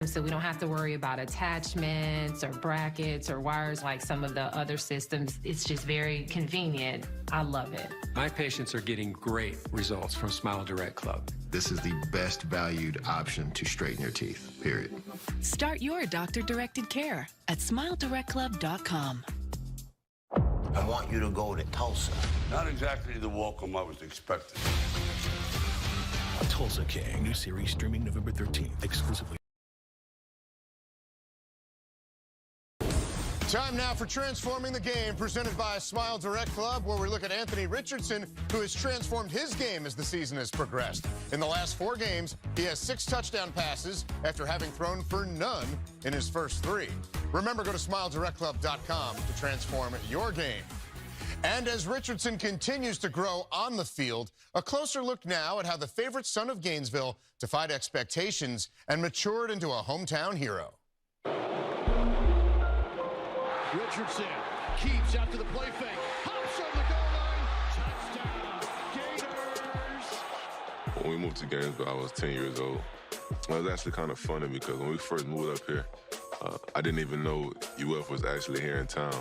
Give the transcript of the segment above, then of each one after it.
So we don't have to worry about attachments or brackets or wires like some of the other systems. It's just very convenient. I love it. My patients are getting great results from Smile Direct Club. This is the best valued option to straighten your teeth, period. Start your doctor-directed care at SmileDirectClub.com. I want you to go to Tulsa. Not exactly the welcome I was expecting. Tulsa King, new series streaming November 13th, exclusively. Time now for Transforming the Game, presented by Smile Direct Club, where we look at Anthony Richardson, who has transformed his game as the season has progressed. In the last 4 games, he has 6 touchdown passes after having thrown for none in his first 3. Remember, go to SmileDirectClub.com to transform your game. And as Richardson continues to grow on the field, a closer look now at how the favorite son of Gainesville defied expectations and matured into a hometown hero. Richardson keeps out to the play fake, hops on the goal line, touchdown, Gators! When we moved to Gainesville, I was 10 years old. It was actually kind of funny because when we first moved up here, I didn't even know UF was actually here in town.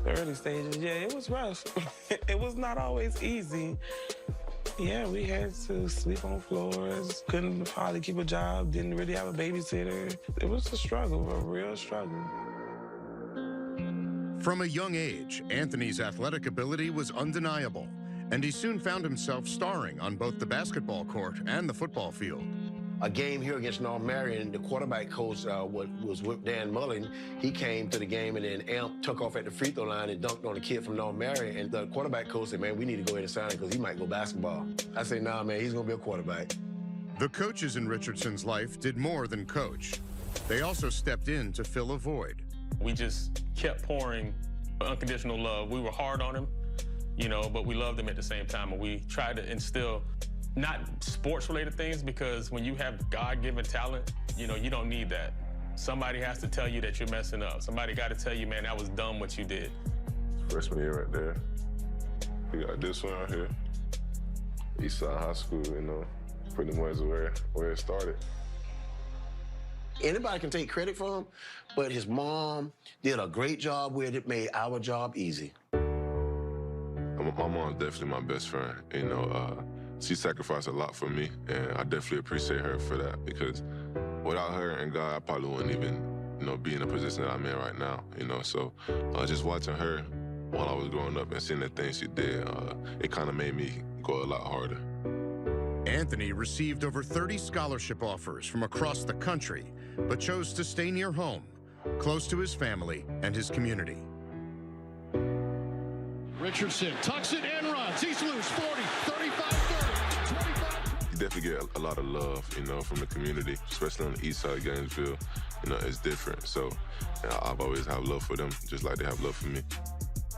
The early stages, yeah, it was rough. It was not always easy. Yeah, we had to sleep on floors, couldn't hardly keep a job, didn't really have a babysitter. It was a struggle, a real struggle. From a young age, Anthony's athletic ability was undeniable, and he soon found himself starring on both the basketball court and the football field. A game here against North Marion, the quarterback coach was with Dan Mullen. He came to the game and then Amp took off at the free throw line and dunked on a kid from North Marion. And the quarterback coach said, man, we need to go ahead and sign him because he might go basketball. I said, nah, man, he's going to be a quarterback. The coaches in Richardson's life did more than coach. They also stepped in to fill a void. We just kept pouring unconditional love. We were hard on him, you know, but we loved him at the same time. And we tried to instill not sports-related things, because when you have God-given talent, you know, you don't need that. Somebody has to tell you that you're messing up. Somebody got to tell you, man, that was dumb what you did. Freshman year right there. We got this one right here. Eastside High School, you know, pretty much where it started. Anybody can take credit for him, but his mom did a great job with it, made our job easy. My mom's definitely my best friend. You know, she sacrificed a lot for me, and I definitely appreciate her for that, because without her and God, I probably wouldn't even, you know, be in the position that I'm in right now, you know. So just watching her while I was growing up and seeing the things she did, it kind of made me go a lot harder. Anthony received over 30 scholarship offers from across the country, but chose to stay near home, close to his family and his community. Richardson tucks it and runs. He's loose. 40, 35, 30, 25. You definitely get a lot of love, you know, from the community, especially on the east side of Gainesville. You know, it's different. So you know, I've always had love for them, just like they have love for me.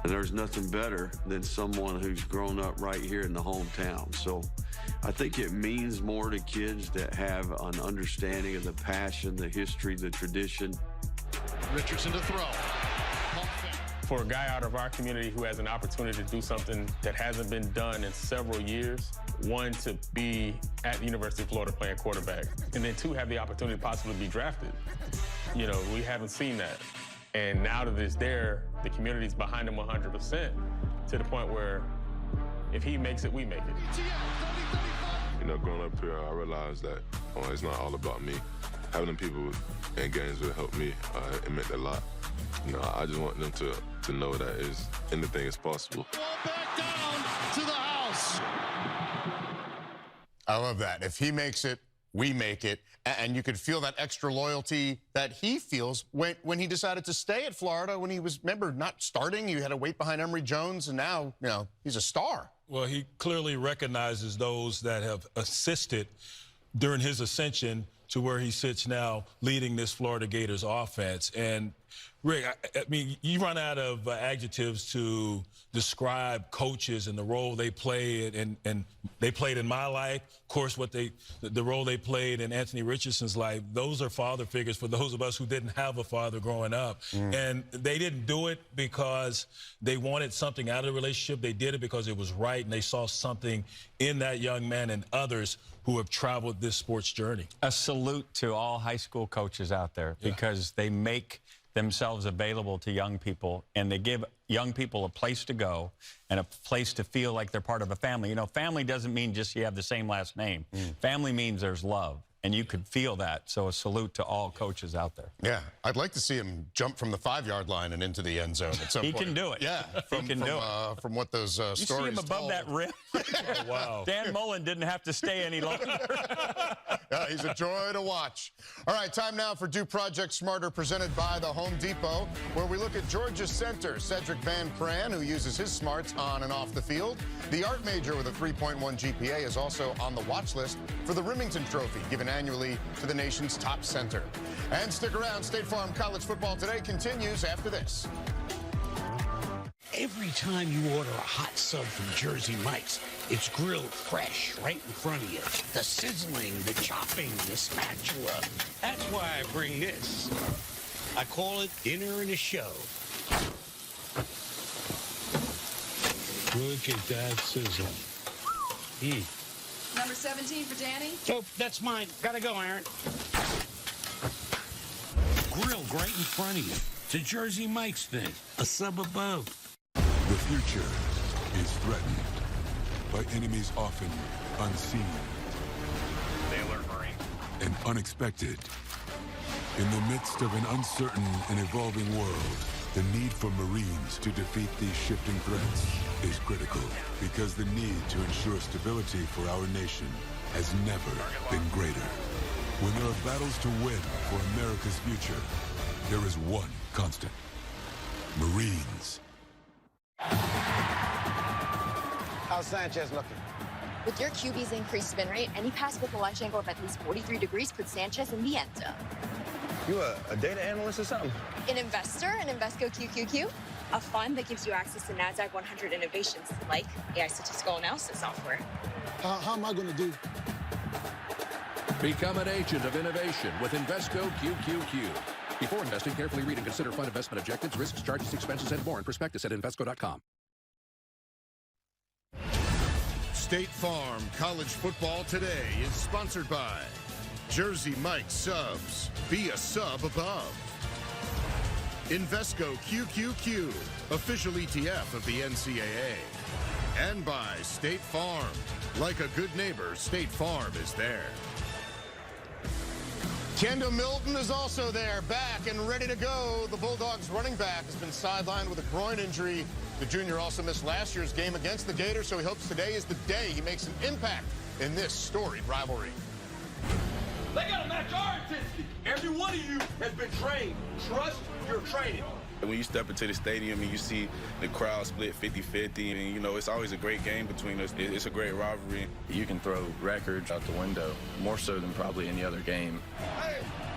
And there's nothing better than someone who's grown up right here in the hometown. So I think it means more to kids that have an understanding of the passion, the history, the tradition. Richardson to throw. For a guy out of our community who has an opportunity to do something that hasn't been done in several years, 1, to be at the University of Florida playing quarterback, and then 2, have the opportunity to possibly be drafted. You know, we haven't seen that. And now that it's there, the community's behind him 100%, to the point where if he makes it, we make it. You know, growing up here, I realized that it's not all about me. Having them people in Gainesville help me, it meant a lot. You know, I just want them to know that anything is possible. Ball back down to the house. I love that. If he makes it, we make it. And you could feel that extra loyalty that he feels when he decided to stay at Florida, when he was, remember, not starting. You had to wait behind Emory Jones, and now, you know, he's a star. Well, he clearly recognizes those that have assisted during his ascension to where he sits now leading this Florida Gators offense. And Rick, I mean, you run out of adjectives to describe coaches and the role they played, and they played in my life. Of course, the role they played in Anthony Richardson's life. Those are father figures for those of us who didn't have a father growing up. And they didn't do it because they wanted something out of the relationship. They did it because it was right, and they saw something in that young man and others who have traveled this sports journey. A salute to all high school coaches out there, because they make themselves available to young people, and they give young people a place to go and a place to feel like they're part of a family. You know, family doesn't mean just you have the same last name. Family means there's love, and you could feel that. So a salute to all coaches out there. Yeah, I'd like to see him jump from the 5-yard line and into the end zone at some point. He can do it. Yeah, from what those stories You see him above that rim? Oh, wow. Dan Mullen didn't have to stay any longer. Yeah, he's a joy to watch. All right, time now for Do Project Smarter, presented by the Home Depot, where we look at Georgia center Cedric Van Pran, who uses his smarts on and off the field. The art major with a 3.1 GPA is also on the watch list for the Remington Trophy, given annually to the nation's top center. And stick around, State Farm College Football Today continues after this. Every time you order a hot sub from Jersey Mike's, it's grilled fresh right in front of you. The sizzling, the chopping, the spatula. That's why I bring this. I call it dinner and a show. Look at that sizzle. Number 17 for Danny. Oh, that's mine. Gotta go, Aaron. Grilled right in front of you. It's a Jersey Mike's thing. A sub above. The future is threatened by enemies often unseen and unexpected. In the midst of an uncertain and evolving world, the need for Marines to defeat these shifting threats is critical, because the need to ensure stability for our nation has never been greater. When there are battles to win for America's future, there is one constant: Marines. How's Sanchez looking? With your QB's increased spin rate, any pass with a launch angle of at least 43 degrees puts Sanchez in the end zone. You a data analyst or something? An investor in Invesco QQQ, a fund that gives you access to NASDAQ 100 innovations like AI statistical analysis software. How am I going to do? Become an agent of innovation with Invesco QQQ. Before investing, carefully read and consider fund investment objectives, risks, charges, expenses, and more in prospectus at Invesco.com. State Farm College Football Today is sponsored by Jersey Mike's Subs. Be a sub above. Invesco QQQ, official ETF of the NCAA. And by State Farm. Like a good neighbor, State Farm is there. Kendall Milton is also there, back and ready to go. The Bulldogs running back has been sidelined with a groin injury. The junior also missed last year's game against the Gators, so he hopes today is the day he makes an impact in this storied rivalry. They got to match our intensity. Every one of you has been trained. Trust your training. When you step into the stadium and you see the crowd split 50-50, and, you know, it's always a great game between us. It's a great rivalry. You can throw records out the window, more so than probably any other game. Hey,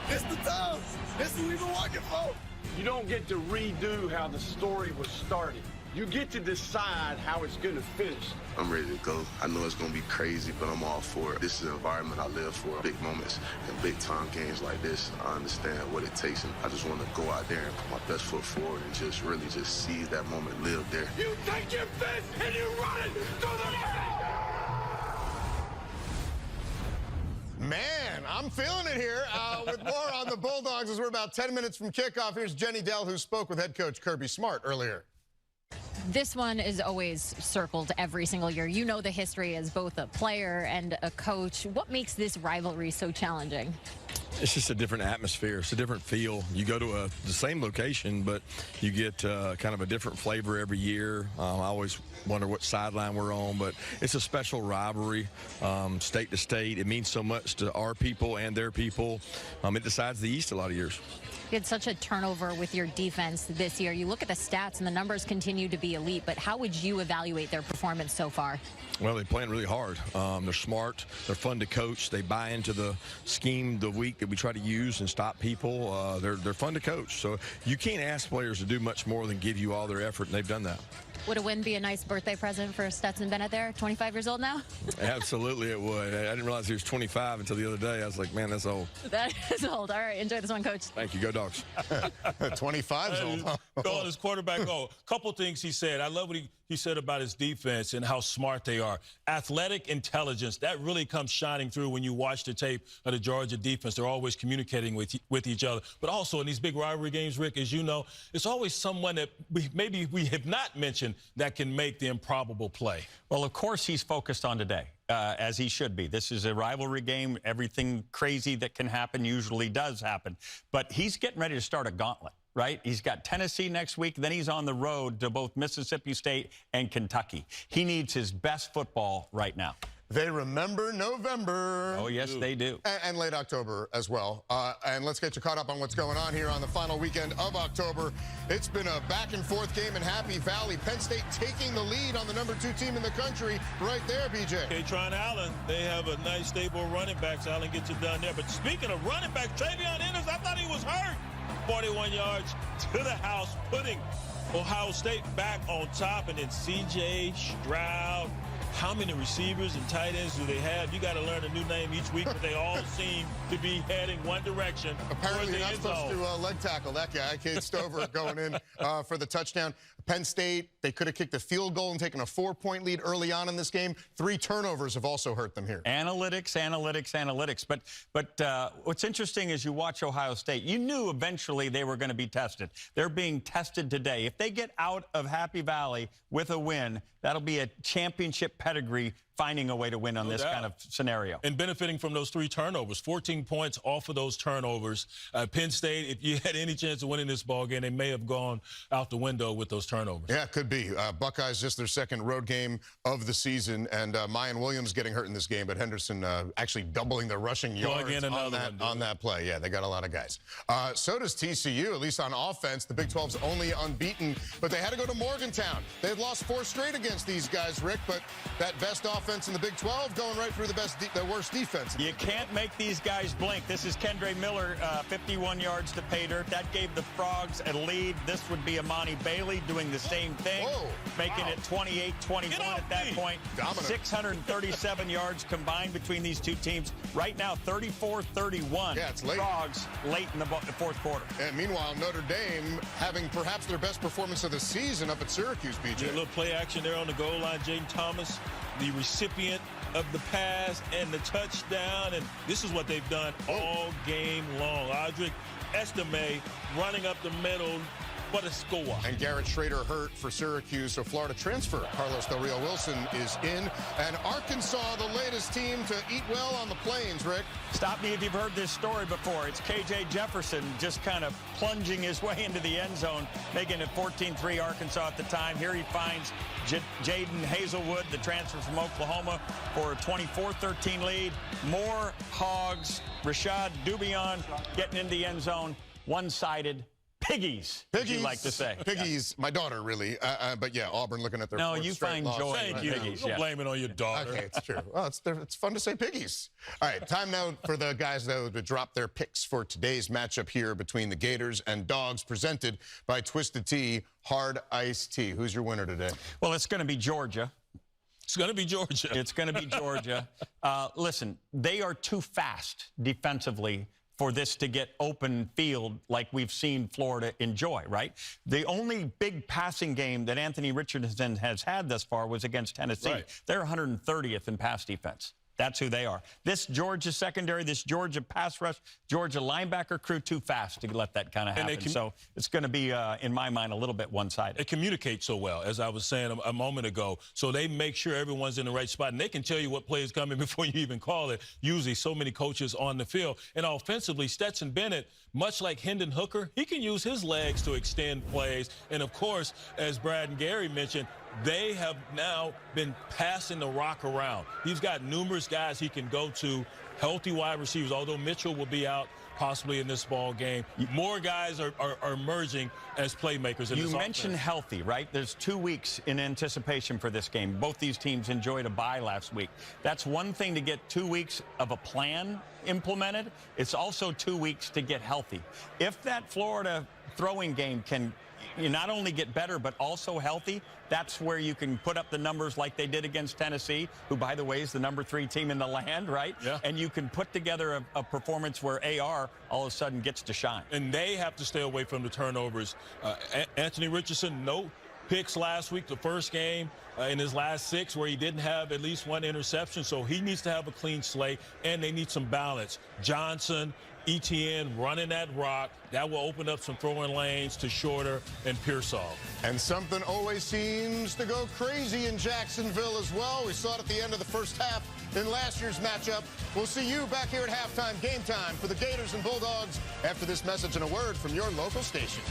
it's the time. This is what we've been working for. You don't get to redo how the story was started. You get to decide how it's going to finish. I'm ready to go. I know it's going to be crazy, but I'm all for it. This is an environment I live for. Big moments and big-time games like this, I understand what it takes, and I just want to go out there and put my best foot forward and just really just see that moment live there. You take your fist and you run it through the Man, I'm feeling it here. With more on the Bulldogs as we're about 10 minutes from kickoff. Here's Jenny Dell, who spoke with head coach Kirby Smart earlier. This one is always circled every single year. You know the history as both a player and a coach. What makes this rivalry so challenging? It's just a different atmosphere. It's a different feel. You go to the same location, but you get kind of a different flavor every year. I always wonder what sideline we're on, but it's a special rivalry, state to state. It means so much to our people and their people. It decides the East a lot of years. You had such a turnover with your defense this year. You look at the stats, and the numbers continue to be elite, but how would you evaluate their performance so far? Well, they're playing really hard. They're smart. They're fun to coach. They buy into the scheme the week We try to use and stop people. They're fun to coach. So you can't ask players to do much more than give you all their effort, and they've done that. Would a win be a nice birthday present for Stetson Bennett there, 25 years old now? Absolutely it would. I didn't realize he was 25 until the other day. I was like, man, that's old. That is old. All right, enjoy this one, Coach. Thank you. Go Dogs. 25 is old. Go on his quarterback goal. Couple things he said. I love what he said about his defense and how smart they are. Athletic intelligence, that really comes shining through when you watch the tape of the Georgia defense. They're always communicating with each other. But also in these big rivalry games, Rick, as you know, it's always someone that maybe we have not mentioned that can make the improbable play. Well, of course, he's focused on today, as he should be. This is a rivalry game. Everything crazy that can happen usually does happen. But he's getting ready to start a gauntlet, right? He's got Tennessee next week. Then he's on the road to both Mississippi State and Kentucky. He needs his best football right now. They remember November. Oh, yes, they do. And late October as well. And let's get you caught up on what's going on here on the final weekend of October. It's been a back-and-forth game in Happy Valley. Penn State taking the lead on the #2 team in the country right there, BJ. Tron Allen, they have a nice stable running backs. Allen gets it done there. But speaking of running backs, Travion Ennis, I thought he was hurt. 41 yards to the house, putting Ohio State back on top. And then C.J. Stroud. How many receivers and tight ends do they have? You got to learn a new name each week, but they all seem to be heading one direction. Apparently, you're not supposed to leg tackle that guy. Cade Stover going in for the touchdown. Penn State, they could have kicked a field goal and taken a 4-point lead early on in this game. 3 turnovers have also hurt them here. Analytics. But what's interesting is you watch Ohio State. You knew eventually they were going to be tested. They're being tested today. If they get out of Happy Valley with a win, that'll be a championship pedigree finding a way to win on this kind of scenario. And benefiting from those 3 turnovers, 14 points off of those turnovers. Penn State, if you had any chance of winning this ball game, they may have gone out the window with those turnovers. Yeah, it could be. Buckeyes just their second road game of the season, and Mayan Williams getting hurt in this game, but Henderson actually doubling their rushing yards on that play. Yeah, they got a lot of guys. So does TCU, at least on offense. The Big 12's only unbeaten, but they had to go to Morgantown. They had lost 4 straight against these guys, Rick, but that best offense in the Big 12 going right through the worst defense. You can't make these guys blink. This is Kendre Miller, 51 yards to pay dirt. That gave the Frogs a lead. This would be Amani Bailey doing the same thing, making it 28-21 at that point. Dominant. 637 yards combined between these two teams. Right now, 34-31. Yeah, it's late. Frogs late in the fourth quarter. And meanwhile, Notre Dame having perhaps their best performance of the season up at Syracuse, BJ. A little play action there on the goal line. Jaden Thomas, the recipient of the pass and the touchdown. And this is what they've done all game long. Audric Estime running up the middle. What a score. And Garrett Schrader hurt for Syracuse, so Florida transfer Carlos Del Rio Wilson is in. And Arkansas, the latest team to eat well on the plains, Rick. Stop me if you've heard this story before. It's K.J. Jefferson just kind of plunging his way into the end zone, making it 14-3 Arkansas at the time. Here he finds Jaden Hazelwood, the transfer from Oklahoma, for a 24-13 lead. More Hogs. Rashad Dubion getting into the end zone. One-sided. Piggies, as you like to say. Piggies, my daughter, really. But yeah, Auburn looking at their No, you find joy in piggies. Don't blame it on your daughter. Okay, it's true. Well, it's fun to say piggies. All right, time now for the guys, though, to drop their picks for today's matchup here between the Gators and Dogs, presented by Twisted Tea Hard Iced Tea. Who's your winner today? Well, it's going to be Georgia. It's going to be Georgia. It's going to be Georgia. Listen, they are too fast defensively for this to get open field like we've seen Florida enjoy, right? The only big passing game that Anthony Richardson has had thus far was against Tennessee. Right. They're 130th in pass defense. That's who they are. This Georgia secondary, this Georgia pass rush, Georgia linebacker crew, too fast to let that kind of happen. So it's going to be, in my mind, a little bit one-sided. They communicate so well, as I was saying a moment ago. So they make sure everyone's in the right spot, and they can tell you what play is coming before you even call it. Usually so many coaches on the field. And offensively, Stetson Bennett, much like Hendon Hooker, he can use his legs to extend plays. And, of course, as Brad and Gary mentioned, they have now been passing the rock around. He's got numerous guys he can go to, healthy wide receivers, although Mitchell will be out possibly in this ball game. More guys are emerging as playmakers in this offense. You mentioned healthy, right? There's 2 weeks in anticipation for this game. Both these teams enjoyed a bye last week. That's one thing to get 2 weeks of a plan implemented. It's also 2 weeks to get healthy. If that Florida throwing game can not only get better but also healthy, that's where you can put up the numbers like they did against Tennessee, who, by the way, is the #3 team in the land, right? Yeah. And you can put together a performance where AR all of a sudden gets to shine. And they have to stay away from the turnovers. Anthony Richardson, no picks last week, the first game in his last 6 where he didn't have at least 1 interception, so he needs to have a clean slate, and they need some balance. Johnson, ETN running that rock, that will open up some throwing lanes to Shorter and Pearsall. And something always seems to go crazy in Jacksonville as well. We saw it at the end of the first half in last year's matchup. We'll see you back here at halftime, game time for the Gators and Bulldogs after this message and a word from your local station.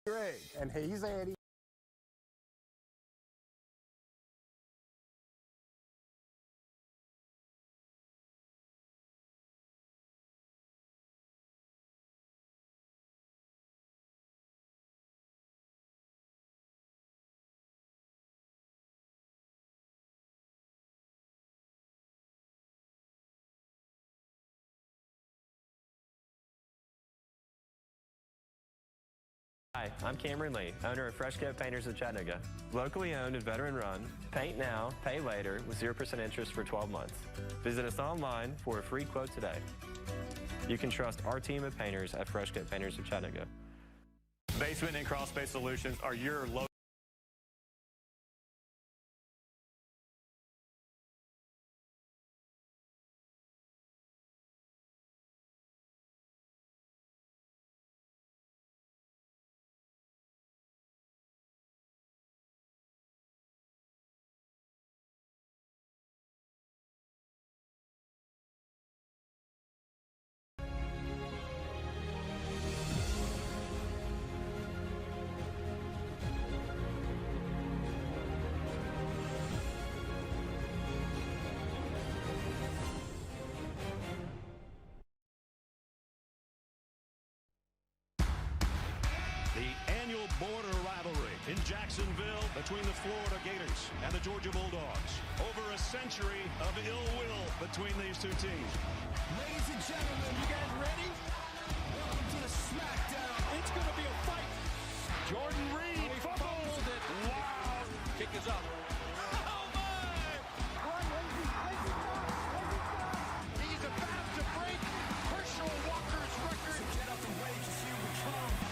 Greg, and he's Eddie. Hi, I'm Cameron Lee, owner of Fresh Coat Painters of Chattanooga. Locally owned and veteran run, paint now, pay later with 0% interest for 12 months. Visit us online for a free quote today. You can trust our team of painters at Fresh Coat Painters of Chattanooga. Basement and Crawl Space Solutions are your local. Border rivalry in Jacksonville between the Florida Gators and the Georgia Bulldogs. Over a century of ill will between these two teams. Ladies and gentlemen, you guys ready? Welcome to the SmackDown. It's going to be a fight. Jordan Reed fumbles it. Wow. Kick is up. Oh, my! He's about to break Herschel Walker's record. Get up and wait to see who comes.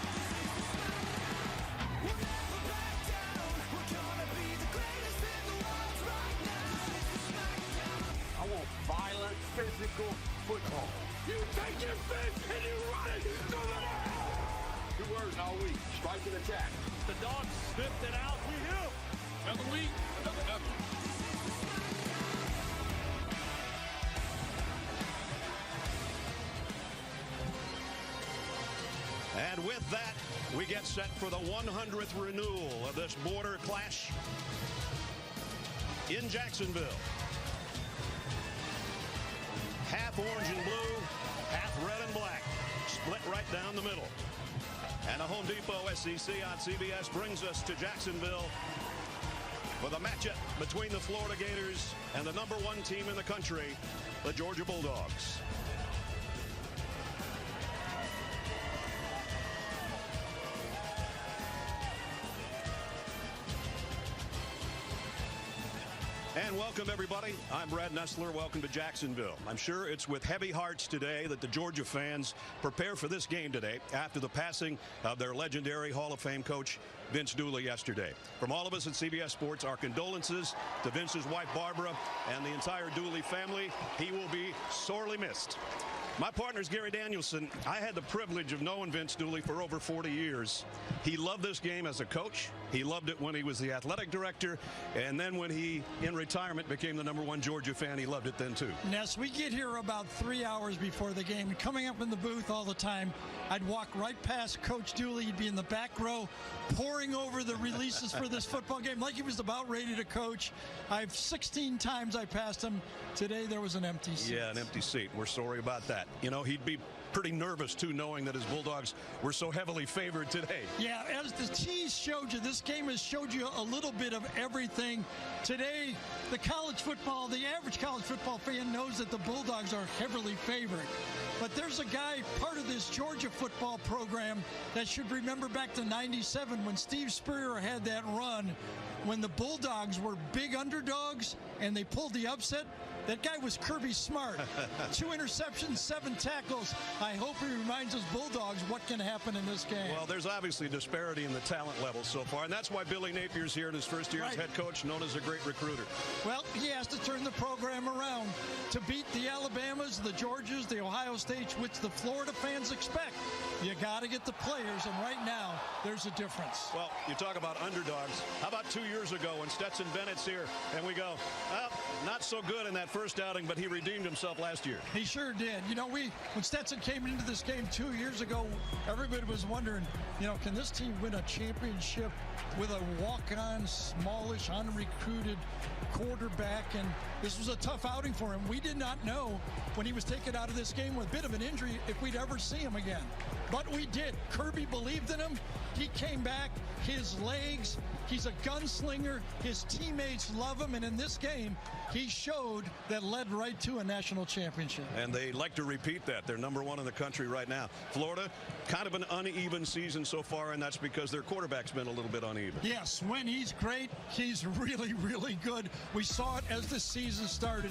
Violent, physical football. You take your fist and you run it to the net. 2 words all week. Strike and attack. The Dawgs sniffed it out. We hit. Another week, another effort. And with that, we get set for the 100th renewal of this border clash in Jacksonville. Half orange and blue, half red and black, split right down the middle. And the Home Depot SEC on CBS brings us to Jacksonville for the matchup between the Florida Gators and the #1 team in the country, the Georgia Bulldogs. And welcome, everybody. I'm Brad Nessler. Welcome to Jacksonville. I'm sure it's with heavy hearts today that the Georgia fans prepare for this game today after the passing of their legendary Hall of Fame coach, Vince Dooley, yesterday. From all of us at CBS Sports, our condolences to Vince's wife, Barbara, and the entire Dooley family. He will be sorely missed. My partner is Gary Danielson. I had the privilege of knowing Vince Dooley for over 40 years. He loved this game as a coach. He loved it when he was the athletic director. And then when he, in retirement, became the #1 Georgia fan, he loved it then, too. Ness, we get here about 3 hours before the game. Coming up in the booth all the time, I'd walk right past Coach Dooley. He'd be in the back row, poring over the releases for this football game like he was about ready to coach. 16 times I passed him. Today there was an empty seat. Yeah, an empty seat. We're sorry about that. You know, he'd be pretty nervous, too, knowing that his Bulldogs were so heavily favored today. Yeah, as the tease showed you, this game has showed you a little bit of everything. Today, the average college football fan knows that the Bulldogs are heavily favored. But there's a guy, part of this Georgia football program, that should remember back to '97 when Steve Spurrier had that run, when the Bulldogs were big underdogs and they pulled the upset. That guy was Kirby Smart. 2 interceptions, 7 tackles. I hope he reminds us Bulldogs what can happen in this game. Well, there's obviously disparity in the talent level so far, and that's why Billy Napier's here in his first year as head coach, known as a great recruiter. Well, he has to turn the program around to beat the Alabamas, the Georgias, the Ohio States, which the Florida fans expect. You got to get the players, and right now, there's a difference. Well, you talk about underdogs. How about 2 years ago when Stetson Bennett's here, and we go, well, not so good in that first outing, but he redeemed himself last year. He sure did. You know, when Stetson came into this game 2 years ago, everybody was wondering, you know, can this team win a championship with a walk-on, smallish, unrecruited quarterback? And this was a tough outing for him. We did not know when he was taken out of this game with a bit of an injury if we'd ever see him again. But we did. Kirby believed in him. He came back. His legs. He's a gunslinger. His teammates love him. And in this game, he showed that led right to a national championship. And they like to repeat that. They're #1 in the country right now. Florida, kind of an uneven season so far, and that's because their quarterback's been a little bit uneven. Yes, when he's great, he's really, really good. We saw it as the season started.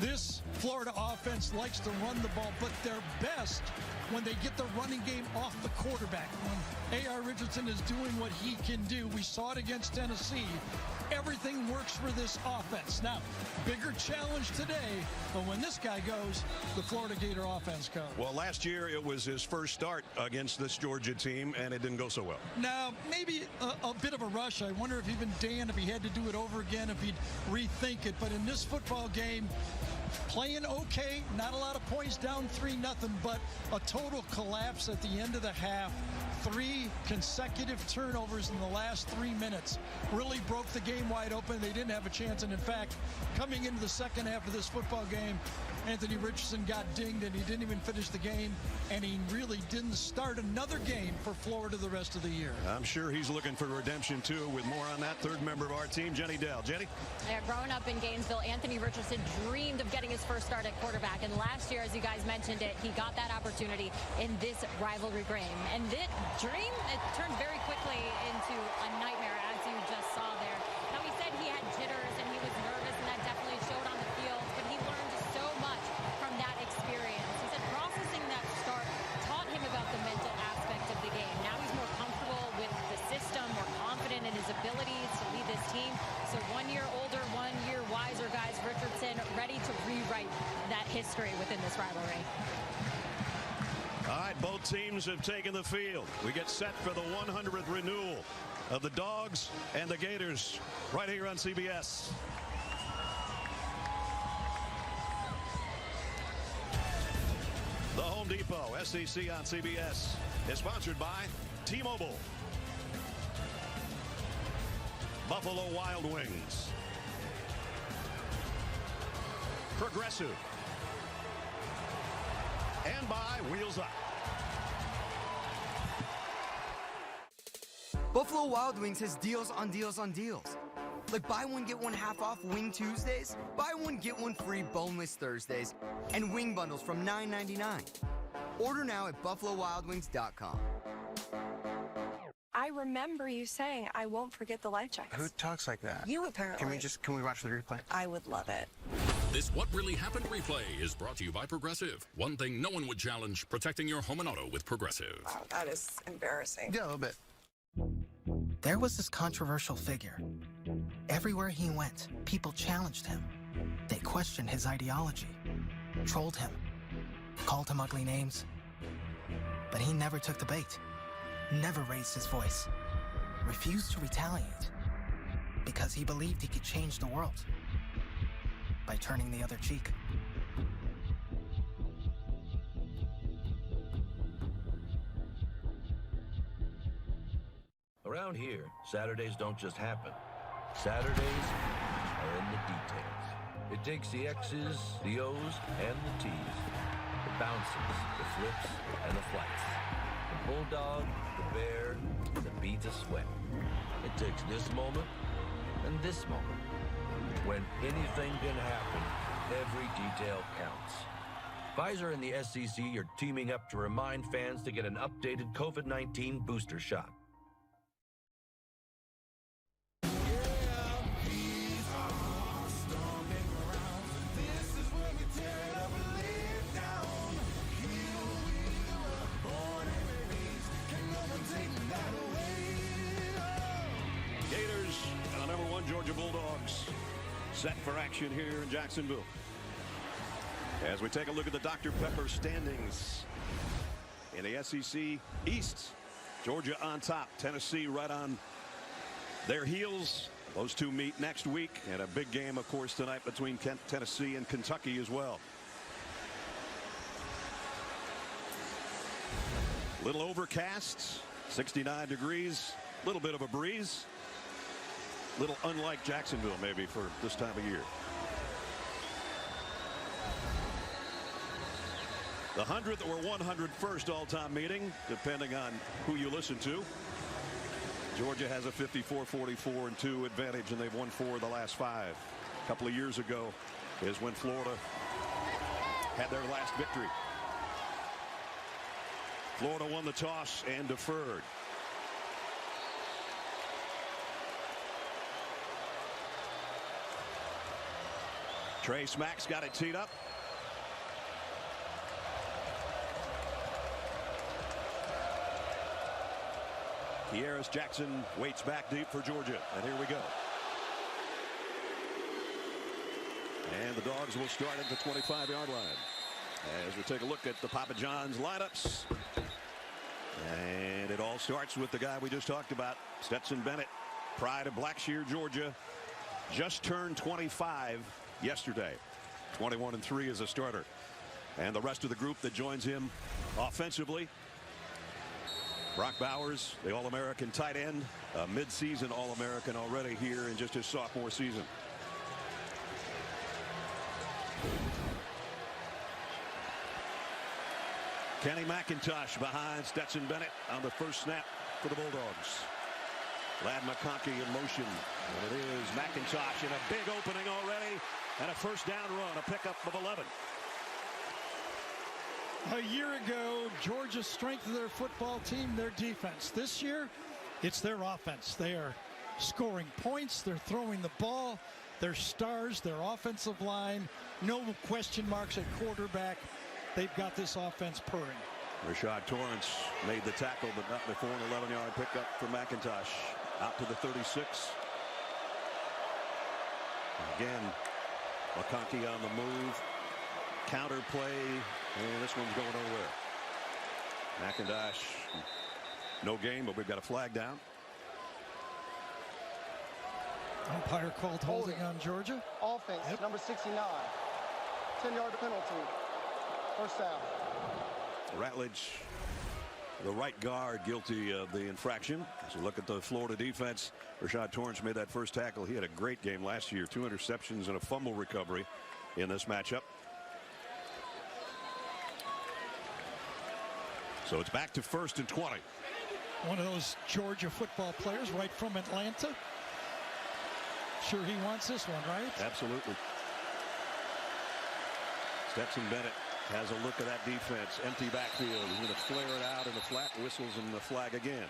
This Florida offense likes to run the ball, but they're best when they get the running game off the quarterback. When A.R. Richardson is doing what he can do. We saw it against Tennessee. Everything works for this offense. Now, bigger challenge today, but when this guy goes, the Florida Gator offense goes. Well, last year it was his first start against this Georgia team, and it didn't go so well. Now, maybe a bit of a rush. I wonder if even Dan, if he had to do it over again, if he'd rethink it. But in this football game, playing okay, not a lot of points, down 3-0, but a total collapse at the end of the half. 3 consecutive turnovers in the last 3 minutes really broke the game wide open. They didn't have a chance, and in fact, coming into the second half of this football game, Anthony Richardson got dinged, and he didn't even finish the game, and he really didn't start another game for Florida the rest of the year. I'm sure he's looking for redemption, too, with more on that. Third member of our team, Jenny Dell. Jenny? Yeah, growing up in Gainesville, Anthony Richardson dreamed of getting his first start at quarterback, and last year, as you guys mentioned it, he got that opportunity in this rivalry game. And that dream, it turned very quickly into a nightmare, as you just saw there. Now, he said he had jitters and he was nervous, and that definitely showed on the field, but he learned so much from that experience. He said processing that start taught him about the mental aspect of the game. Now he's more comfortable with the system, more confident in his abilities to lead this team. So 1 year older, 1 year wiser, guys. Richardson ready to rewrite that history within this rivalry. All right, both teams have taken the field. We get set for the 100th renewal of the Dogs and the Gators right here on CBS. The Home Depot SEC on CBS is sponsored by T-Mobile, Buffalo Wild Wings, Progressive, and by Wheels Up. Buffalo Wild Wings has deals on deals on deals. Like buy one, get one half off Wing Tuesdays, buy one, get one free boneless Thursdays, and wing bundles from $9.99. Order now at BuffaloWildWings.com. I remember you saying, I won't forget the life jackets. Who talks like that? You apparently. Can we watch the replay? I would love it. This What Really Happened replay is brought to you by Progressive. One thing no one would challenge, protecting your home and auto with Progressive. Wow, that is embarrassing. Yeah, a little bit. There was this controversial figure. Everywhere he went, people challenged him. They questioned his ideology, trolled him, called him ugly names. But he never took the bait, never raised his voice, refused to retaliate, because he believed he could change the world by turning the other cheek. Around here, Saturdays don't just happen. Saturdays are in the details. It takes the X's, the O's, and the T's. The bounces, the flips, and the flights. The bulldog, the bear, the beads of sweat. It takes this moment and this moment. When anything can happen, every detail counts. Pfizer and the SEC are teaming up to remind fans to get an updated COVID-19 booster shot. Gators and the number 1 Georgia Bulldogs set for action here in Jacksonville. As we take a look at the Dr. Pepper standings in the SEC East, Georgia on top, Tennessee right on their heels. Those two meet next week, and a big game, of course, tonight between Tennessee and Kentucky as well. Little overcast, 69 degrees, little bit of a breeze. Little unlike Jacksonville maybe for this time of year. The 100th or 101st all-time meeting, depending on who you listen to. Georgia has a 54-44-2 advantage, and they've won 4 of the last 5. A couple of years ago is when Florida had their last victory. Florida won the toss and deferred. Trey Smack's got it teed up. Kearis Jackson waits back deep for Georgia, and here we go. And the Dogs will start at the 25-yard line. As we take a look at the Papa John's lineups. And it all starts with the guy we just talked about, Stetson Bennett, pride of Blackshear, Georgia. Just turned 25 yesterday. 21-3 as a starter. And the rest of the group that joins him offensively. Brock Bowers, the All-American tight end, a mid-season All-American already here in just his sophomore season. Kenny McIntosh behind Stetson Bennett on the first snap for the Bulldogs. Ladd McConkey in motion. And it is McIntosh in a big opening already. And a first down run, a pickup of 11. A year ago, Georgia's strength of their football team, their defense. This year, it's their offense. They are scoring points. They're throwing the ball. They're stars. Their offensive line. No question marks at quarterback. They've got this offense purring. Rashad Torrance made the tackle, but not before an 11-yard pickup for McIntosh. Out to the 36. Again, McConkey on the move. Counter play, and this one's going nowhere. McIntosh, no game, but we've got a flag down. Umpire called holding on Georgia. Offense, number 69. 10-yard penalty. First down. Ratledge, the right guard, guilty of the infraction. As you look at the Florida defense, Rashad Torrance made that first tackle. He had a great game last year. 2 interceptions and a fumble recovery in this matchup. So it's back to 1st and 20. One of those Georgia football players right from Atlanta. Sure he wants this one, right? Absolutely. Stetson Bennett has a look at that defense. Empty backfield. He's going to flare it out in the flat. Whistles and the flag again.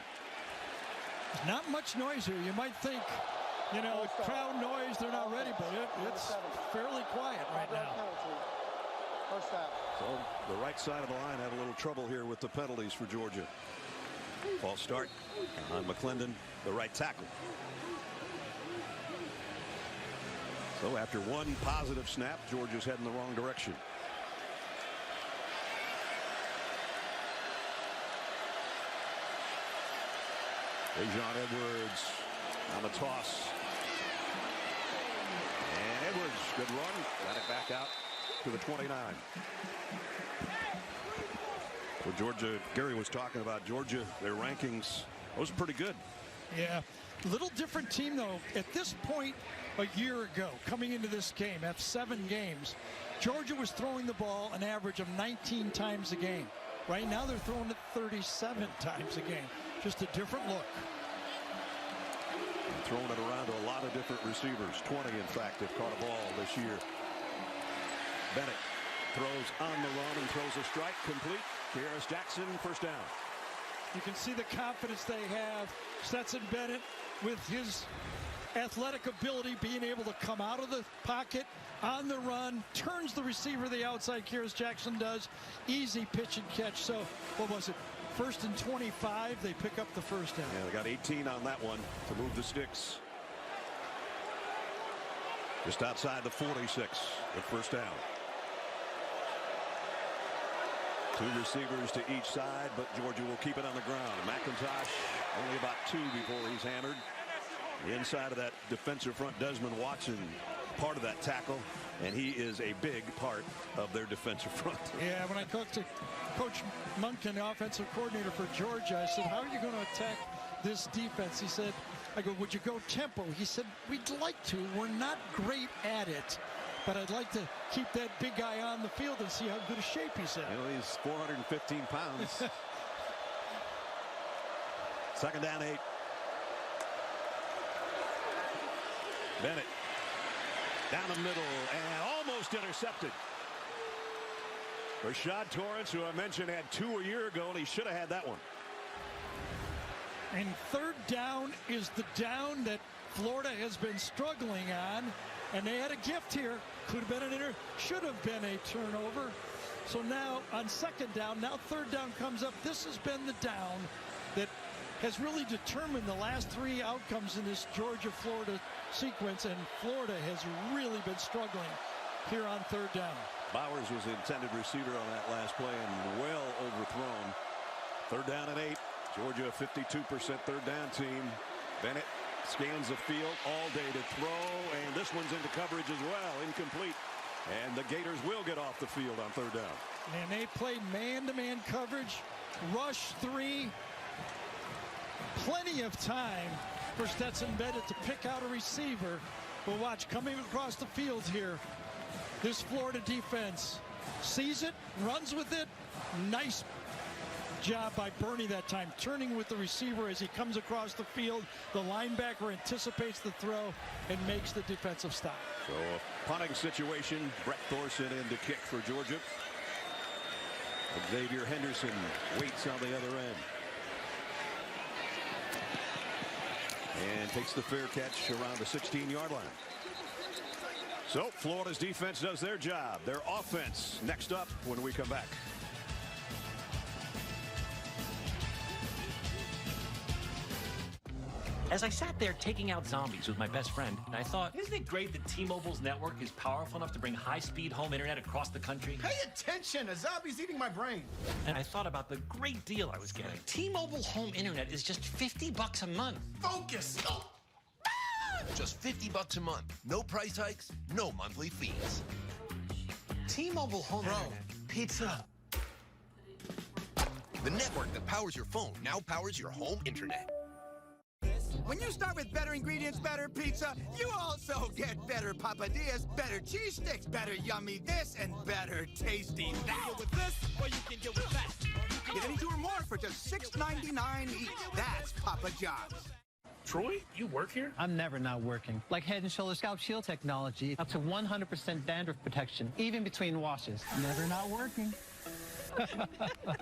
Not much noise here. You might think, you know, crowd noise, they're not ready, but it's fairly quiet right now. First down. So the right side of the line had a little trouble here with the penalties for Georgia. False start on McClendon, the right tackle. So after one positive snap, Georgia's heading the wrong direction. Dejon Edwards on the toss. And Edwards, good run. Got it back out to the 29. Well, Georgia, Gary was talking about Georgia, their rankings, those are pretty good. Yeah, a little different team, though. At this point a year ago, coming into this game, after 7 games, Georgia was throwing the ball an average of 19 times a game. Right now, they're throwing it 37 times a game. Just a different look. Throwing it around to a lot of different receivers. 20, in fact, have caught a ball this year. Bennett throws on the run and throws a strike complete. Kearis Jackson, first down. You can see the confidence they have. Stetson Bennett, with his athletic ability, being able to come out of the pocket on the run, turns the receiver the outside. Kearis Jackson does. Easy pitch and catch. So what was it? 1st and 25. They pick up the first down. Yeah, they got 18 on that one to move the sticks. Just outside the 46 with first down. 2 receivers to each side, but Georgia will keep it on the ground. McIntosh only about 2 before he's hammered. The inside of that defensive front, Desmond Watson, part of that tackle, and he is a big part of their defensive front. Yeah, when I talked to Coach Monken, the offensive coordinator for Georgia, I said, how are you going to attack this defense? He said, I go, would you go tempo? He said, we'd like to. We're not great at it, but I'd like to keep that big guy on the field and see how good a shape he's in. You know, he's 415 pounds. 2nd down 8. Bennett down the middle and almost intercepted. Rashad Torrance, who I mentioned had 2 a year ago, and he should have had that one. And 3rd down is the down that Florida has been struggling on, and they had a gift here. Could have been should have been a turnover. So now on 2nd down, now 3rd down comes up. This has been the down that has really determined the last 3 outcomes in this Georgia-Florida sequence, and Florida has really been struggling here on 3rd down. Bowers was the intended receiver on that last play and well overthrown. 3rd down and 8. Georgia, 52% 3rd down team. Bennett scans the field all day to throw, and this one's into coverage as well, incomplete. And the Gators will get off the field on 3rd down. And they played man-to-man coverage, rush 3. Plenty of time for Stetson Bennett to pick out a receiver. But watch, coming across the field here, this Florida defense sees it, runs with it. Nice job by Bernie that time, turning with the receiver as he comes across the field. The linebacker anticipates the throw and makes the defensive stop. So a punting situation. Brett Thorson in to kick for Georgia. Xavier Henderson waits on the other end. And takes the fair catch around the 16-yard line. So Florida's defense does their job. Their offense next up when we come back. As I sat there taking out zombies with my best friend, I thought, isn't it great that T-Mobile's network is powerful enough to bring high-speed home internet across the country? Pay attention! A zombie's eating my brain. And I thought about the great deal I was getting. T-Mobile home internet is just $50 a month. Focus! Oh. Just $50 a month. No price hikes, no monthly fees. T-Mobile home internet. Pizza. The network that powers your phone now powers your home internet. When you start with better ingredients, better pizza, you also get better papadillas, better cheese sticks, better yummy this, and better tasty that. With this, or you can get with that. Get any two or more for just $6.99 each. That's Papa John's. Troy, you work here? I'm never not working. Like Head & Shoulders Scalp Shield technology, up to 100% dandruff protection, even between washes. Never not working.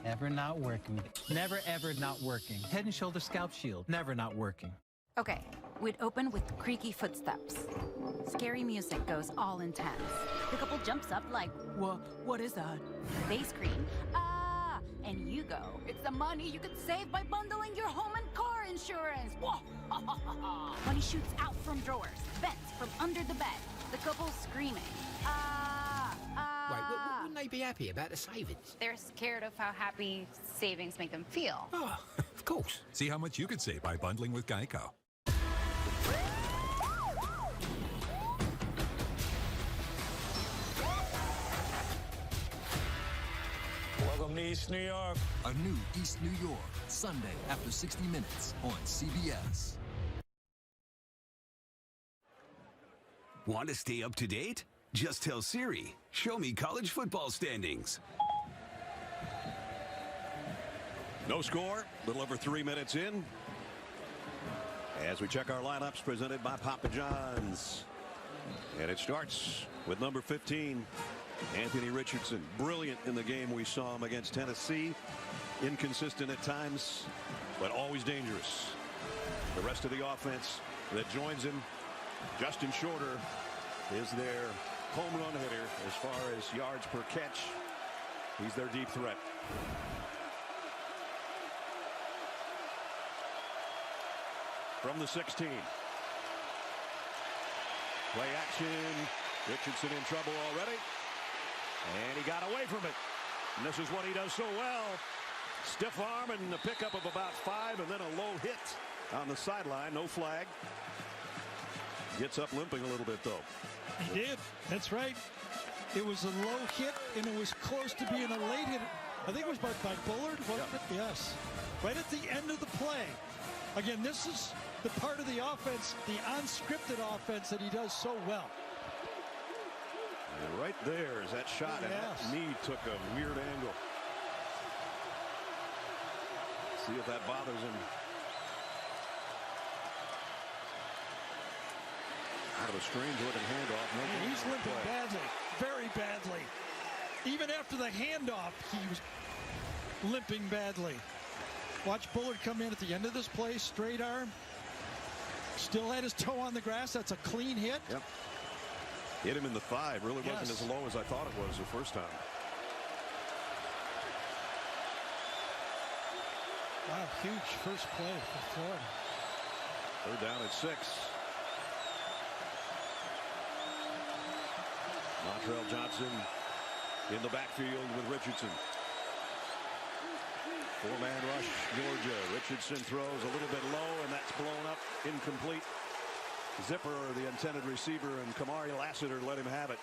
Never not working. Never ever not working. Head & Shoulders Scalp Shield, never not working. Okay, we'd open with creaky footsteps. Scary music goes all intense. The couple jumps up like, what is that? They scream, ah! And you go, it's the money you could save by bundling your home and car insurance. Money shoots out from drawers, vents from under the bed. The couple screaming, ah! Wait, wouldn't they be happy about the savings? They're scared of how happy savings make them feel. Oh, of course. See how much you could save by bundling with Geico. Welcome to East New York. A new East New York, Sunday after 60 Minutes on CBS. Want to stay up to date? Just tell Siri, show me college football standings. No score, a little over 3 minutes in. As we check our lineups presented by Papa John's. And it starts with number 15, Anthony Richardson. Brilliant in the game we saw him against Tennessee. Inconsistent at times, but always dangerous. The rest of the offense that joins him, Justin Shorter is their home run hitter as far as yards per catch. He's their deep threat. From the 16. Play action. Richardson in trouble already. And he got away from it. And this is what he does so well. Stiff arm and the pickup of about 5 and then a low hit on the sideline. No flag. Gets up limping a little bit though. He did. That's right. It was a low hit and it was close to being a late hit. I think it was by Bullard, wasn't it? Yes. Right at the end of the play. Again, this is the part of the offense, the unscripted offense that he does so well. And right there is that shot, and that knee took a weird angle. See if that bothers him. Out of a strange looking handoff. Yeah, he's limping badly, very badly. Even after the handoff, he was limping badly. Watch Bullard come in at the end of this play, straight arm. Still had his toe on the grass. That's a clean hit. Yep. Hit him in the thigh. Really wasn't as low as I thought it was the first time. Wow, huge first play for Florida. They're down at 6. Montrell Johnson in the backfield with Richardson. 4-man rush, Georgia. Richardson throws a little bit low, and that's blown up, incomplete. Zipper, the intended receiver, and Kamari Lassiter let him have it.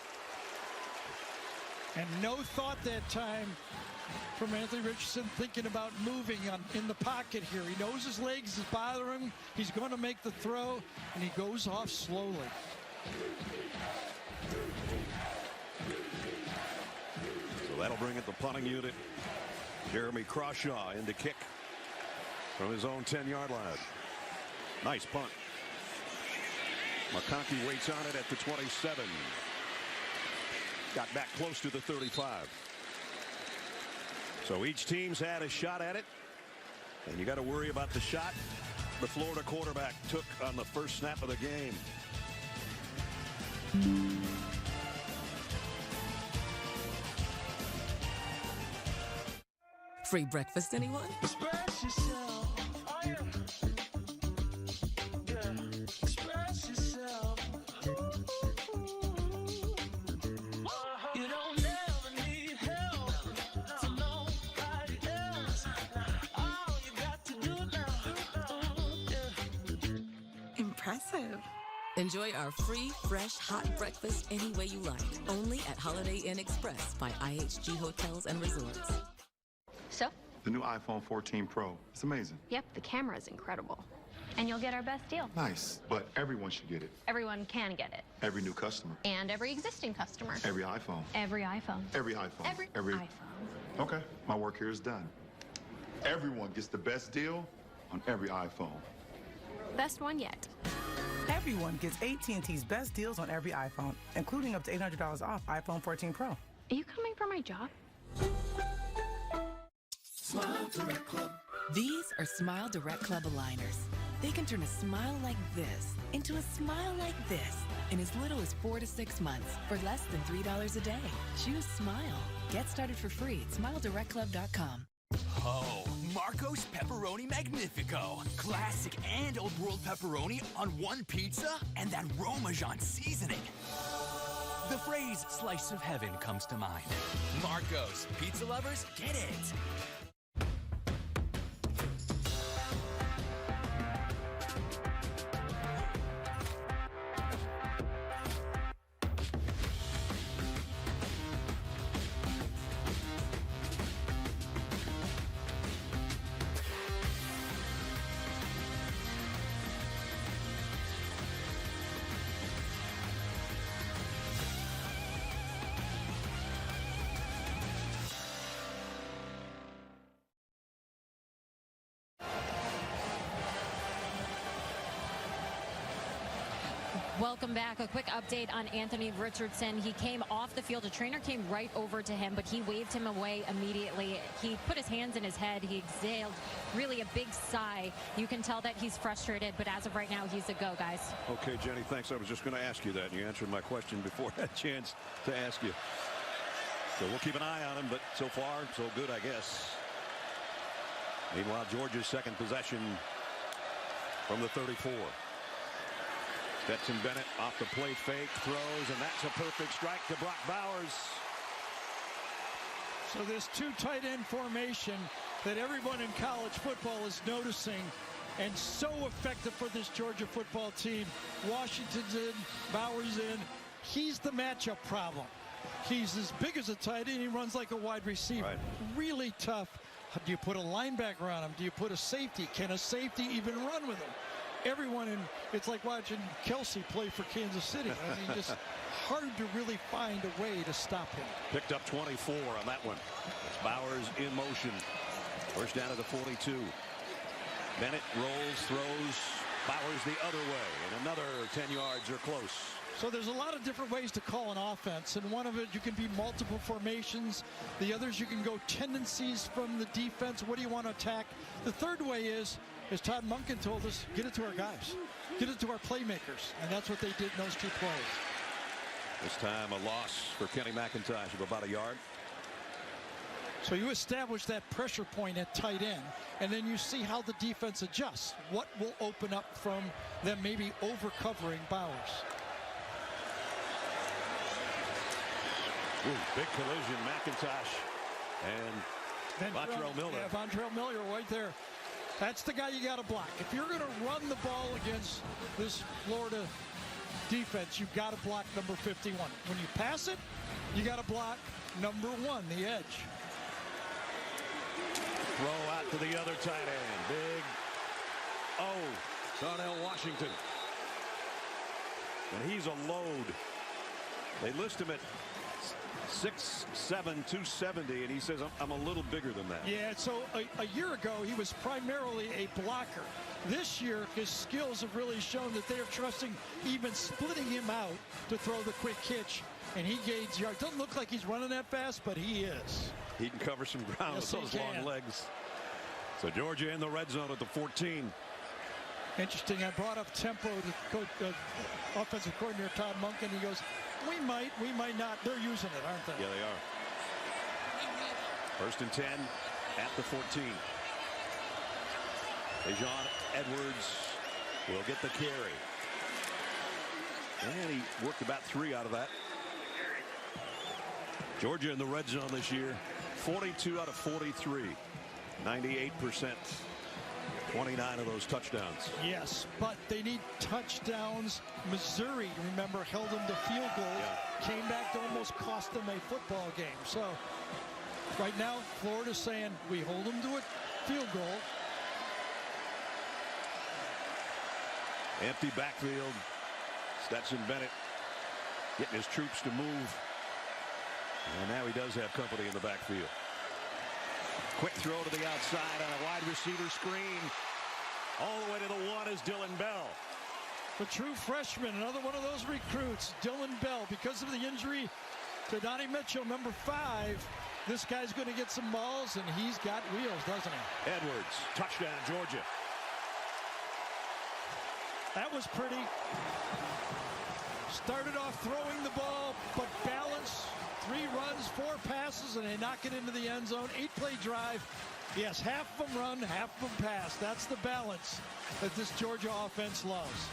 And no thought that time from Anthony Richardson thinking about moving in the pocket here. He knows his legs is bothering him. He's going to make the throw, and he goes off slowly. So that'll bring it the punting unit. Jeremy Crawshaw in to kick from his own 10-yard line. Nice punt. McConkey waits on it at the 27. Got back close to the 35. So each team's had a shot at it. And you got to worry about the shot the Florida quarterback took on the first snap of the game. Free breakfast, anyone? Splash yourself. live. Enjoy our free, fresh, hot breakfast any way you like. Only at Holiday Inn Express by IHG Hotels and Resorts. So? The new iPhone 14 Pro. It's amazing. Yep, the camera is incredible. And you'll get our best deal. Nice, but everyone should get it. Everyone can get it. Every new customer. And every existing customer. Every iPhone. Every iPhone. Every iPhone. Every iPhone. Okay, my work here is done. Everyone gets the best deal on every iPhone. Best one yet. Everyone gets AT&T's best deals on every iPhone, including up to $800 off iPhone 14 Pro. Are you coming for my job? Smile Direct Club. These are Smile Direct Club aligners. They can turn a smile like this into a smile like this in as little as 4 to 6 months for less than $3 a day. Choose Smile. Get started for free at SmileDirectClub.com. Oh, Marco's Pepperoni Magnifico. Classic and old world pepperoni on one pizza and that Parmesan seasoning. The phrase slice of heaven comes to mind. Marco's. Pizza lovers, get it. Welcome back. A quick update on Anthony Richardson. He came off the field. A trainer came right over to him, but he waved him away immediately. He put his hands in his head. He exhaled really a big sigh. You can tell that he's frustrated, but as of right now, he's a go, guys. Okay, Jenny, thanks. I was just going to ask you that, and you answered my question before I had a chance to ask you. So we'll keep an eye on him, but so far, so good, I guess. Meanwhile, Georgia's second possession from the 34. Stetson Bennett off the plate fake, throws, and that's a perfect strike to Brock Bowers. So this two tight end formation that everyone in college football is noticing, and so effective for this Georgia football team. Washington's in, Bowers in. He's the matchup problem. He's as big as a tight end. He runs like a wide receiver. Right. Really tough. Do you put a linebacker on him? Do you put a safety? Can a safety even run with him? Everyone in, it's like watching Kelsey play for Kansas City. I mean, just hard to really find a way to stop him. Picked up 24 on that one. It's Bowers in motion. First down to the 42. Bennett rolls, throws. Bowers the other way, and another 10 yards or close. So there's a lot of different ways to call an offense, and one of it, you can be multiple formations. The others, you can go tendencies from the defense. What do you want to attack? The third way is, as Todd Monken told us, get it to our guys. Get it to our playmakers, and that's what they did in those two plays. This time a loss for Kenny McIntosh of about a yard. So you establish that pressure point at tight end, and then you see how the defense adjusts. What will open up from them maybe over-covering Bowers? Ooh, big collision, McIntosh and Vontrell Miller. Yeah, Vontrell Miller right there. That's the guy you got to block. If you're going to run the ball against this Florida defense, you've got to block number 51. When you pass it, you got to block number 1, the edge. Throw out to the other tight end. Big Darnell Washington. And he's a load. They list him at 6'7", 270, and he says, I'm a little bigger than that. Yeah, so a year ago, he was primarily a blocker. This year, his skills have really shown that they're trusting even splitting him out to throw the quick hitch, and he gains yards. Doesn't look like he's running that fast, but he is. He can cover some ground with those long legs. So Georgia in the red zone at the 14. Interesting. I brought up tempo to offensive coordinator Todd Monken. He goes, we might not. They're using it, aren't they? Yeah, they are. First and 10 at the 14. Dejon Edwards will get the carry. And he worked about 3 out of that. Georgia in the red zone this year, 42 out of 43, 98%. 29 of those touchdowns. Yes, but they need touchdowns. Missouri, remember, held them to field goal. Came back to almost cost them a football game. So right now, Florida's saying we hold them to a field goal. Empty backfield. Stetson Bennett getting his troops to move. And now he does have company in the backfield. Quick throw to the outside on a wide receiver screen. All the way to the one is Dylan Bell. The true freshman, another one of those recruits, Dylan Bell. Because of the injury to Donnie Mitchell, number 5, this guy's going to get some balls, and he's got wheels, doesn't he? Edwards, touchdown, Georgia. That was pretty. Started off throwing the ball, but balance. 3 runs, 4 passes, and they knock it into the end zone. 8-play drive. Yes, half of them run, half of them pass. That's the balance that this Georgia offense loves.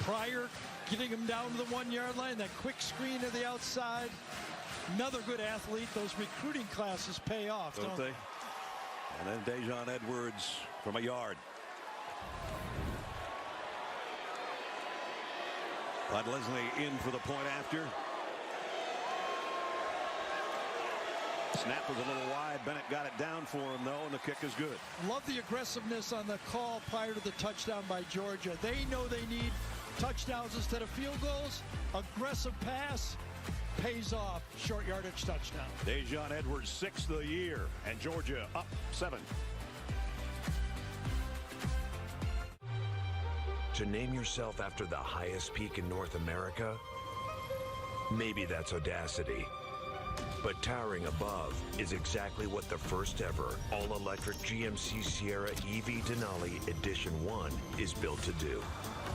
Pryor getting him down to the 1-yard line. That quick screen to the outside. Another good athlete. Those recruiting classes pay off, don't they? And then Dejon Edwards from a yard. Bud Leslie in for the point after. Snap was a little wide. Bennett got it down for him, though, and the kick is good. Love the aggressiveness on the call prior to the touchdown by Georgia. They know they need touchdowns instead of field goals. Aggressive pass pays off. Short yardage touchdown. Dejon Edwards, 6th of the year, and Georgia up 7. To name yourself after the highest peak in North America? Maybe that's audacity. But towering above is exactly what the first ever all-electric GMC Sierra EV Denali Edition 1 is built to do.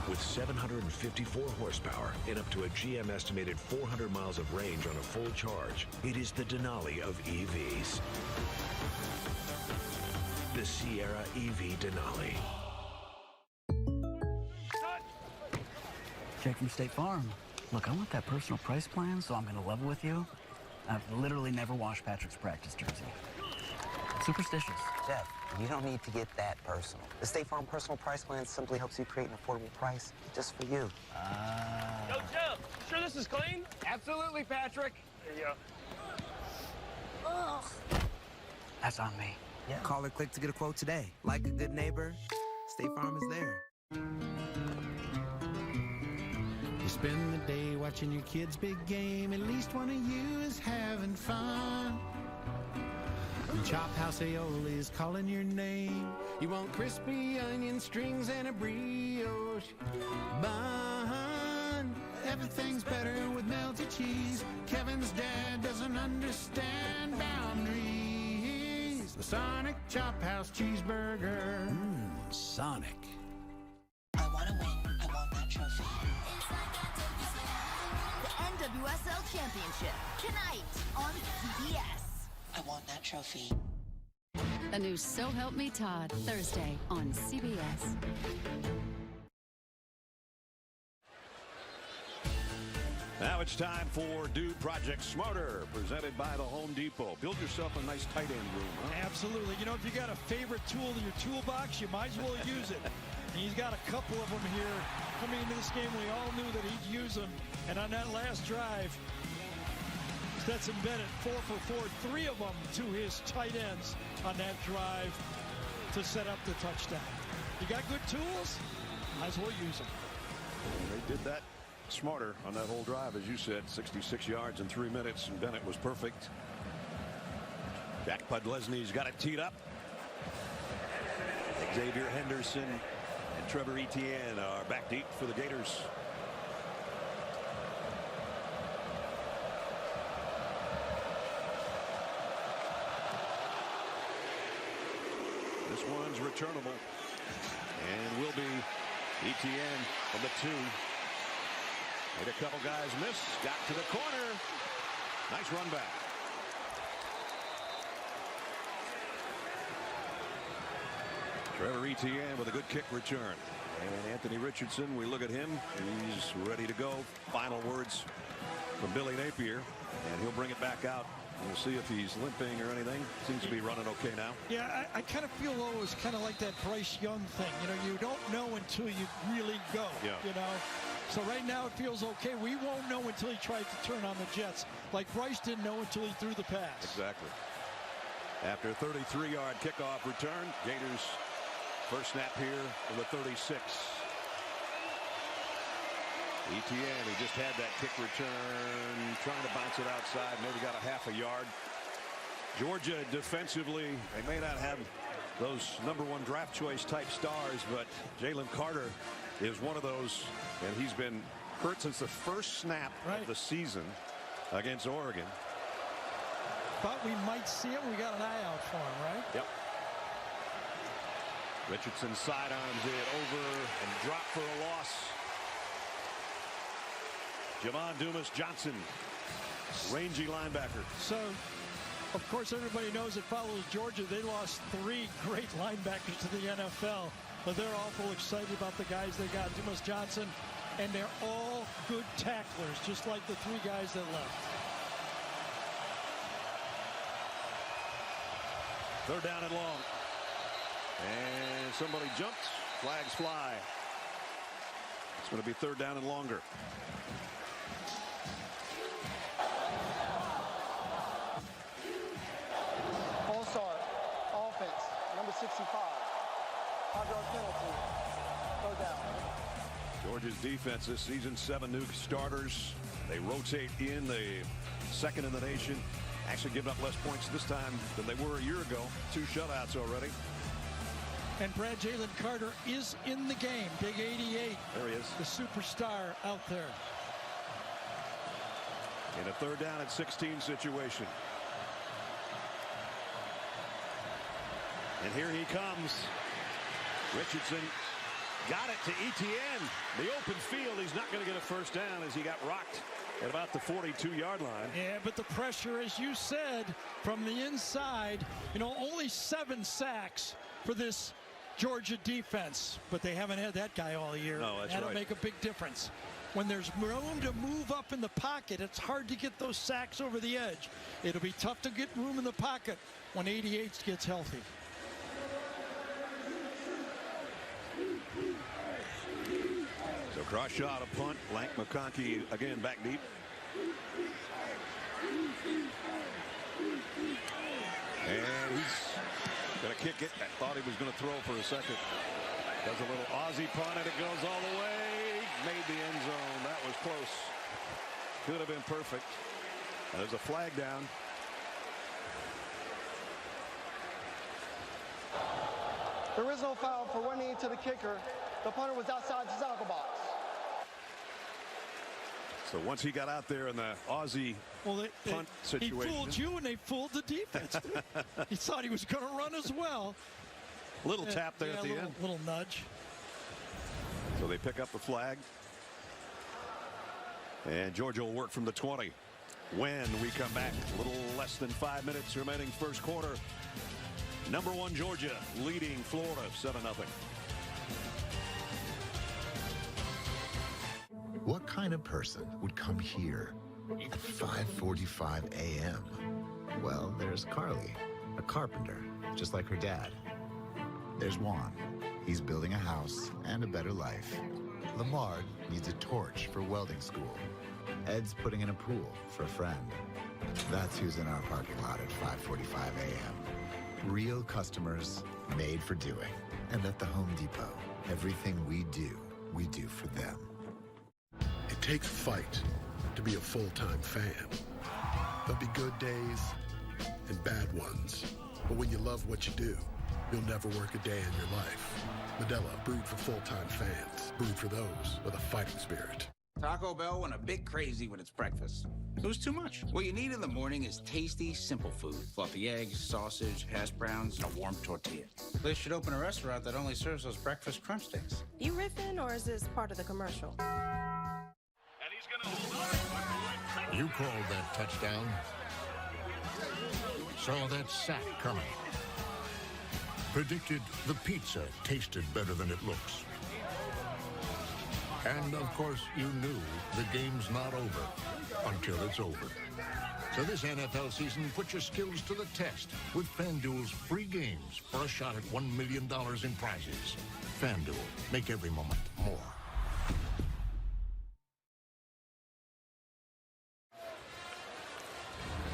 With 754 horsepower and up to a GM estimated 400 miles of range on a full charge, it is the Denali of EVs. The Sierra EV Denali. Jake from State Farm. Look, I want that personal price plan, so I'm going to level with you. I've literally never washed Patrick's practice jersey. Superstitious. Jeff, you don't need to get that personal. The State Farm personal price plan simply helps you create an affordable price just for you. Yo, Jeff, sure this is clean? Absolutely, Patrick. There you go. Ugh. That's on me. Yeah. Call or click to get a quote today. Like a good neighbor, State Farm is there. You spend the day watching your kids' big game. At least one of you is having fun. And Chop House Aioli is calling your name. You want crispy onion strings and a brioche bun. Everything's better with melted cheese. Kevin's dad doesn't understand boundaries. The Sonic Chop House cheeseburger. Sonic. I want to win. I want that trophy. The NWSL Championship, tonight on CBS. I want that trophy. A new So Help Me Todd, Thursday on CBS. Now it's time for Do Project Smarter, presented by the Home Depot. Build yourself a nice tight end room, huh? Absolutely. You know, if you got a favorite tool in your toolbox, you might as well use it. And he's got a couple of them here. Coming into this game, we all knew that he'd use them. And on that last drive, Stetson Bennett 4 for 4, 3 of them to his tight ends on that drive to set up the touchdown. You got good tools, might as well use them. They did that smarter on that whole drive, as you said. 66 yards in 3 minutes, and Bennett was perfect. Jack Podlesny's got it teed up. Xavier Henderson and Trevor Etienne are back deep for the Gators. This one's returnable and will be Etienne from the 2. Made a couple guys miss, got to the corner. Nice run back. Trevor Etienne with a good kick return. And Anthony Richardson, we look at him. He's ready to go. Final words from Billy Napier. And he'll bring it back out We'll see if he's limping or anything. Seems to be running okay now. Yeah, I kind of feel, though, it's kind of like that Bryce Young thing. You know, you don't know until you really go, you know. So right now it feels okay. We won't know until he tries to turn on the Jets. Like Bryce didn't know until he threw the pass. Exactly. After a 33-yard kickoff return, Gators first snap here for the 36. Etienne, he just had that kick return, trying to bounce it outside, maybe got a half a yard. Georgia defensively, they may not have those #1 draft choice type stars, but Jalen Carter is one of those, and he's been hurt since the first snap of the season against Oregon. Thought we might see him. We got an eye out for him, right? Yep. Richardson sidearms it over and dropped for a loss. Javon Dumas-Johnson, rangy linebacker. So, of course, everybody knows that follows Georgia. They lost 3 great linebackers to the NFL, but they're awful excited about the guys they got. Dumas-Johnson, and they're all good tacklers, just like the 3 guys that left. Third down and long. And somebody jumps. Flags fly. It's going to be third down and longer. All-star offense, number 65. 5-yard penalty. Third down. Georgia's defense this season, 7 new starters. They rotate in, the second in the nation. Actually giving up less points this time than they were a year ago. 2 shutouts already. And Brad, Jalen Carter is in the game. Big 88. There he is. The superstar out there. In a third down and 16 situation. And here he comes. Richardson got it to Etienne. The open field, he's not going to get a first down as he got rocked at about the 42-yard line. Yeah, but the pressure, as you said, from the inside, you know, only 7 sacks for this Georgia defense, but they haven't had that guy all year. No, that's That'll right. make a big difference. When there's room to move up in the pocket, it's hard to get those sacks over the edge. It'll be tough to get room in the pocket when 88 gets healthy. So cross shot, a punt. Lank McConkey again back deep. And he's going to kick it. I thought he was going to throw for a second. Does a little Aussie punt and it goes all the way. Made the end zone. That was close. Could have been perfect. There's a flag down. There is no foul for running into the kicker. The punter was outside the tackle box. So once he got out there in the Aussie punt situation. He fooled you and they fooled the defense. He thought he was going to run as well. Little tap there at the end. Little nudge. So they pick up the flag. And Georgia will work from the 20. When we come back, a little less than 5 minutes remaining first quarter. #1 Georgia leading Florida 7-0. What kind of person would come here at 5:45 a.m.? Well, there's Carly, a carpenter, just like her dad. There's Juan. He's building a house and a better life. Lamar needs a torch for welding school. Ed's putting in a pool for a friend. That's who's in our parking lot at 5:45 a.m. Real customers made for doing. And at the Home Depot, everything we do for them. It takes fight to be a full-time fan. There'll be good days and bad ones. But when you love what you do, you'll never work a day in your life. Modelo, brewed for full-time fans. Brewed for those with a fighting spirit. Taco Bell went a bit crazy with its breakfast. It was too much. What you need in the morning is tasty, simple food. Fluffy eggs, sausage, hash browns, and a warm tortilla. They should open a restaurant that only serves those breakfast crunch things. You riffing, or is this part of the commercial? You called that touchdown. Saw that sack coming. Predicted the pizza tasted better than it looks. And, of course, you knew the game's not over until it's over. So this NFL season, put your skills to the test with FanDuel's free games for a shot at $1 million in prizes. FanDuel, make every moment more.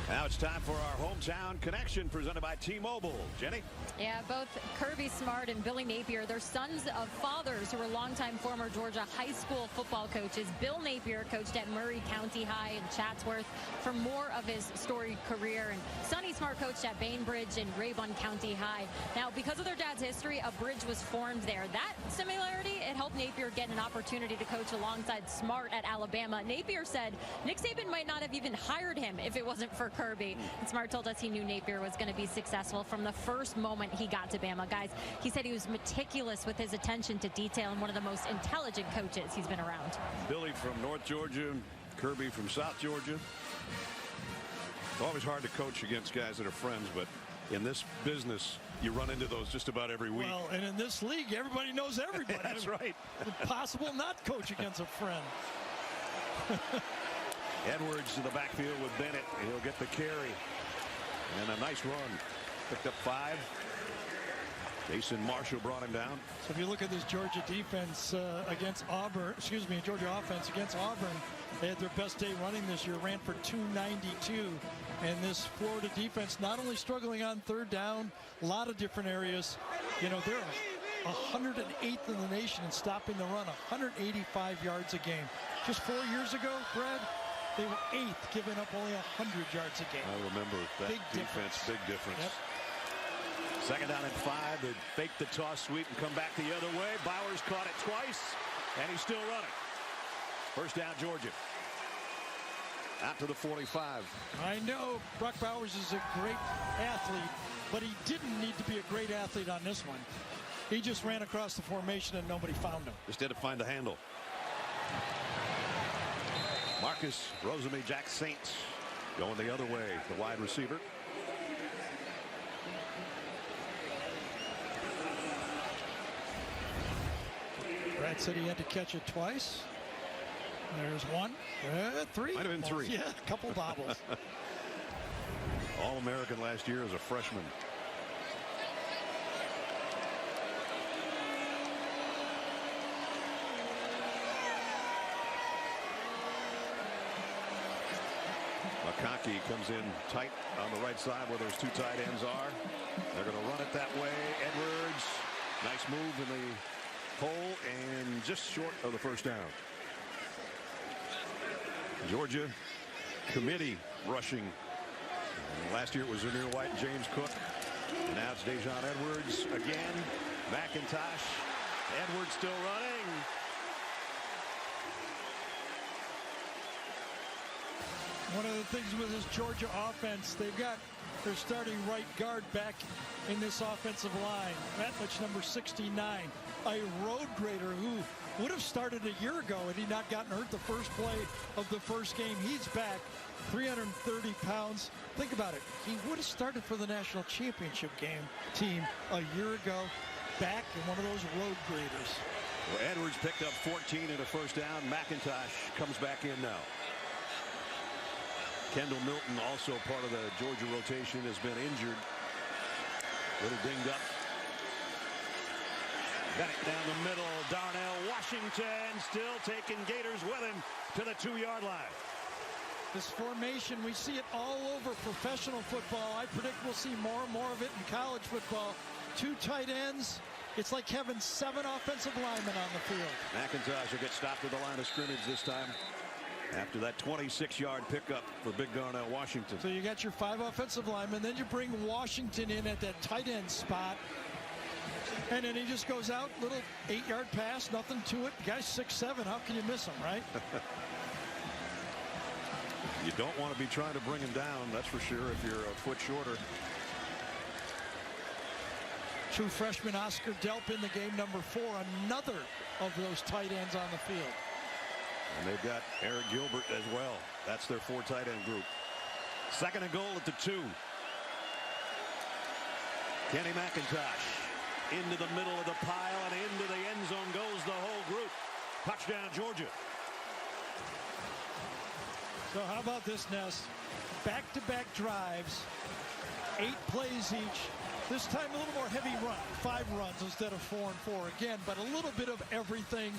Now it's time for our hometown connection presented by T-Mobile. Jenny? Yeah, both Kirby Smart and Billy Napier, they're sons of fathers who were longtime former Georgia high school football coaches. Bill Napier coached at Murray County High in Chatsworth for more of his storied career. And Sonny Smart coached at Bainbridge and Raybon County High. Now, because of their dad's history, a bridge was formed there. That similarity, it helped Napier get an opportunity to coach alongside Smart at Alabama. Napier said Nick Saban might not have even hired him if it wasn't for Kirby. And Smart told us he knew Napier was going to be successful from the first moment he got to Bama. Guys, he said he was meticulous with his attention to detail and one of the most intelligent coaches he's been around. Billy from North Georgia, Kirby from South Georgia. It's always hard to coach against guys that are friends, but in this business, you run into those just about every week. Well, and in this league, everybody knows everybody. That's right. It's impossible not coach against a friend. Edwards to the backfield with Bennett. He'll get the carry. And a nice run. Picked up 5. Jason Marshall brought him down. So if you look at this Georgia defense against Auburn, Georgia offense against Auburn, they had their best day running this year, ran for 292. And this Florida defense not only struggling on third down, a lot of different areas. You know, they're 108th in the nation in stopping the run, 185 yards a game. Just 4 years ago, Brad, they were 8th, giving up only 100 yards a game. I remember that big defense, big difference. Yep. Second down and 5. They fake the toss sweep and come back the other way. Bowers caught it twice, and he's still running. First down, Georgia. Out to the 45. I know Brock Bowers is a great athlete, but he didn't need to be a great athlete on this one. He just ran across the formation and nobody found him. Just had to find the handle. Marcus Rosemy-Jack Saints going the other way, the wide receiver. Brad said he had to catch it twice. There's 1, 3. Might have been 3. Yeah, a couple bobbles. All-American last year as a freshman. McConkey comes in tight on the right side where those 2 tight ends are. They're going to run it that way. Edwards, nice move in the hole and just short of the first down. Georgia committee rushing. Last year it was Zamir White and James Cook. And now it's Dejon Edwards again. McIntosh. Edwards still running. One of the things with this Georgia offense, they've got their starting right guard back in this offensive line. Ratledge, number 69, a road grader who would have started a year ago had he not gotten hurt the first play of the first game. He's back, 330 pounds. Think about it. He would have started for the national championship game team a year ago, back in one of those road graders. Well, Edwards picked up 14 in a first down. McIntosh comes back in now. Kendall Milton, also part of the Georgia rotation, has been injured. Little dinged up. Got it down the middle. Darnell Washington still taking Gators with him to the 2-yard line. This formation, we see it all over professional football. I predict we'll see more and more of it in college football. 2 tight ends. It's like having 7 offensive linemen on the field. McIntosh will get stopped at the line of scrimmage this time after that 26-yard pickup for Big Darnell Washington. So you got your 5 offensive linemen, then you bring Washington in at that tight end spot, and then he just goes out, little 8-yard pass, nothing to it. The guy's 6'7", how can you miss him, right? You don't want to be trying to bring him down, that's for sure, if you're a foot shorter. True freshman Oscar Delp in the game, number 4, another of those tight ends on the field. And they've got Eric Gilbert as well. That's their 4 tight end group. Second and goal at the 2. Kenny McIntosh into the middle of the pile and into the end zone goes the whole group. Touchdown, Georgia. So how about this, Ness? Back-to-back drives, 8 plays each. This time a little more heavy run, 5 runs instead of 4 and 4 again, but a little bit of everything.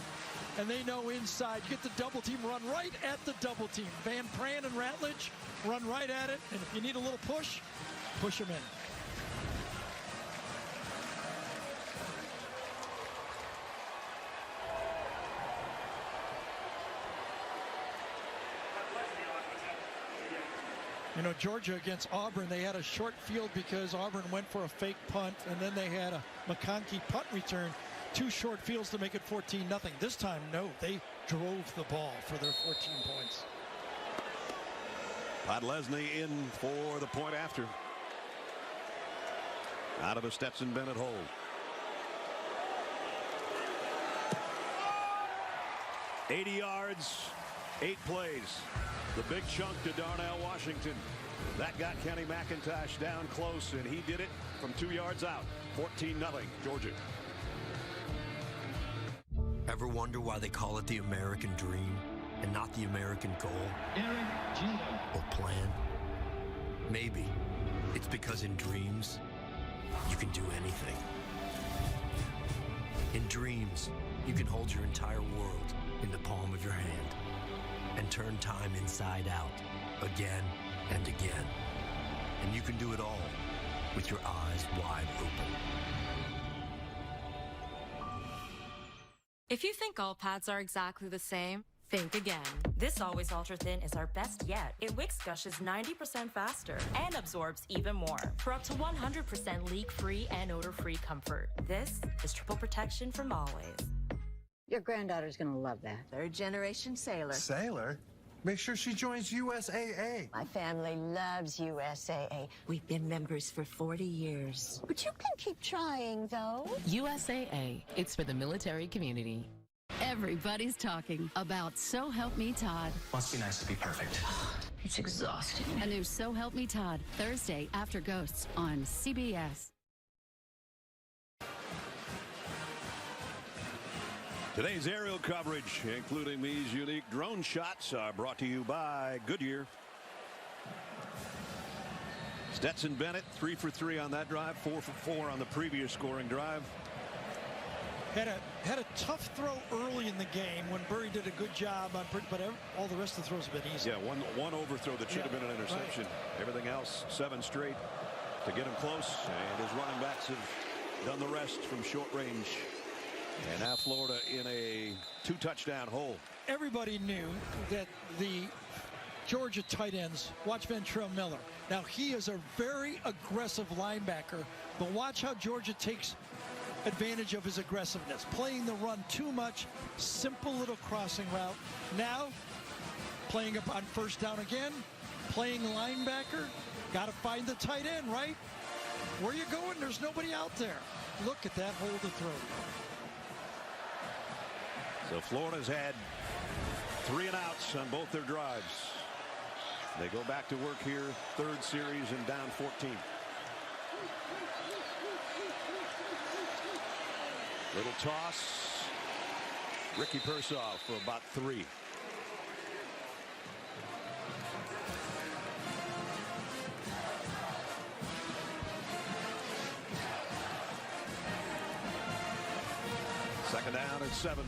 And they know inside, you get the double team, run right at the double team. Van Pran and Ratledge run right at it, and if you need a little push them in. You know, Georgia against Auburn, they had a short field because Auburn went for a fake punt, and then they had a McConkey punt return. 2 short fields to make it 14-0. This time, no, they drove the ball for their 14 points. Podlesny in for the point after. Out of a Stetson Bennett hold. $80 yards, 8 plays. The big chunk to Darnell Washington. That got Kenny McIntosh down close, and he did it from 2 yards out. 14-0, Georgia. Ever wonder why they call it the American dream and not the American goal or plan? Maybe it's because in dreams, you can do anything. In dreams, you can hold your entire world in the palm of your hand and turn time inside out again and again. And you can do it all with your eyes wide open. If you think all pads are exactly the same, think again. This Always Ultra Thin is our best yet. It wicks gushes 90% faster and absorbs even more for up to 100% leak-free and odor-free comfort. This is triple protection from Always. Your granddaughter's gonna love that. Third-generation sailor. Sailor? Make sure she joins USAA. My family loves USAA. We've been members for 40 years. But you can keep trying, though. USAA. It's for the military community. Everybody's talking about So Help Me Todd. Must be nice to be perfect. It's exhausting. A new So Help Me Todd, Thursday after Ghosts on CBS. Today's aerial coverage, including these unique drone shots, are brought to you by Goodyear. Stetson Bennett, 3 for 3 on that drive, 4 for 4 on the previous scoring drive. Had a tough throw early in the game when Burry did a good job on, but all the rest of the throws have been easy. Yeah, one overthrow that should have been an interception. Right. Everything else 7 straight to get him close, and his running backs have done the rest from short range. And now Florida in a 2-touchdown hole. Everybody knew that the Georgia tight ends, watch Ventrell Miller. Now he is a very aggressive linebacker, but watch how Georgia takes advantage of his aggressiveness. Playing the run too much, simple little crossing route. Now playing up on first down again, playing linebacker. Got to find the tight end, right? Where you going? There's nobody out there. Look at that hole to throw. So Florida's had 3 and outs on both their drives. They go back to work here, 3rd series and down 14. Little toss. Ricky Persoff for about 3. Second down and 7.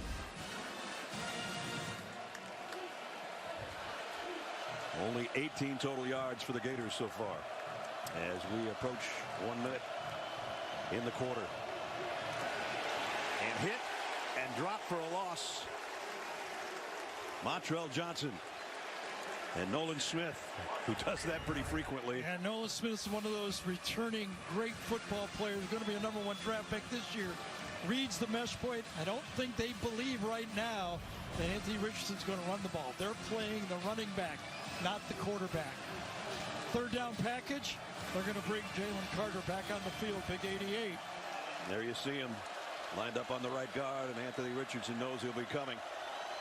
Only 18 total yards for the Gators so far as we approach 1 minute in the quarter. And hit and drop for a loss. Montrell Johnson and Nolan Smith, who does that pretty frequently. And Nolan Smith is one of those returning great football players. Going to be a #1 draft pick this year. Reads the mesh point. I don't think they believe right now that Anthony Richardson's going to run the ball. They're playing the running back, not the quarterback. 3rd down package. They're going to bring Jalen Carter back on the field, big 88. There you see him lined up on the right guard, and Anthony Richardson knows he'll be coming.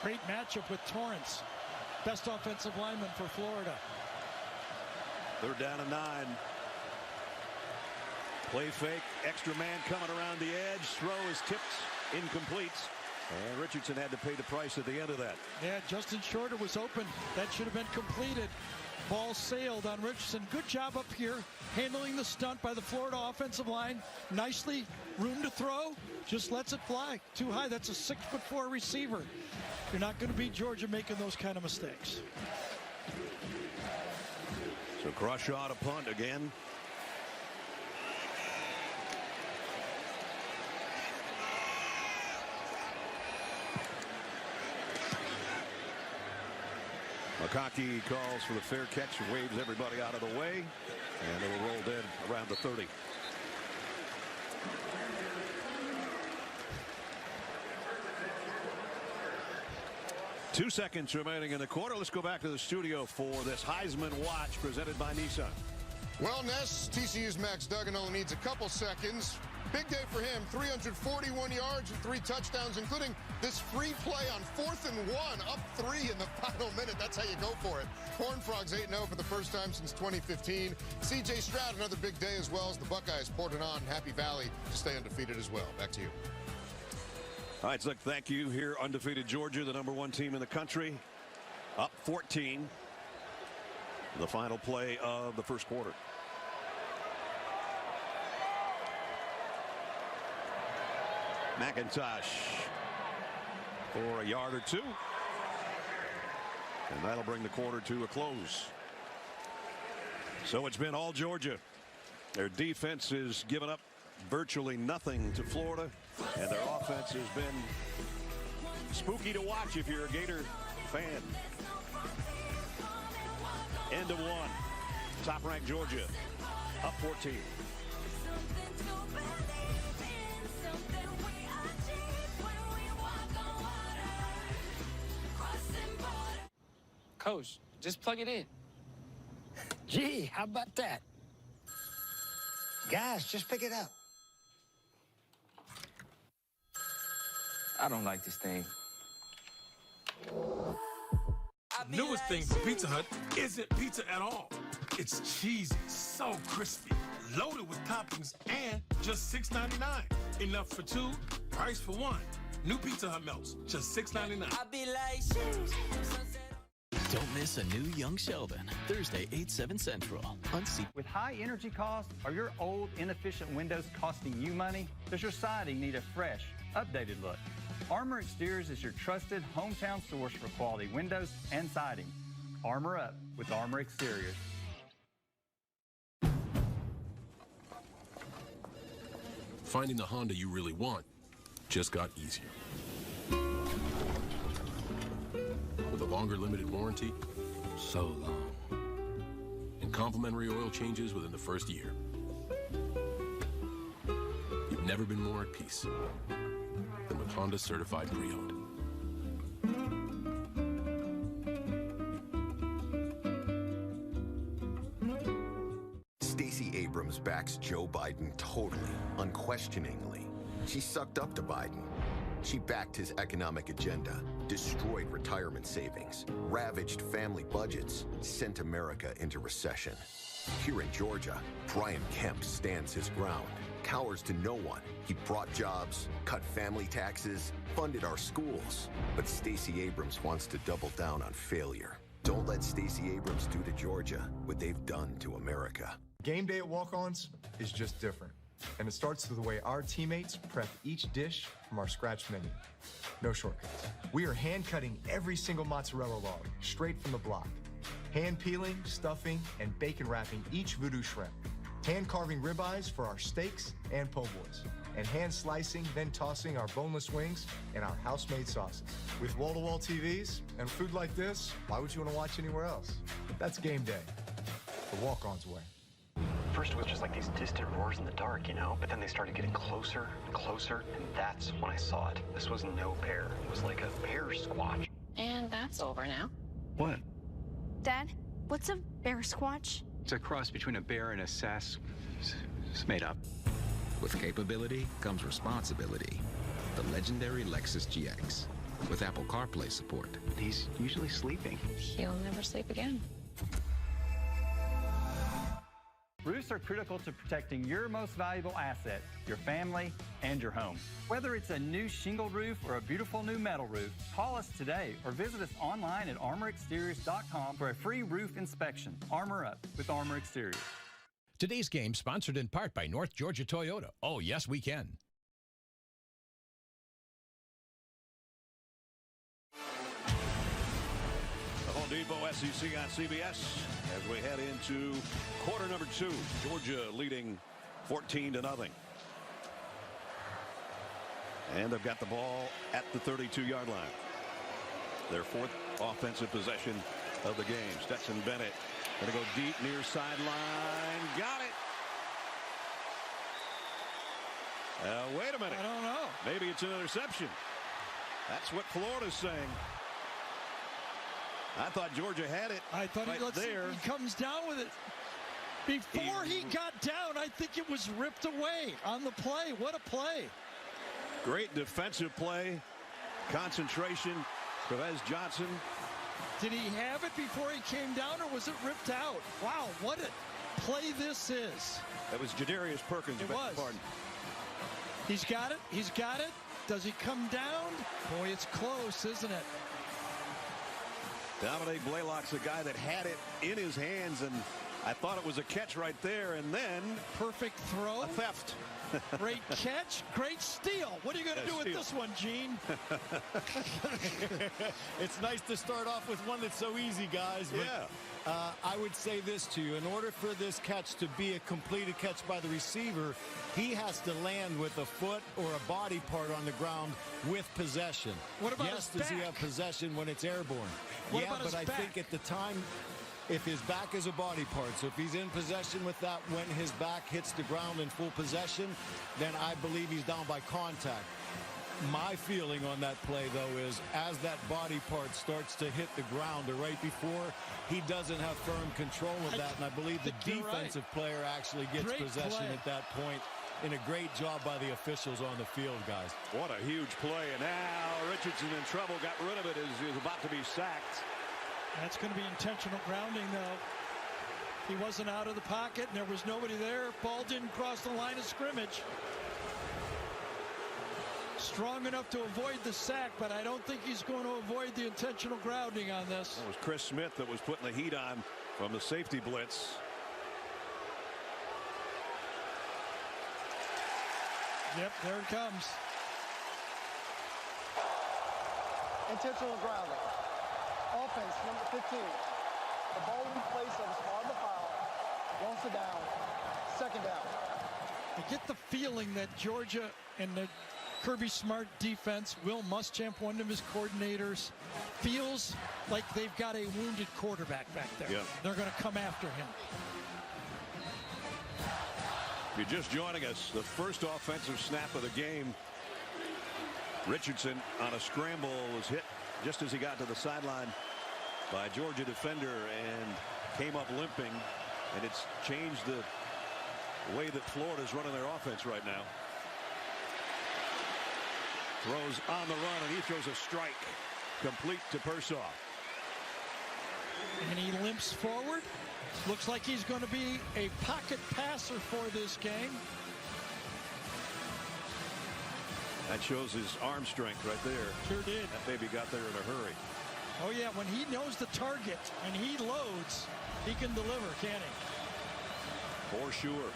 Great matchup with Torrance. Best offensive lineman for Florida. 3rd down and 9. Play fake, extra man coming around the edge. Throw is tipped, incomplete. And Richardson had to pay the price at the end of that. Yeah, Justin Shorter was open. That should have been completed. Ball sailed on Richardson. Good job up here handling the stunt by the Florida offensive line. Nicely, room to throw. Just lets it fly. Too high. That's a 6'4" receiver. You're not going to beat Georgia making those kind of mistakes. So cross shot, a punt again. McConkey calls for the fair catch, waves everybody out of the way, and it'll roll dead around the 30. Two seconds remaining in the quarter. Let's go back to the studio for this Heisman Watch presented by Nissan. Well, Ness, TCU's Max Duggan only needs a couple seconds. Big day for him, 341 yards and 3 touchdowns, including this free play on 4th and 1, up 3 in the final minute. That's how you go for it. Horned Frogs 8-0 for the first time since 2015. C.J. Stroud, another big day as well as the Buckeyes poured it on Happy Valley to stay undefeated as well. Back to you. All right, Zach, thank you. Here, undefeated Georgia, the #1 team in the country, up 14. The final play of the first quarter. McIntosh for a yard or two. And that'll bring the quarter to a close. So it's been all Georgia. Their defense has given up virtually nothing to Florida, and their offense has been spooky to watch if you're a Gator fan. End of one. Top-ranked Georgia up 14. Coach, just plug it in. Gee, how about that? Guys, just pick it up. I don't like this thing. Newest thing from Pizza Hut isn't pizza at all. It's cheesy, so crispy, loaded with toppings, and just $6.99. Enough for two, price for one. New Pizza Hut melts, just $6.99. Don't miss a new Young Sheldon, Thursday, 8/7 Central on C. With high energy costs, are your old, inefficient windows costing you money? Does your siding need a fresh, updated look? Armor Exteriors is your trusted hometown source for quality windows and siding. Armor up with Armor Exteriors. Finding the Honda you really want just got easier. With a longer limited warranty, so long. And complimentary oil changes within the first year. You've never been more at peace than with Honda Certified Pre-Owned. Stacey Abrams backs Joe Biden totally, unquestioningly. She sucked up to Biden. She backed his economic agenda, destroyed retirement savings, ravaged family budgets, sent America into recession. Here in Georgia, Brian Kemp stands his ground, cowers to no one. He brought jobs, cut family taxes, funded our schools. But Stacey Abrams wants to double down on failure. Don't let Stacey Abrams do to Georgia what they've done to America. Game day at Walk-Ons is just different. And it starts with the way our teammates prep each dish from our scratch menu. No shortcuts. We are hand-cutting every single mozzarella log straight from the block. Hand-peeling, stuffing, and bacon-wrapping each voodoo shrimp. Hand-carving ribeyes for our steaks and po' boys. And hand-slicing, then tossing our boneless wings and our house-made sauces. With wall-to-wall TVs and food like this, why would you want to watch anywhere else? That's game day. The Walk-Ons way. First it was just like these distant roars in the dark, you know, but then they started getting closer and closer, and that's when I saw it. This was no bear. It was like a bear squatch. And that's over now. What? Dad, what's a bear squatch? It's a cross between a bear and a sass. It's made up. With capability comes responsibility. The legendary Lexus GX. With Apple CarPlay support. He's usually sleeping. He'll never sleep again. Roofs are critical to protecting your most valuable asset, your family and your home. Whether it's a new shingle roof or a beautiful new metal roof, call us today or visit us online at armorexteriors.com for a free roof inspection. Armor up with Armor Exteriors. Today's game sponsored in part by North Georgia Toyota. Oh, yes, we can. The Home Depot SEC on CBS as we head into quarter number 2. Georgia leading 14-0. And they've got the ball at the 32-yard line. Their 4th offensive possession of the game. Stetson Bennett going to go deep near sideline. Got it. Wait a minute. I don't know. Maybe it's an interception. That's what Florida's saying. I thought Georgia had it. I thought right there. He comes down with it. Before he got down, I think it was ripped away on the play. What a play. Great defensive play. Concentration. Perez Johnson. Did he have it before he came down, or was it ripped out? Wow, what a play this is. That was Jadarius Perkins. It was. Pardon. He's got it. He's got it. Does he come down? Boy, it's close, isn't it? Dominique Blaylock's the guy that had it in his hands, and I thought it was a catch right there, and then perfect throw. A theft. Great catch, great steal. What are you going to do with this one, Gene? It's nice to start off with one that's so easy, guys. But, I would say this to you. In order for this catch to be a completed catch by the receiver, he has to land with a foot or a body part on the ground with possession. What about yes, his does back? he have possession when it's airborne? What yeah, about his but I back? think at the time, if his back is a body part, so if he's in possession with that when his back hits the ground in full possession, then I believe he's down by contact. My feeling on that play, though, is as that body part starts to hit the ground or right before, he doesn't have firm control of that, and I believe the defensive player actually gets possession at that point. And a great job by the officials on the field, guys. What a huge play. And now Richardson in trouble. Got rid of it as he was about to be sacked. That's going to be intentional grounding, though. He wasn't out of the pocket, and there was nobody there. Ball didn't cross the line of scrimmage. Strong enough to avoid the sack, but I don't think he's going to avoid the intentional grounding on this. It was Chris Smith that was putting the heat on from the safety blitz. Yep, there it comes. Intentional grounding. Offense, number 15. The ball in place that was on the foul. Once it down. Second down. I get the feeling that Georgia and the Kirby Smart defense, Will Muschamp, one of his coordinators, feels like they've got a wounded quarterback back there. Yeah. They're going to come after him. If you're just joining us, the first offensive snap of the game, Richardson on a scramble was hit just as he got to the sideline by a Georgia defender and came up limping, and it's changed the way that Florida's running their offense right now. Throws on the run, and he throws a strike complete to Persaw. And he limps forward. Looks like he's going to be a pocket passer for this game. That shows his arm strength right there. Sure did. That baby got there in a hurry. Oh, yeah, when he knows the target and he loads, he can deliver, can't he? For sure.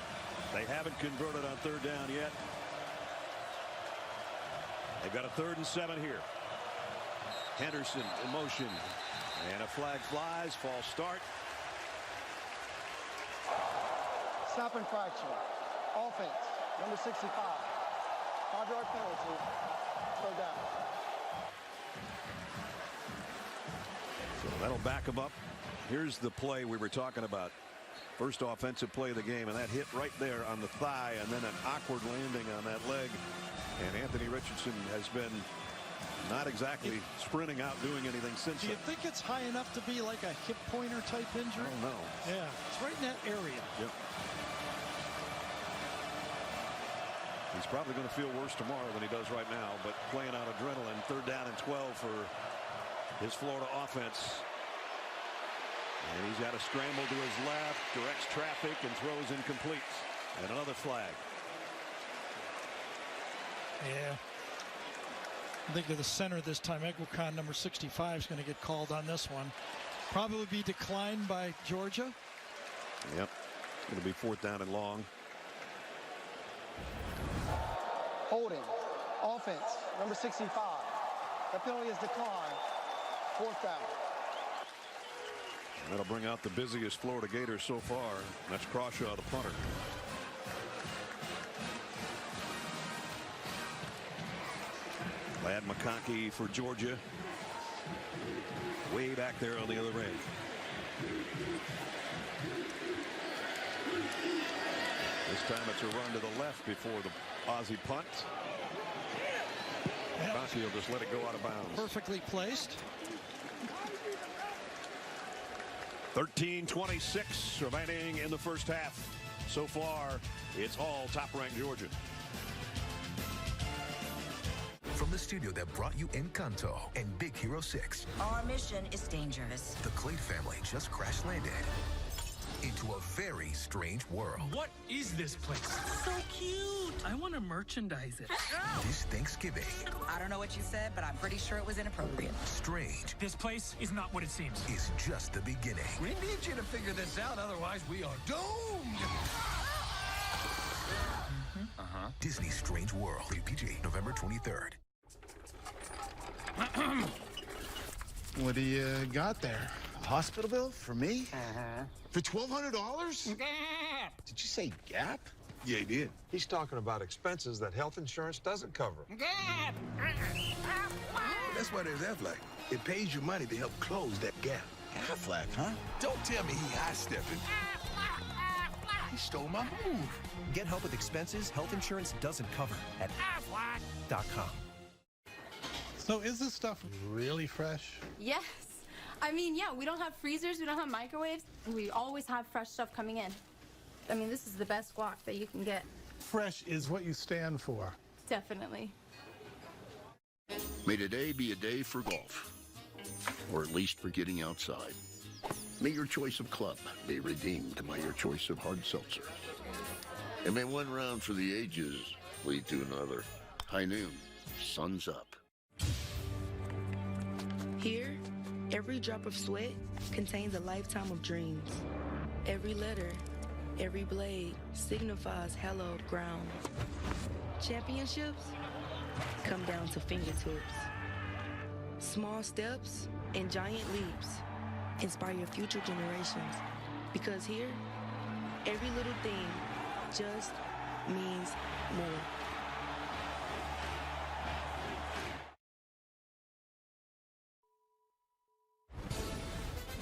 They haven't converted on third down yet. They've got a 3rd and 7 here. Henderson in motion. And a flag flies. False start. Snap infraction. Offense, number 65. 5-yard penalty. Third down. So that'll back them up. Here's the play we were talking about. First offensive play of the game, and that hit right there on the thigh, and then an awkward landing on that leg. And Anthony Richardson has been not exactly sprinting out doing anything since Do you think it's high enough to be like a hip pointer type injury? I don't know. Yeah, it's right in that area. Yep. He's probably going to feel worse tomorrow than he does right now, but playing out adrenaline. 3rd down and 12 for his Florida offense. And he's got a scramble to his left, directs traffic, and throws incomplete. And another flag. Yeah. I think of the center this time. Egwakon, number 65, is going to get called on this one. Probably be declined by Georgia. Yep. It'll be 4th down and long. Holding. Offense. Number 65. That penalty is declined. 4th down. That'll bring out the busiest Florida Gators so far. That's Crawshaw, the punter. Ladd McConkey for Georgia. Way back there on the other end. This time it's a run to the left before the Aussie punt. McConkey will just let it go out of bounds. Perfectly placed. 13:26 remaining in the first half. So far, it's all top-ranked Georgia. From the studio that brought you Encanto and Big Hero 6. Our mission is dangerous. The Clade family just crash-landed into a very strange world. What is this place? So cute. I want to merchandise it. This Thanksgiving. I don't know what you said, but I'm pretty sure it was inappropriate. Strange. This place is not what it seems. Is just the beginning. We need you to figure this out, otherwise we are doomed. Disney's Strange World. Rated PG, November 23rd. What do you got there? A hospital bill for me? For $1,200? Did you say Gap? Yeah, he did. He's talking about expenses that health insurance doesn't cover. That's why there's Aflac. It pays you money to help close that gap. Aflac, huh? Don't tell me he high-stepping. He stole my move. Get help with expenses health insurance doesn't cover at Aflac.com. So is this stuff really fresh? Yes. I mean, yeah, we don't have freezers, we don't have microwaves. We always have fresh stuff coming in. I mean, this is the best guac that you can get. Fresh is what you stand for. Definitely. May today be a day for golf, or at least for getting outside. May your choice of club be redeemed by your choice of hard seltzer. And may one round for the ages lead to another. High noon, sun's up. Here, every drop of sweat contains a lifetime of dreams. Every letter, every blade signifies hallowed ground. Championships come down to fingertips. Small steps and giant leaps inspire future generations. Because here, every little thing just means more.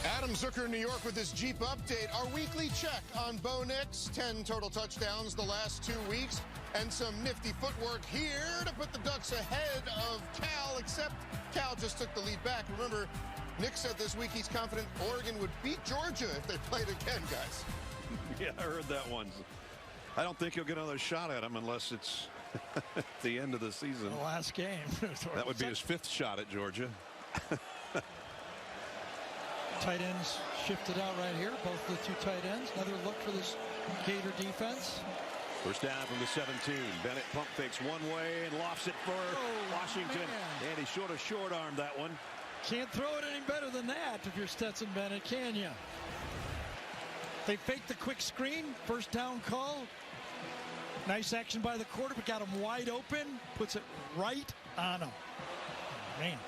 Adam Zucker in New York with his Jeep update. Our weekly check on Bo Nix. 10 total touchdowns the last 2 weeks. And some nifty footwork here to put the Ducks ahead of Cal, except Cal just took the lead back. Remember, Nick said this week he's confident Oregon would beat Georgia if they played again, guys. Yeah, I heard that one. I don't think he'll get another shot at him unless it's the end of the season. The last game. That would be his 5th shot at Georgia. Tight ends shifted out right here. Both the two tight ends. Another look for this Gator defense. First down from the 17. Bennett pump fakes one way and lofts it for Washington. Man. And he short armed that one. Can't throw it any better than that if you're Stetson Bennett, can you? They faked the quick screen. First down call. Nice action by the quarterback. Got him wide open. Puts it right on him. Man.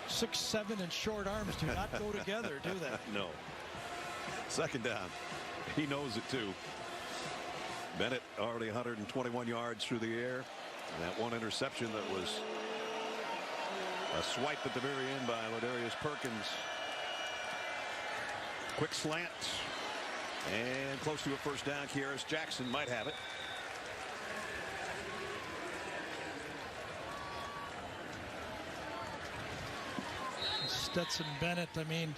6'7" and short arms do not go together, do they? No. Second down. He knows it too. Bennett already 121 yards through the air. And that one interception that was a swipe at the very end by Ladarius Perkins. Quick slant. And close to a first down. Kearis Jackson might have it. Stetson Bennett, I mean,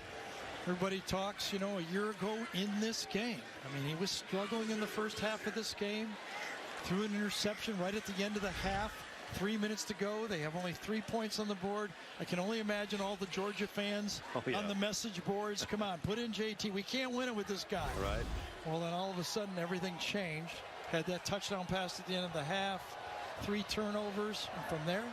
everybody talks, you know, a year ago in this game. I mean, he was struggling in the first half of this game. Threw an interception right at the end of the half. 3 minutes to go. They have only 3 points on the board. I can only imagine all the Georgia fans on the message boards. Come on, put in JT. We can't win it with this guy. Right. Well, then all of a sudden everything changed. Had that touchdown pass at the end of the half, 3 turnovers, and from there,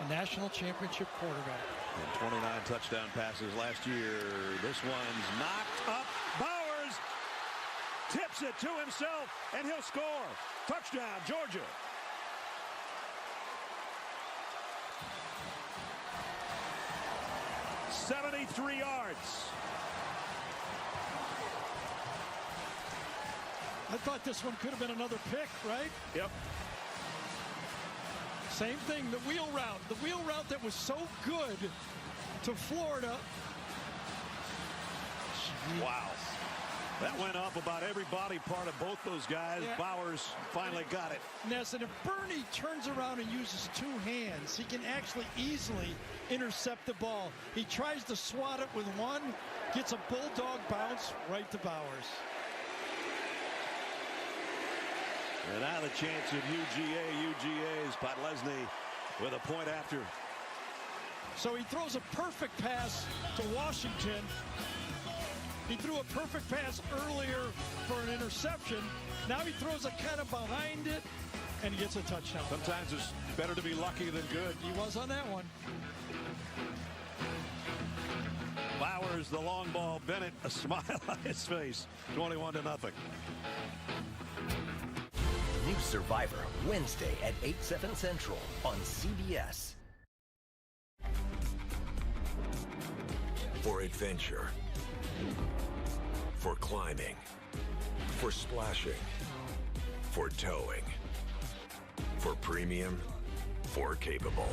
a national championship quarterback. And 29 touchdown passes last year. This one's knocked up. Bowers tips it to himself, and he'll score. Touchdown, Georgia. "73 yards. I thought this one could have been another pick, right? Yep. Same thing, the wheel route. The wheel route that was so good to Florida. Jeez. Wow. That went up about every body part of both those guys. Yeah. Bowers finally got it. Ness, and if Bernie turns around and uses 2 hands, he can actually easily intercept the ball. He tries to swat it with one, gets a bulldog bounce right to Bowers. And now the chance of UGA's Podlesny with a point after. So he throws a perfect pass to Washington. He threw a perfect pass earlier for an interception. Now he throws it kind of behind it, and he gets a touchdown. Sometimes it's better to be lucky than good. He was on that one. Bowers, the long ball. Bennett, a smile on his face. 21-0. New Survivor, Wednesday at 8/7 Central on CBS. For adventure. For climbing. For splashing. For towing. For premium. For capable.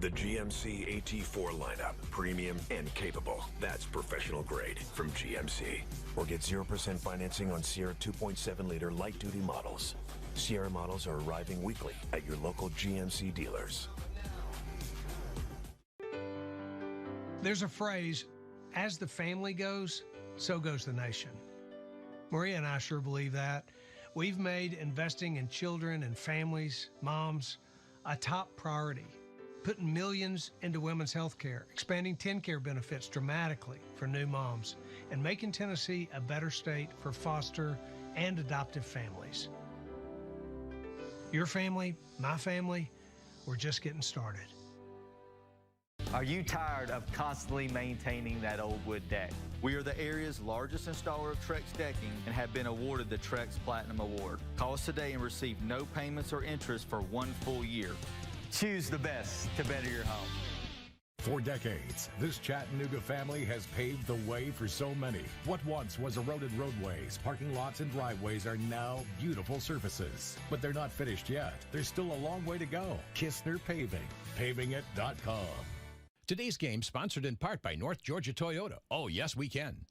The GMC AT4 lineup. Premium and capable. That's professional grade from GMC. Or get 0% financing on Sierra 2.7-liter light-duty models. Sierra models are arriving weekly at your local GMC dealers. There's a phrase, as the family goes, so goes the nation. Maria and I sure believe that. We've made investing in children and families, moms, a top priority, putting millions into women's health care, expanding TennCare benefits dramatically for new moms, and making Tennessee a better state for foster and adoptive families. Your family, my family, we're just getting started. Are you tired of constantly maintaining that old wood deck? We are the area's largest installer of Trex decking and have been awarded the Trex Platinum Award. Call us today and receive no payments or interest for 1 full year. Choose the best to better your home. For decades, this Chattanooga family has paved the way for so many. What once was eroded roadways, parking lots, and driveways are now beautiful surfaces. But they're not finished yet. There's still a long way to go. Kistner Paving. Pavingit.com. Today's game sponsored in part by North Georgia Toyota. Oh, yes, we can.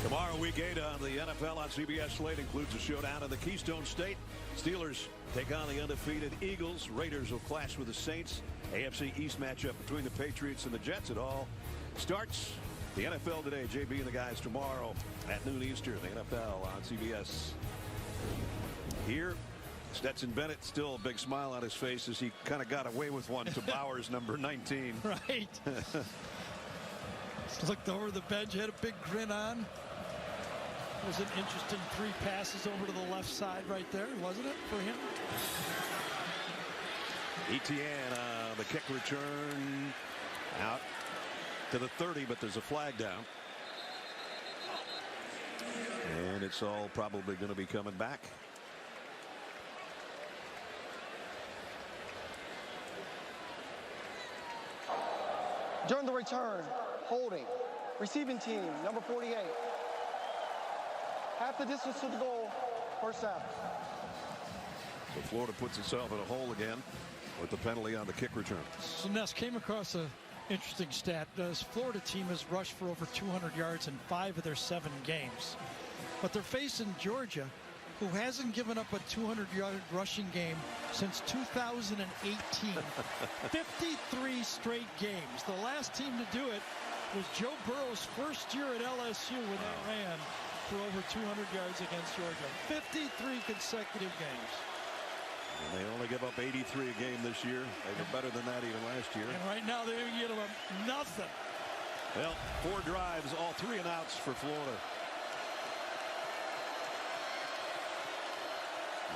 Tomorrow, week 8 on the NFL on CBS slate includes a showdown in the Keystone State. Steelers take on the undefeated Eagles. Raiders will clash with the Saints. AFC East matchup between the Patriots and the Jets. It all starts the NFL today. JB and the guys tomorrow at noon Eastern. The NFL on CBS. Here, Stetson Bennett, still a big smile on his face as he kind of got away with one to Bowers, number 19. Right. Looked over the bench, had a big grin on. It was an interesting 3 passes over to the left side right there, wasn't it, for him? Etienne, the kick return out to the 30, but there's a flag down. And it's all probably going to be coming back. During the return, holding, receiving team, number 48. Half the distance to the goal, first down. So Florida puts itself in a hole again with the penalty on the kick return. So Ness came across an interesting stat. This Florida team has rushed for over 200 yards in 5 of their 7 games. But they're facing Georgia, who hasn't given up a 200-yard rushing game since 2018. 53 straight games. The last team to do it was Joe Burrow's first year at LSU when they ran for over 200 yards against Georgia. 53 consecutive games. And they only give up 83 a game this year. They were better than that even last year. And right now they give them nothing. Well, 4 drives, all 3 and outs for Florida.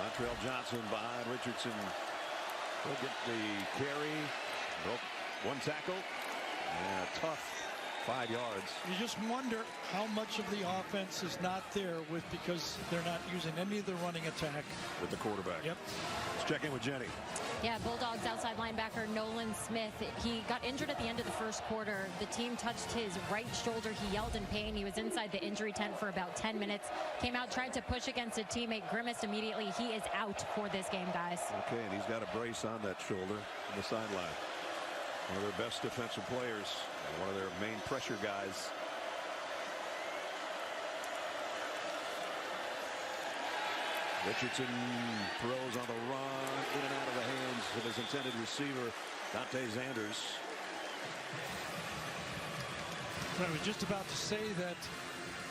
Montrell Johnson behind Richardson. He'll get the carry. Broke 1 tackle. And a tough 5 yards. You just wonder how much of the offense is not there because they're not using any of the running attack. With the quarterback. Yep. Let's check in with Jenny. Yeah, Bulldogs outside linebacker Nolan Smith. He got injured at the end of the first quarter. The team touched his right shoulder. He yelled in pain. He was inside the injury tent for about 10 minutes. Came out, tried to push against a teammate, grimaced immediately. He is out for this game, guys. Okay, and he's got a brace on that shoulder on the sideline. One of their best defensive players, and one of their main pressure guys. Richardson throws on the run, in and out of the hands of his intended receiver, Dante Zanders. I was just about to say that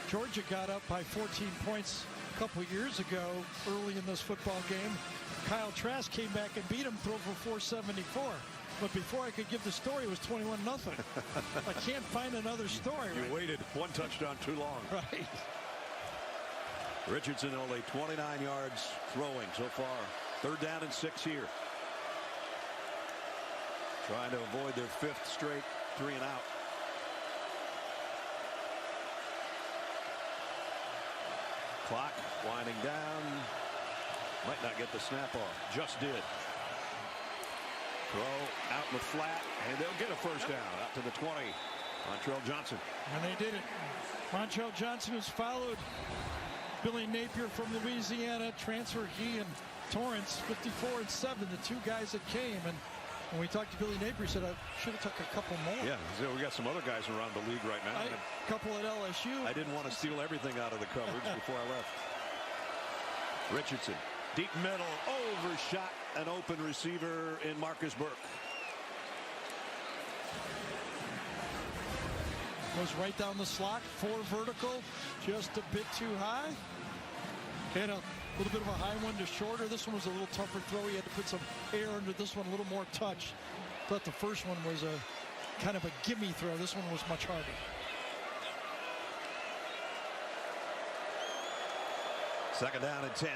Georgia got up by 14 points a couple years ago early in this football game. Kyle Trask came back and beat him, throw for 474. But before I could give the story, it was 21-0. I can't find another story. You waited 1 touchdown too long. Right. Richardson only 29 yards throwing so far. 3rd down and 6 here. Trying to avoid their 5th straight 3 and out. Clock winding down. Might not get the snap off. Just did. Throw out in the flat, and they'll get a first down out to the 20. Montrell Johnson. And they did it. Montrell Johnson has followed Billy Napier from Louisiana. Transfer he and Torrance, 54 and 7, the 2 guys that came. And when we talked to Billy Napier, he said, I should have took a couple more. Yeah, so we got some other guys around the league right now. A couple at LSU. I didn't want to steal everything out of the coverage before I left. Richardson, deep middle, overshot an open receiver in Marcus Burke. Goes right down the slot, 4 vertical, just a bit too high. Had a little bit of a high one to shorter. This one was a little tougher throw. He had to put some air under this one, a little more touch. Thought the first one was a kind of a gimme throw. This one was much harder. Second down and 10.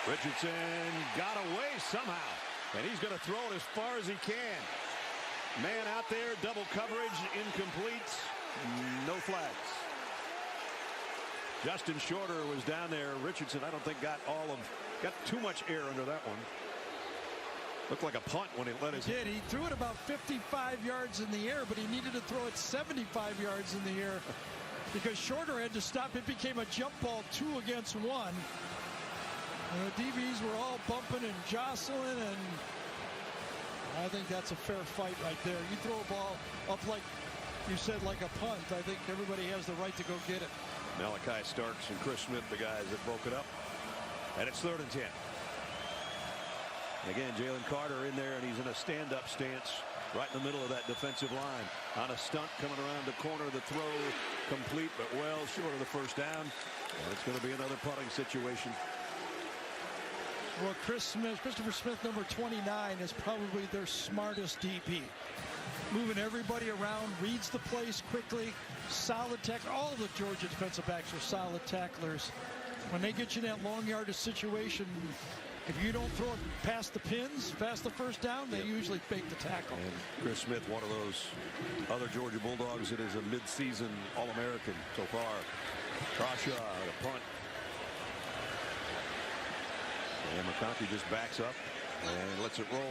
Richardson got away somehow, and he's going to throw it as far as he can. Man out there, double coverage, incomplete, no flags. Justin Shorter was down there. Richardson, I don't think got too much air under that one. Looked like a punt when he let his. He did. He threw it about 55 yards in the air, but he needed to throw it 75 yards in the air because Shorter had to stop. It became a jump ball 2 against 1. And the DBs were all bumping and jostling, and I think that's a fair fight right there. You throw a ball up like you said, like a punt. I think everybody has the right to go get it. Malachi Starks and Chris Smith, the guys that broke it up. And it's 3rd and 10. Again, Jalen Carter in there, and he's in a stand-up stance right in the middle of that defensive line. On a stunt coming around the corner, the throw complete, but well short of the first down. And it's going to be another punting situation. Well, Christopher Smith, number 29, is probably their smartest DB. Moving everybody around, reads the place quickly, solid tackler. All the Georgia defensive backs are solid tacklers. When they get you in that long yardage situation, if you don't throw it past the pins, past the first down, they usually fake the tackle. And Chris Smith, one of those other Georgia Bulldogs that is a mid-season All-American so far. Trasha, the punt. And McConkey just backs up and lets it roll.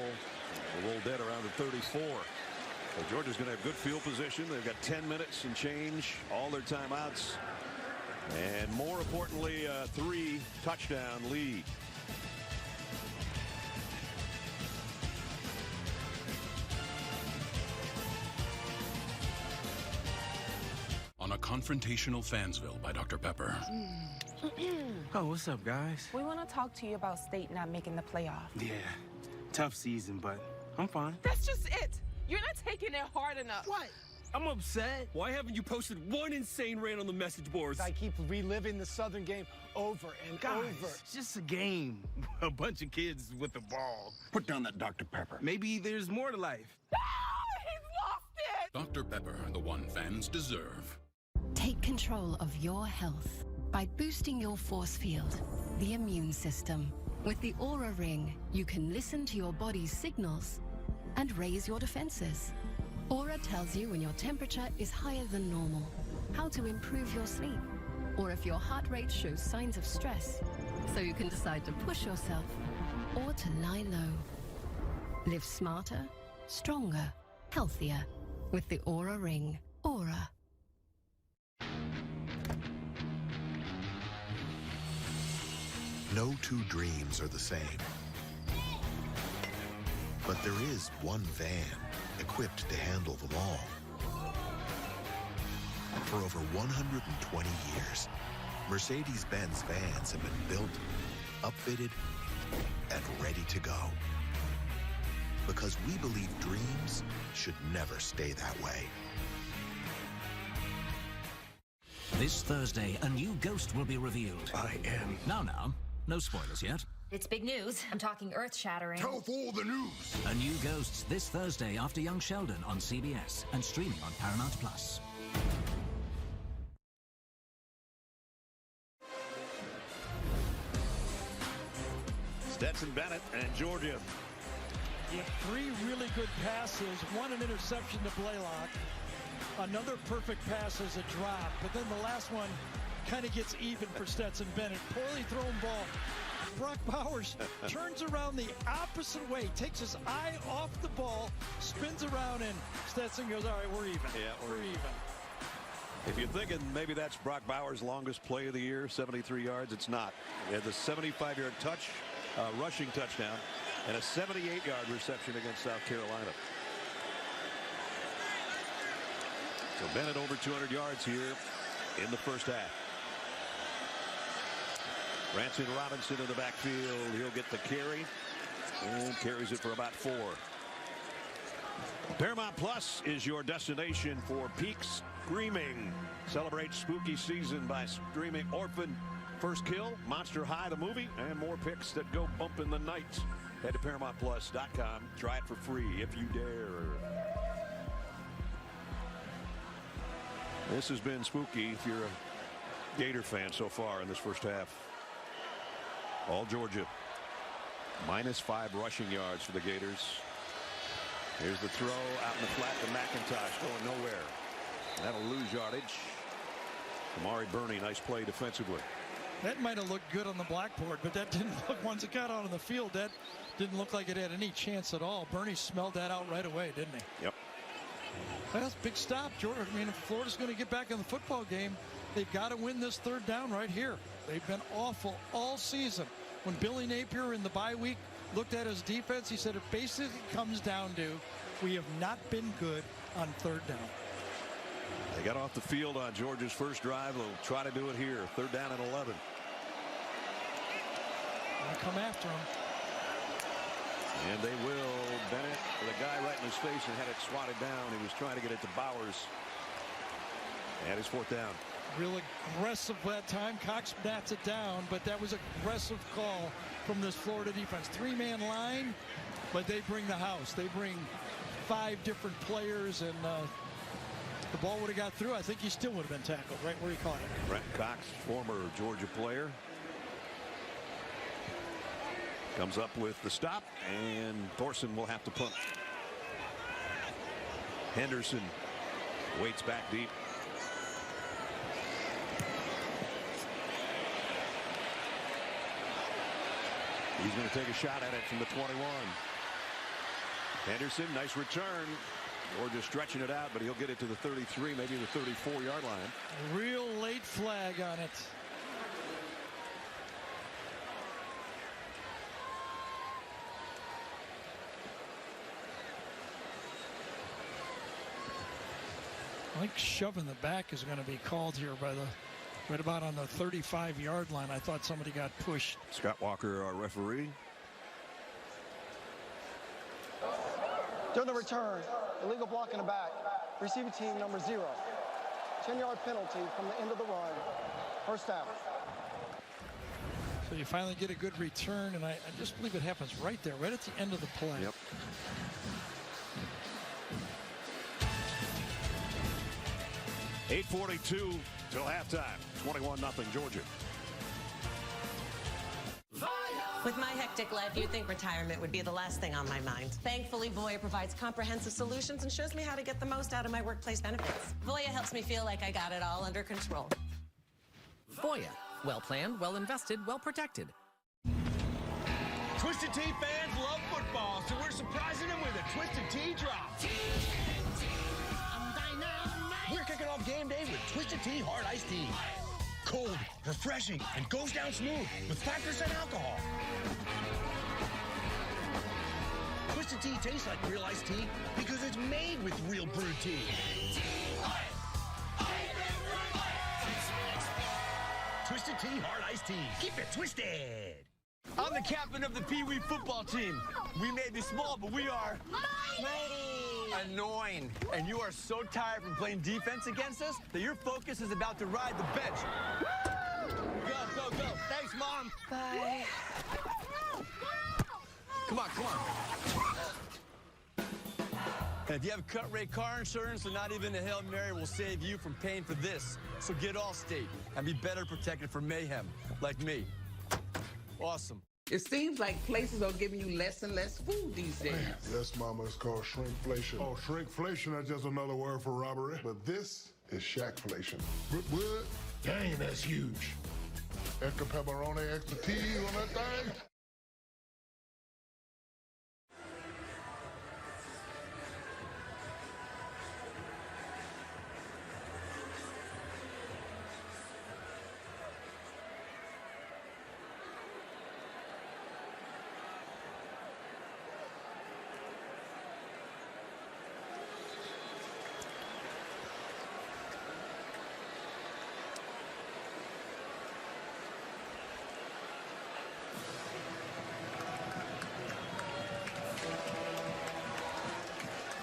They'll roll dead around the 34. So Georgia's going to have good field position. They've got 10 minutes and change, all their timeouts. And more importantly, a 3-touchdown lead. On a confrontational Fansville by Dr. Pepper. Oh, what's up, guys? We want to talk to you about State not making the playoff. Yeah, tough season, but I'm fine. That's just it. You're not taking it hard enough. What? I'm upset. Why haven't you posted one insane rant on the message boards? I keep reliving the Southern game over and Guys, over. it's just a game. A bunch of kids with the ball. Put down that Dr. Pepper. Maybe there's more to life. He's lost it. Dr. Pepper, the one fans deserve. Take control of your health by boosting your force field, the immune system. With the Aura Ring, you can listen to your body's signals and raise your defenses. Aura tells you when your temperature is higher than normal, how to improve your sleep, or if your heart rate shows signs of stress, so you can decide to push yourself or to lie low. Live smarter, stronger, healthier with the Aura Ring. Aura. No two dreams are the same. But there is one van equipped to handle them all. For over 120 years, Mercedes-Benz vans have been built, upfitted, and ready to go. Because we believe dreams should never stay that way. This Thursday, a new ghost will be revealed. I am. Now, no spoilers yet. It's big news. I'm talking earth-shattering. Tell all the news. A new Ghosts this Thursday after Young Sheldon on CBS and streaming on Paramount+. Stetson Bennett and Georgia. Yeah, 3 really good passes, 1 an interception to Blaylock. Another perfect pass as a drop, but then the last one kind of gets even for Stetson Bennett. Poorly thrown ball. Brock Bowers turns around the opposite way, takes his eye off the ball, spins around, and Stetson goes, all right, we're even. Yeah, we're even. If you're thinking maybe that's Brock Bowers' longest play of the year, 73 yards, it's not. He had the 75-yard rushing touchdown, and a 78-yard reception against South Carolina. So Bennett over 200 yards here in the first half. Branson Robinson in the backfield. He'll get the carry and carries it for about 4. Paramount Plus is your destination for peak screaming. Celebrate spooky season by streaming Orphan, First Kill, Monster High the movie, and more picks that go bump in the night. Head to ParamountPlus.com. Try it for free if you dare. This has been spooky if you're a Gator fan so far in this first half. All Georgia. -5 rushing yards for the Gators. Here's the throw out in the flat to McIntosh, going nowhere. That'll lose yardage. Amari Burney, nice play defensively. That might have looked good on the blackboard, but that didn't look, once it got out on the field, that didn't look like it had any chance at all. Burney smelled that out right away, didn't he? Yep. That's a big stop, Georgia. I mean, if Florida's going to get back in the football game, they've got to win this 3rd down right here. They've been awful all season. When Billy Napier in the bye week looked at his defense, he said it basically comes down to we have not been good on 3rd down. They got off the field on Georgia's first drive. They'll try to do it here. 3rd down and 11. They'll come after him. And they will. Bennett with a guy right in his face and had it swatted down. He was trying to get it to Bowers. And his 4th down. Real aggressive that time. Cox bats it down, but that was an aggressive call from this Florida defense. 3-man line, but they bring the house. They bring 5 different players, and the ball would have got through. I think he still would have been tackled right where he caught it. Brent Cox, former Georgia player, comes up with the stop, and Thorson will have to punt. Henderson waits back deep. He's going to take a shot at it from the 21. Henderson, nice return. Georgia stretching it out, but he'll get it to the 33, maybe the 34-yard line. A real late flag on it. I think shoving the back is going to be called here by the right about on the 35-yard line. I thought somebody got pushed. Scott Walker, our referee. During the return, Illegal block in the back. Receiving team number 0. 10-yard penalty from the end of the run. First down. So you finally get a good return, and I just believe it happens right there, right at the end of the play. Yep. .8:42 till halftime. 21-0 Georgia. With my hectic life, you'd think retirement would be the last thing on my mind. Thankfully, Voya provides comprehensive solutions and shows me how to get the most out of my workplace benefits. Voya helps me feel like I got it all under control. Voya. Well planned, well invested, well protected. Twisted Tea fans love football, so we're surprising them with a Twisted Tea drop. We're kicking off game day with Twisted Tea Hard Iced Tea. Cold, refreshing, and goes down smooth with 5% alcohol. Twisted Tea tastes like real iced tea because it's made with real brewed tea. Twisted Tea Hard Iced Tea. Keep it twisted. I'm the captain of the Pee Wee football team. We may be small, but we are mighty. Annoying. And you are so tired from playing defense against us that your focus is about to ride the bench. Go, go, go. Thanks, Mom. Bye. Come on, come on. And if you have cut rate car insurance, then not even a Hail Mary will save you from paying for this. So get Allstate and be better protected from mayhem, like me. Awesome. It seems like places are giving you less and less food these days. Yes, Mama, it's called shrinkflation. Oh, shrinkflation is just another word for robbery. But this is shackflation. What? Dang, that's huge. Extra pepperoni, extra cheese on that thing.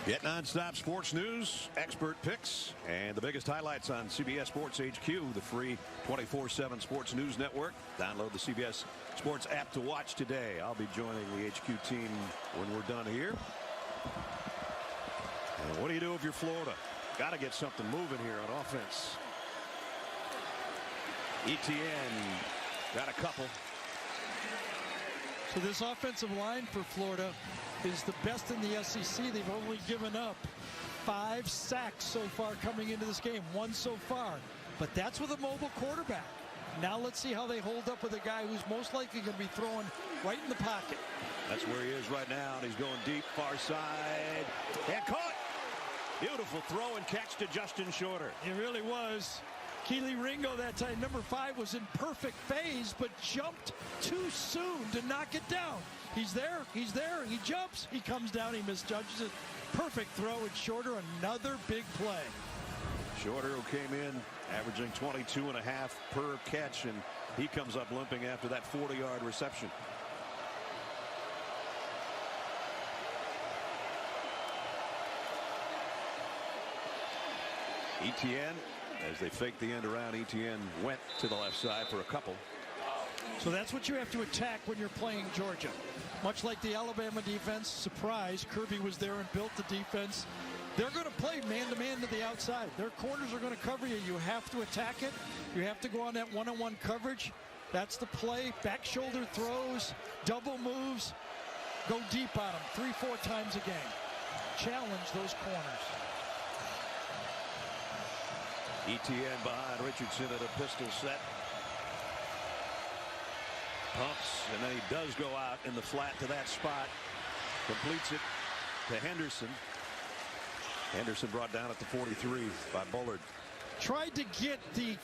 Get nonstop sports news, expert picks, and the biggest highlights on CBS Sports HQ, the free 24/7 sports news network. Download the CBS Sports app to watch today. I'll be joining the HQ team when we're done here. And what do you do if you're Florida? Got to get something moving here on offense. ETN got a couple. So this offensive line for Florida is the best in the SEC. They've only given up 5 sacks so far coming into this game. 1 so far. But that's with a mobile quarterback. Now let's see how they hold up with a guy who's most likely going to be throwing right in the pocket. That's where he is right now, and he's going deep, far side. And caught! Beautiful throw and catch to Justin Shorter. It really was. Keely Ringo that time, number 5, was in perfect phase, but jumped too soon to knock it down. He's there, he jumps, he comes down, he misjudges it. Perfect throw, and Shorter, another big play. Shorter, who came in averaging 22.5 per catch, and he comes up limping after that 40-yard reception. ETN, as they faked the end around, ETN went to the left side for a couple. So that's what you have to attack when you're playing Georgia. Much like the Alabama defense, surprise, Kirby was there and built the defense. They're going to play man-to-man to the outside. Their corners are going to cover you. You have to attack it. You have to go on that one-on-one coverage. That's the play. Back shoulder throws, double moves, go deep on them 3-4 times a game. Challenge those corners. ETN behind Richardson at a pistol set. Pumps, and then he does go out in the flat to that spot. Completes it to Henderson. Henderson brought down at the 43 by Bullard. Tried to get the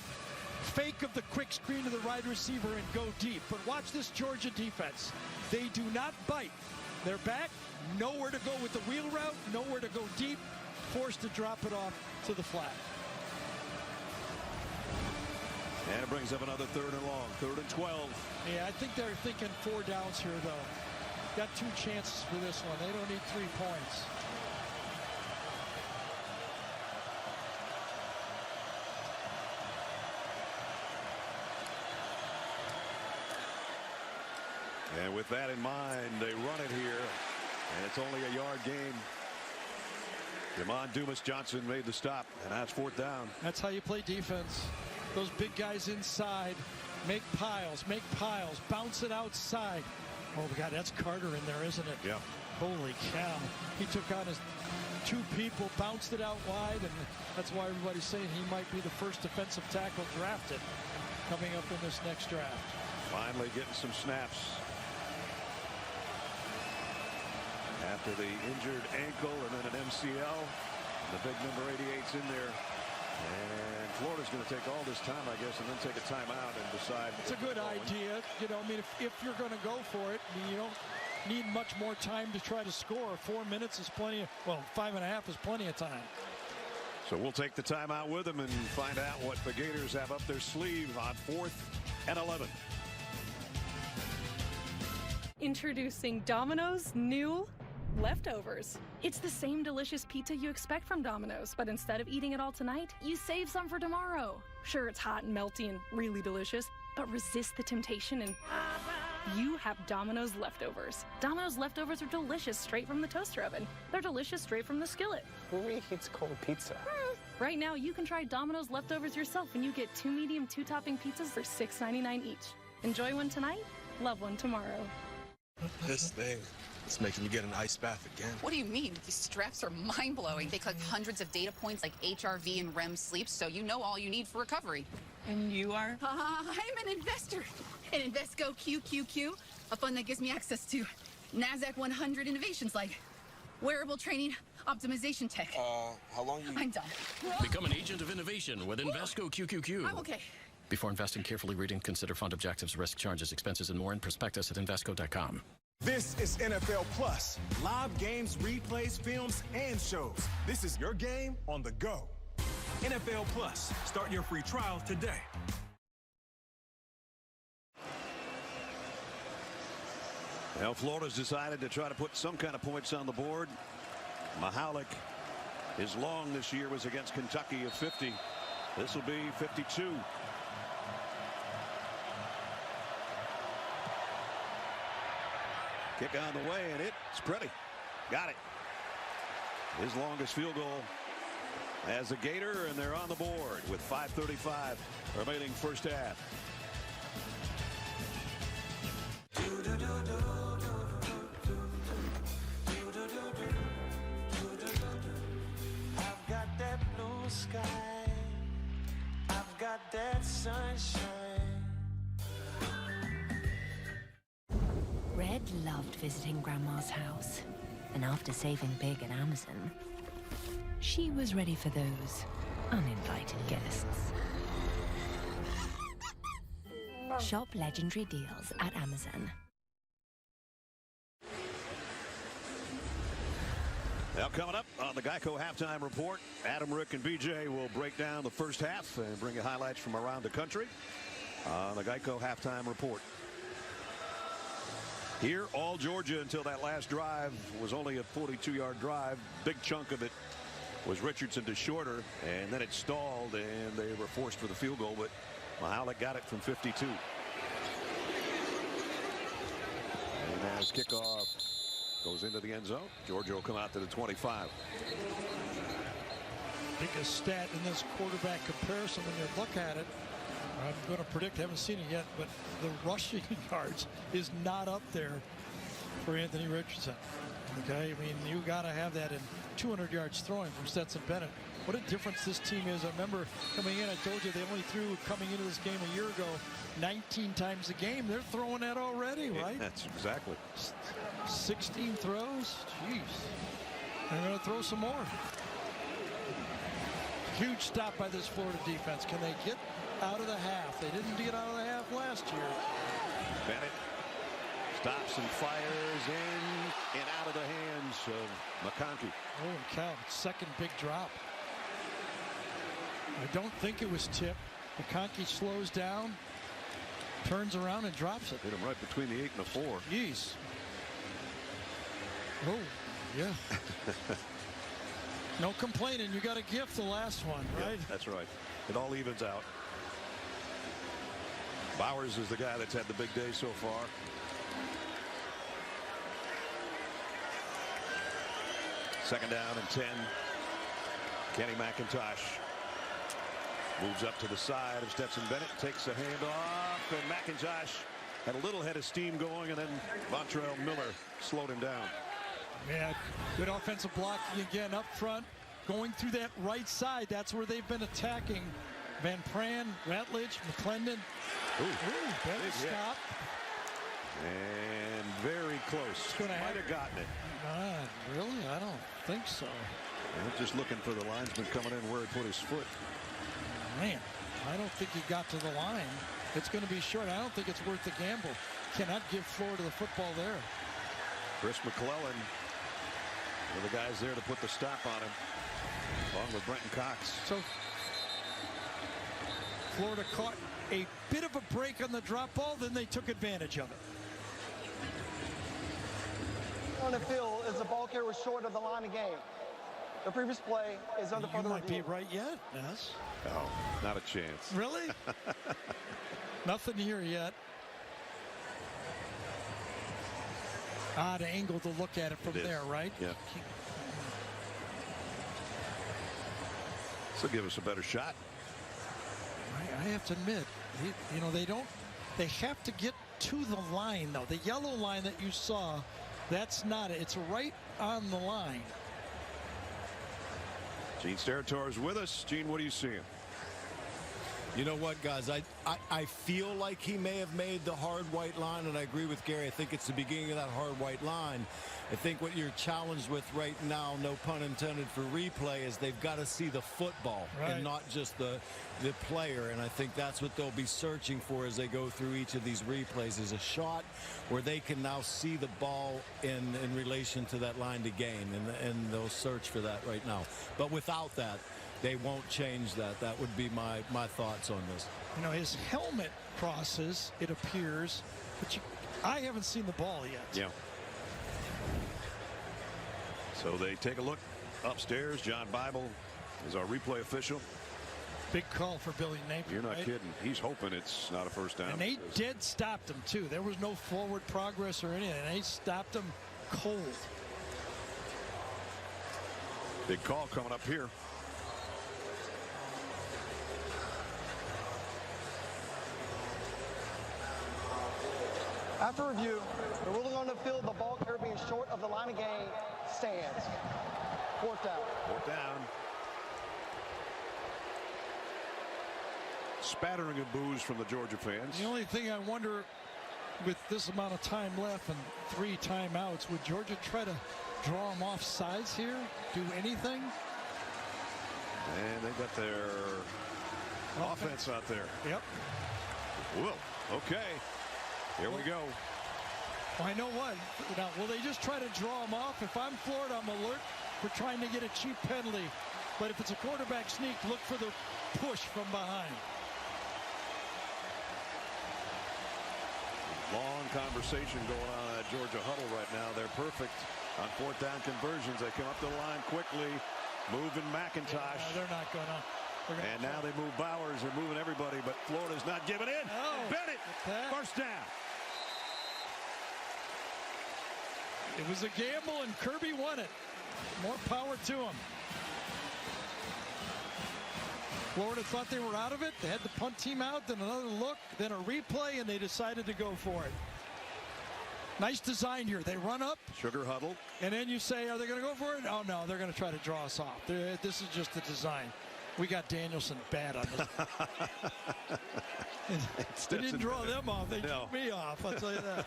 fake of the quick screen to the wide receiver and go deep. But watch this Georgia defense. They do not bite. They're back. Nowhere to go with the wheel route. Nowhere to go deep. Forced to drop it off to the flat. And it brings up another 3rd and long. 3rd and 12. Yeah, I think they're thinking 4 downs here, though. Got 2 chances for this one. They don't need 3 points. And with that in mind, they run it here, and it's only a yard gain. Demond Dumas-Johnson made the stop, and that's 4th down. That's how you play defense. Those big guys inside, make piles, bounce it outside. Oh, God, that's Carter in there, isn't it? Yeah. Holy cow. He took on his 2 people, bounced it out wide, and that's why everybody's saying he might be the first defensive tackle drafted coming up in this next draft. Finally getting some snaps after the injured ankle and then an MCL. The big number 88's in there. And Florida's going to take all this time, I guess, and then take a timeout and decide. It's a good idea. You know, I mean, if you're going to go for it, you don't need much more time to try to score. 4 minutes is plenty. 5.5 is plenty of time. So we'll take the timeout with them and find out what the Gators have up their sleeve on 4th and 11. Introducing Domino's new leftovers. It's the same delicious pizza you expect from Domino's, but instead of eating it all tonight, you save some for tomorrow. Sure, it's hot and melty and really delicious, but resist the temptation and you have Domino's leftovers. Domino's leftovers are delicious straight from the toaster oven. They're delicious straight from the skillet. Who reheats cold pizza? Right now, you can try Domino's leftovers yourself when you get 2 medium 2-topping pizzas for $6.99 each. Enjoy one tonight, love one tomorrow. This thing, it's making me get an ice bath again. What do you mean? These straps are mind-blowing. They collect hundreds of data points like HRV and REM sleep, so you know all you need for recovery. And you are? I'm an investor in Invesco QQQ, a fund that gives me access to NASDAQ 100 innovations like wearable training optimization tech. How long you... I'm done. Become an agent of innovation with Invesco QQQ. I'm okay. Before investing, carefully read and consider fund objectives, risk, charges, expenses, and more in prospectus at Invesco.com. This is NFL Plus. Live games, replays, films, and shows. This is your game on the go. NFL Plus. Start your free trial today. Well, Florida's decided to try to put some kind of points on the board. Mahalik, his long this year was against Kentucky of 50. This will be 52. Kick on the way, and it's pretty. Got it. His longest field goal as a Gator, and they're on the board with 5:35 remaining first half. I've got that blue sky. I've got that sunshine. Red loved visiting Grandma's house, and after saving big at Amazon, she was ready for those uninvited guests. Shop legendary deals at Amazon. Now coming up on the Geico halftime report, Adam, Rick, and BJ will break down the first half and bring you highlights from around the country on the Geico halftime report. Here, all Georgia until that last drive was only a 42-yard drive. Big chunk of it was Richardson to shorter, and then it stalled, and they were forced for the field goal, but Mahalik got it from 52. And as kickoff goes into the end zone, Georgia will come out to the 25. Biggest stat in this quarterback comparison when you look at it, I'm going to predict, haven't seen it yet, but the rushing yards is not up there for Anthony Richardson. Okay, I mean, you got to have that in 200 yards throwing from Stetson Bennett. What a difference this team is. I remember coming in, I told you they only threw coming into this game a year ago 19 times a game. They're throwing that already, right? That's exactly. 16 throws. Jeez. They're going to throw some more. Huge stop by this Florida defense. Can they get out of the half? They didn't get out of the half last year. Bennett stops and fires in and out of the hands of McConkey. Holy cow, second big drop. I don't think it was tipped. McConkey slows down, turns around and drops it. Hit him right between the 8 and the 4. Jeez. Oh, yeah. No complaining. You got a gift the last one, right? Yeah, that's right. It all evens out. Bowers is the guy that's had the big day so far. Second down and 10. Kenny McIntosh moves up to the side of Stetson Bennett, takes a handoff, and McIntosh had a little head of steam going, and then Vontrell Miller slowed him down. Yeah, good offensive blocking again up front, going through that right side. That's where they've been attacking. Van Pran, Ratledge, McClendon. Bennett stop. And very close. Might have gotten it. Really? I don't think so. I'm just looking for the linesman coming in where he put his foot. Man, I don't think he got to the line. It's going to be short. I don't think it's worth the gamble. Cannot give Florida the football there. Chris McClellan, one of the guys there to put the stop on him, along with Brenton Cox. So Florida caught a bit of a break on the drop ball, then they took advantage of it. On the field is the ball carrier was short of the line of game. The previous play is under further review. You might be right yet, yes. No, not a chance. Really? Nothing here yet. Odd angle to look at it from there, right? Yeah. So give us a better shot. I have to admit, they have to get to the line, though. The yellow line that you saw, that's not it. It's right on the line. Gene Steratore is with us. Gene, what are you seeing? You know what, guys? I feel like he may have made the hard white line, and I agree with Gary. I think it's the beginning of that hard white line. I think what you're challenged with right now, no pun intended for replay, is they've got to see the football and not just the player. And I think that's what they'll be searching for as they go through each of these replays, is a shot where they can now see the ball in relation to that line to gain, and they'll search for that right now. But without that, they won't change that. That would be my thoughts on this. His helmet crosses, it appears, but I haven't seen the ball yet. Yeah. So they take a look upstairs. John Bible is our replay official. Big call for Billy Napier. You're not kidding. He's hoping it's not a first down. And they did stop him, too. There was no forward progress or anything. They stopped him cold. Big call coming up here. After review, the ruling on the field, the ball carrier being short of the line of game, stands. Fourth down. Fourth down. Spattering of boos from the Georgia fans. The only thing I wonder, with this amount of time left and 3 timeouts, would Georgia try to draw them off sides here? Do anything? And they got their offense out there. Yep. Whoa. Okay. Here we go. Well, I know what. Now, will they just try to draw them off? If I'm Florida, I'm alert for trying to get a cheap penalty. But if it's a quarterback sneak, look for the push from behind. Long conversation going on at Georgia huddle right now. They're perfect on fourth down conversions. They come up the line quickly, moving McIntosh. Yeah, they're not going to. And now they move Bowers. They're moving everybody, but Florida's not giving in. Oh, Bennett, first down. It was a gamble, and Kirby won it. More power to him. Florida thought they were out of it. They had the punt team out, then another look, then a replay, and they decided to go for it. Nice design here. They run up. Sugar huddle. And then you say, are they going to go for it? Oh, no, they're going to try to draw us off. This is just the design. We got Danielson bad on this. They didn't draw them off. They took me off. I'll tell you that.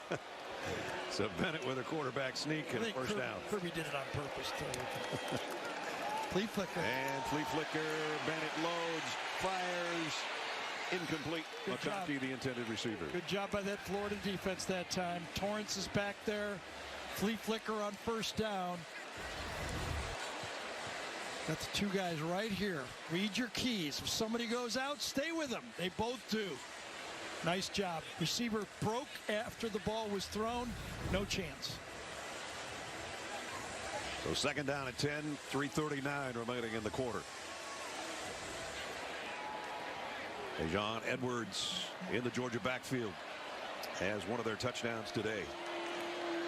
So Bennett with a quarterback sneak and first down. Kirby did it on purpose, too. Flea flicker. And flea flicker. Bennett loads, fires. Incomplete. McConkey, the intended receiver. Good job by that Florida defense that time. Torrance is back there. Flea flicker on first down. Got the 2 guys right here. Read your keys. If somebody goes out, stay with them. They both do. Nice job. Receiver broke after the ball was thrown. No chance. So second down at 10, 3:39 remaining in the quarter. Dejon Edwards in the Georgia backfield has one of their touchdowns today.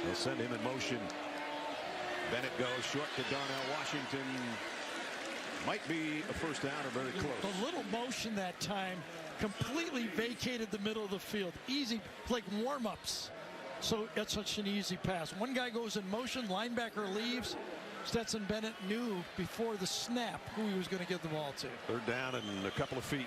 They'll send him in motion. Bennett goes short to Darnell Washington. Might be a first down or very close. A little motion that time completely vacated the middle of the field. Easy, like warm-ups. So it's such an easy pass. One guy goes in motion, linebacker leaves. Stetson Bennett knew before the snap who he was going to give the ball to. Third down and a couple of feet.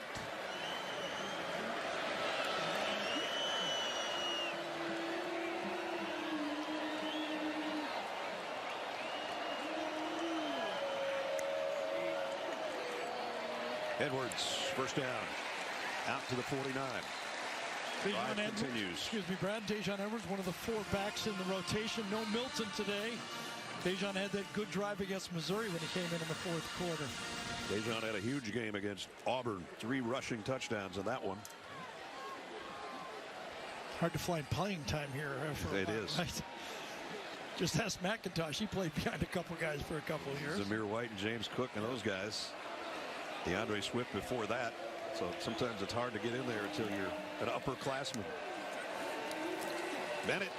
Edwards, first down, out to the 49. Drive continues. Excuse me, Brad. Dejon Edwards, one of the 4 backs in the rotation. No Milton today. Dejon had that good drive against Missouri when he came in the 4th quarter. Dejon had a huge game against Auburn. 3 rushing touchdowns in that one. Hard to find playing time here. It is. Night. Just ask McIntosh. He played behind a couple guys for a couple of years. Zamir White and James Cook and those guys. DeAndre Swift before that. So sometimes it's hard to get in there until you're an upperclassman. Bennett,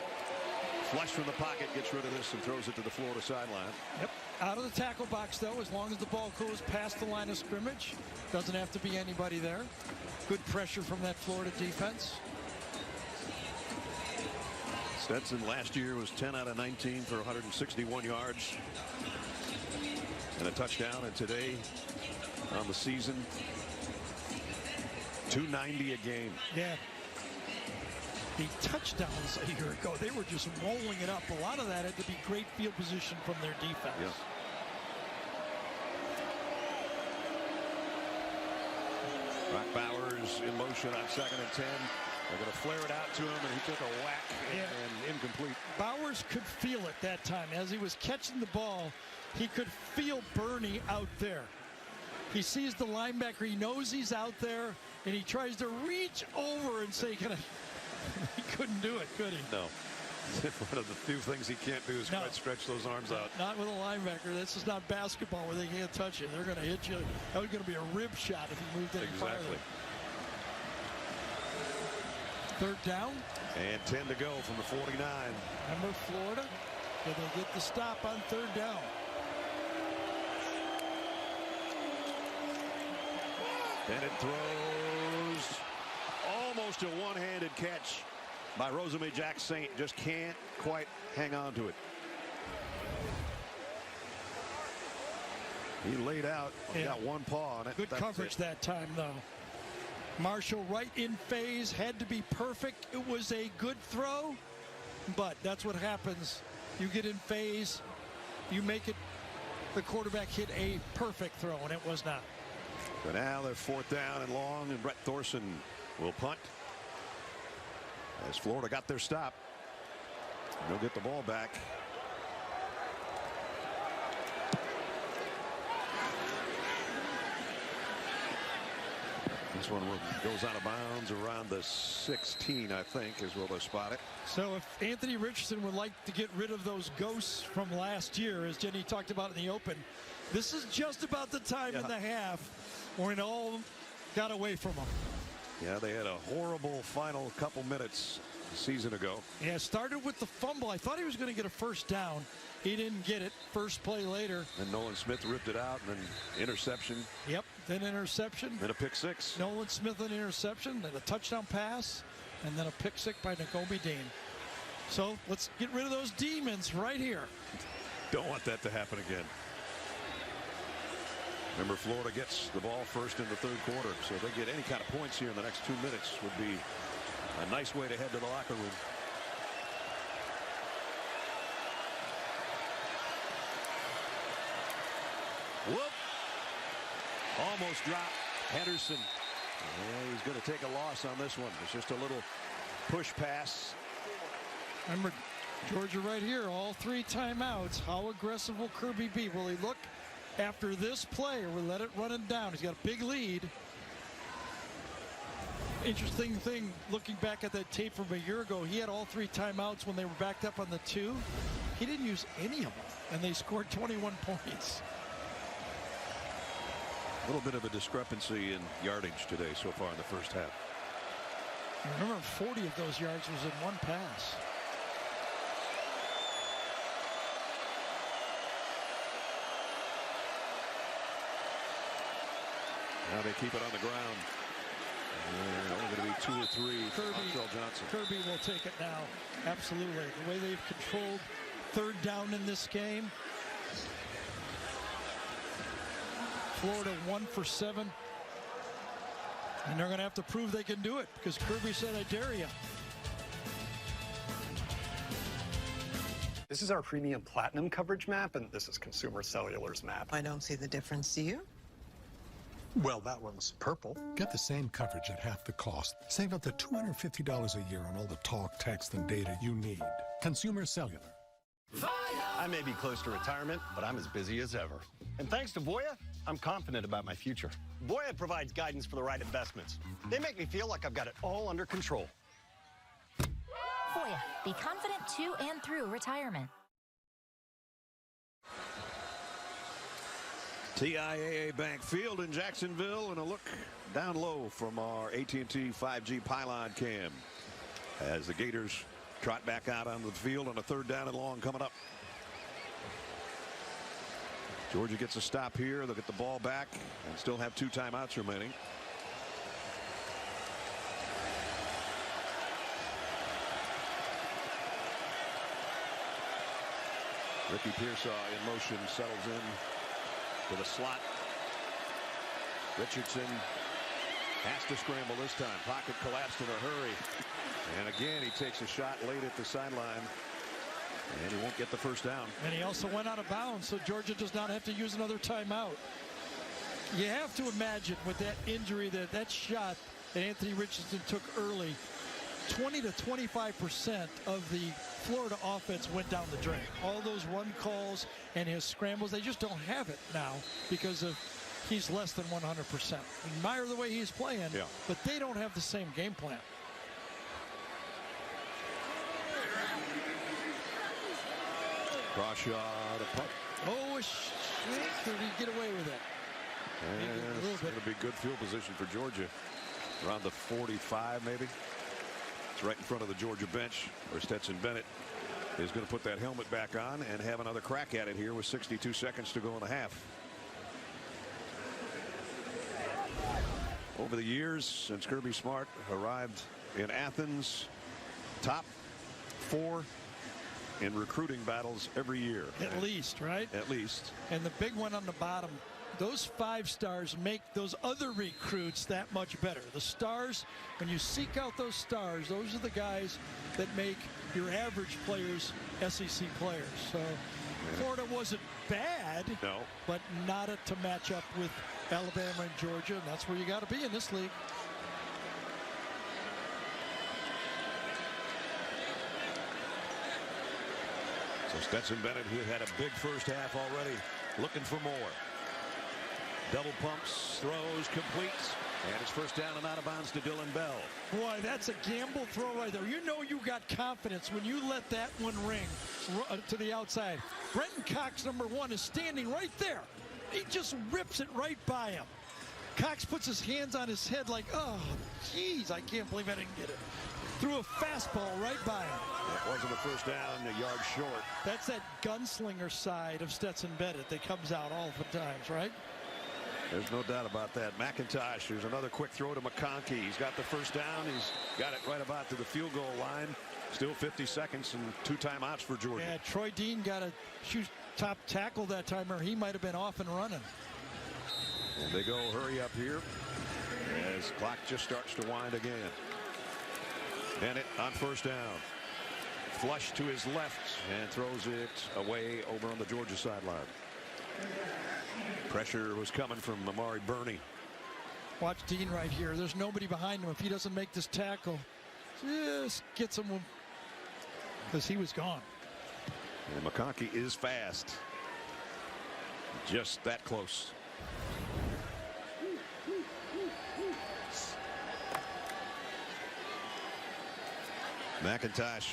flush from the pocket, gets rid of this and throws it to the Florida sideline. Yep. Out of the tackle box, though, as long as the ball goes past the line of scrimmage. Doesn't have to be anybody there. Good pressure from that Florida defense. Stetson last year was 10 out of 19 for 161 yards and a touchdown. And today on the season, 290 a game. Yeah. The touchdowns a year ago, they were just rolling it up. A lot of that had to be great field position from their defense. Yes. Brock Bowers in motion on 2nd and 10. They're going to flare it out to him, and he took a whack and incomplete. Bowers could feel it that time. As he was catching the ball, he could feel Bernie out there. He sees the linebacker. He knows he's out there, and he tries to reach over and say, he couldn't do it, could he? No. One of the few things he can't do is quite stretch those arms out. Not with a linebacker. This is not basketball where they can't touch you. They're going to hit you. That was going to be a rib shot if he moved any farther. Third down. And 10 to go from the 49. Remember Florida? Can they get the stop on third down? Bennett throws. Almost a one-handed catch by Rosamond Jack Saint. Just can't quite hang on to it. He laid out. He got one paw on it. Good coverage that time, though. Marshall right in phase. Had to be perfect. It was a good throw, but that's what happens. You get in phase. You make it. The quarterback hit a perfect throw, and it was not. But now they're 4th down and long, and Brett Thorson will punt. As Florida got their stop. They'll get the ball back. This one goes out of bounds around the 16, I think, is where they'll spot it. So if Anthony Richardson would like to get rid of those ghosts from last year, as Jenny talked about in the open, this is just about the time in the half when it all got away from them. Yeah, they had a horrible final couple minutes a season ago. Yeah, started with the fumble. I thought he was going to get a first down. He didn't get it. First play later. And Nolan Smith ripped it out, and then interception. Yep, then interception. Then a pick six. Nolan Smith an interception, then a touchdown pass, and then a pick six by Nakobe Dean. So let's get rid of those demons right here. Don't want that to happen again. Remember, Florida gets the ball first in the 3rd quarter, so if they get any kind of points here in the next 2 minutes would be a nice way to head to the locker room. Whoop! Almost dropped Henderson. Yeah, he's going to take a loss on this one. It's just a little push pass. Remember, Georgia right here, all 3 timeouts. How aggressive will Kirby be? Will he look after this play, or will let it run him down? He's got a big lead. Interesting thing, looking back at that tape from a year ago, he had all 3 timeouts when they were backed up on the 2. He didn't use any of them, and they scored 21 points. A little bit of a discrepancy in yardage today so far in the first half. Remember, 40 of those yards was in one pass. Now they keep it on the ground. Only going to be 2 or 3. Johnson. Kirby will take it now. Absolutely. The way they've controlled third down in this game. Florida 1 for 7. And they're going to have to prove they can do it because Kirby said, I dare you. This is our premium platinum coverage map, and this is Consumer Cellular's map. I don't see the difference. Do you? Well, that one's purple. Get the same coverage at half the cost. Save up to $250 a year on all the talk, text, and data you need. Consumer Cellular. I may be close to retirement, but I'm as busy as ever. And thanks to Voya, I'm confident about my future. Voya provides guidance for the right investments. They make me feel like I've got it all under control. Voya, be confident to and through retirement. TIAA Bank Field in Jacksonville, and a look down low from our AT&T 5G pylon cam as the Gators trot back out onto the field on a 3rd down and long coming up. Georgia gets a stop here. They'll get the ball back and still have 2 timeouts remaining. Ricky Pearsall in motion, settles in to the slot. Richardson has to scramble this time. Pocket collapsed in a hurry. And again, he takes a shot late at the sideline. And he won't get the first down. And he also went out of bounds, so Georgia does not have to use another timeout. You have to imagine with that injury, that shot that Anthony Richardson took early, 20 to 25% of the Florida offense went down the drain. All those run calls and his scrambles, they just don't have it now because of he's less than 100%. Admire the way he's playing, but they don't have the same game plan. Cross shot, a punt. Oh, did he get away with it? And it's going to be good field position for Georgia. Around the 45, maybe. It's right in front of the Georgia bench where Stetson Bennett is going to put that helmet back on and have another crack at it here with 62 seconds to go in the half. Over the years since Kirby Smart arrived in Athens, top 4 in recruiting battles every year. At least, right? At least. And the big one on the bottom, those 5 stars make those other recruits that much better. The stars, when you seek out those stars, those are the guys that make your average players SEC players. So Florida wasn't bad, but not to match up with Alabama and Georgia, and that's where you got to be in this league. So Stetson Bennett, who had a big first half already, looking for more. Double pumps, throws, completes, and it's first down and out of bounds to Dylan Bell. Boy, that's a gamble throw right there. You know you got confidence when you let that one ring to the outside. Brenton Cox, number 1, is standing right there. He just rips it right by him. Cox puts his hands on his head like, oh, geez, I can't believe I didn't get it. Threw a fastball right by him. It wasn't a first down, a yard short. That's that gunslinger side of Stetson Bennett that comes out all the times, right? There's no doubt about that. McIntosh, there's another quick throw to McConkey. He's got the first down. He's got it right about to the field goal line. Still 50 seconds and 2 timeouts for Georgia. Yeah, Troy Dean got a top tackle that time, or he might have been off and running. And they go hurry up here as clock just starts to wind again. Bennett on first down. Flush to his left and throws it away over on the Georgia sideline. Pressure was coming from Amari Burney. Watch Dean right here. There's nobody behind him. If he doesn't make this tackle, just gets him because he was gone. And McConkey is fast. Just that close. McIntosh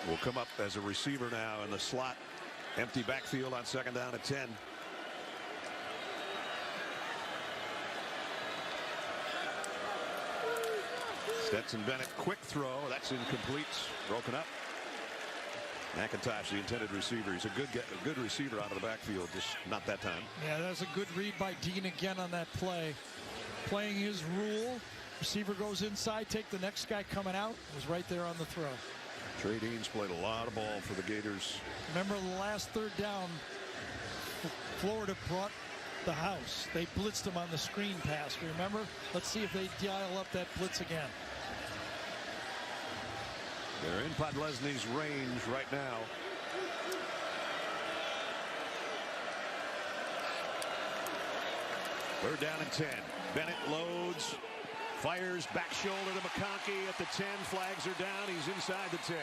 will come up as a receiver now in the slot. Empty backfield on second down at 10. Stetson Bennett, quick throw. That's incomplete. Broken up. McIntosh, the intended receiver. He's a good receiver out of the backfield, just not that time. Yeah, that's a good read by Dean again on that play. Playing his rule. Receiver goes inside, take the next guy coming out. Was right there on the throw. Trey Deans played a lot of ball for the Gators. Remember the last third down, Florida brought the house. They blitzed him on the screen pass. Remember? Let's see if they dial up that blitz again. They're in Podlesny's range right now. Third down and 10. Bennett loads, fires, back shoulder to McConkey at the 10. Flags are down. He's inside the 10.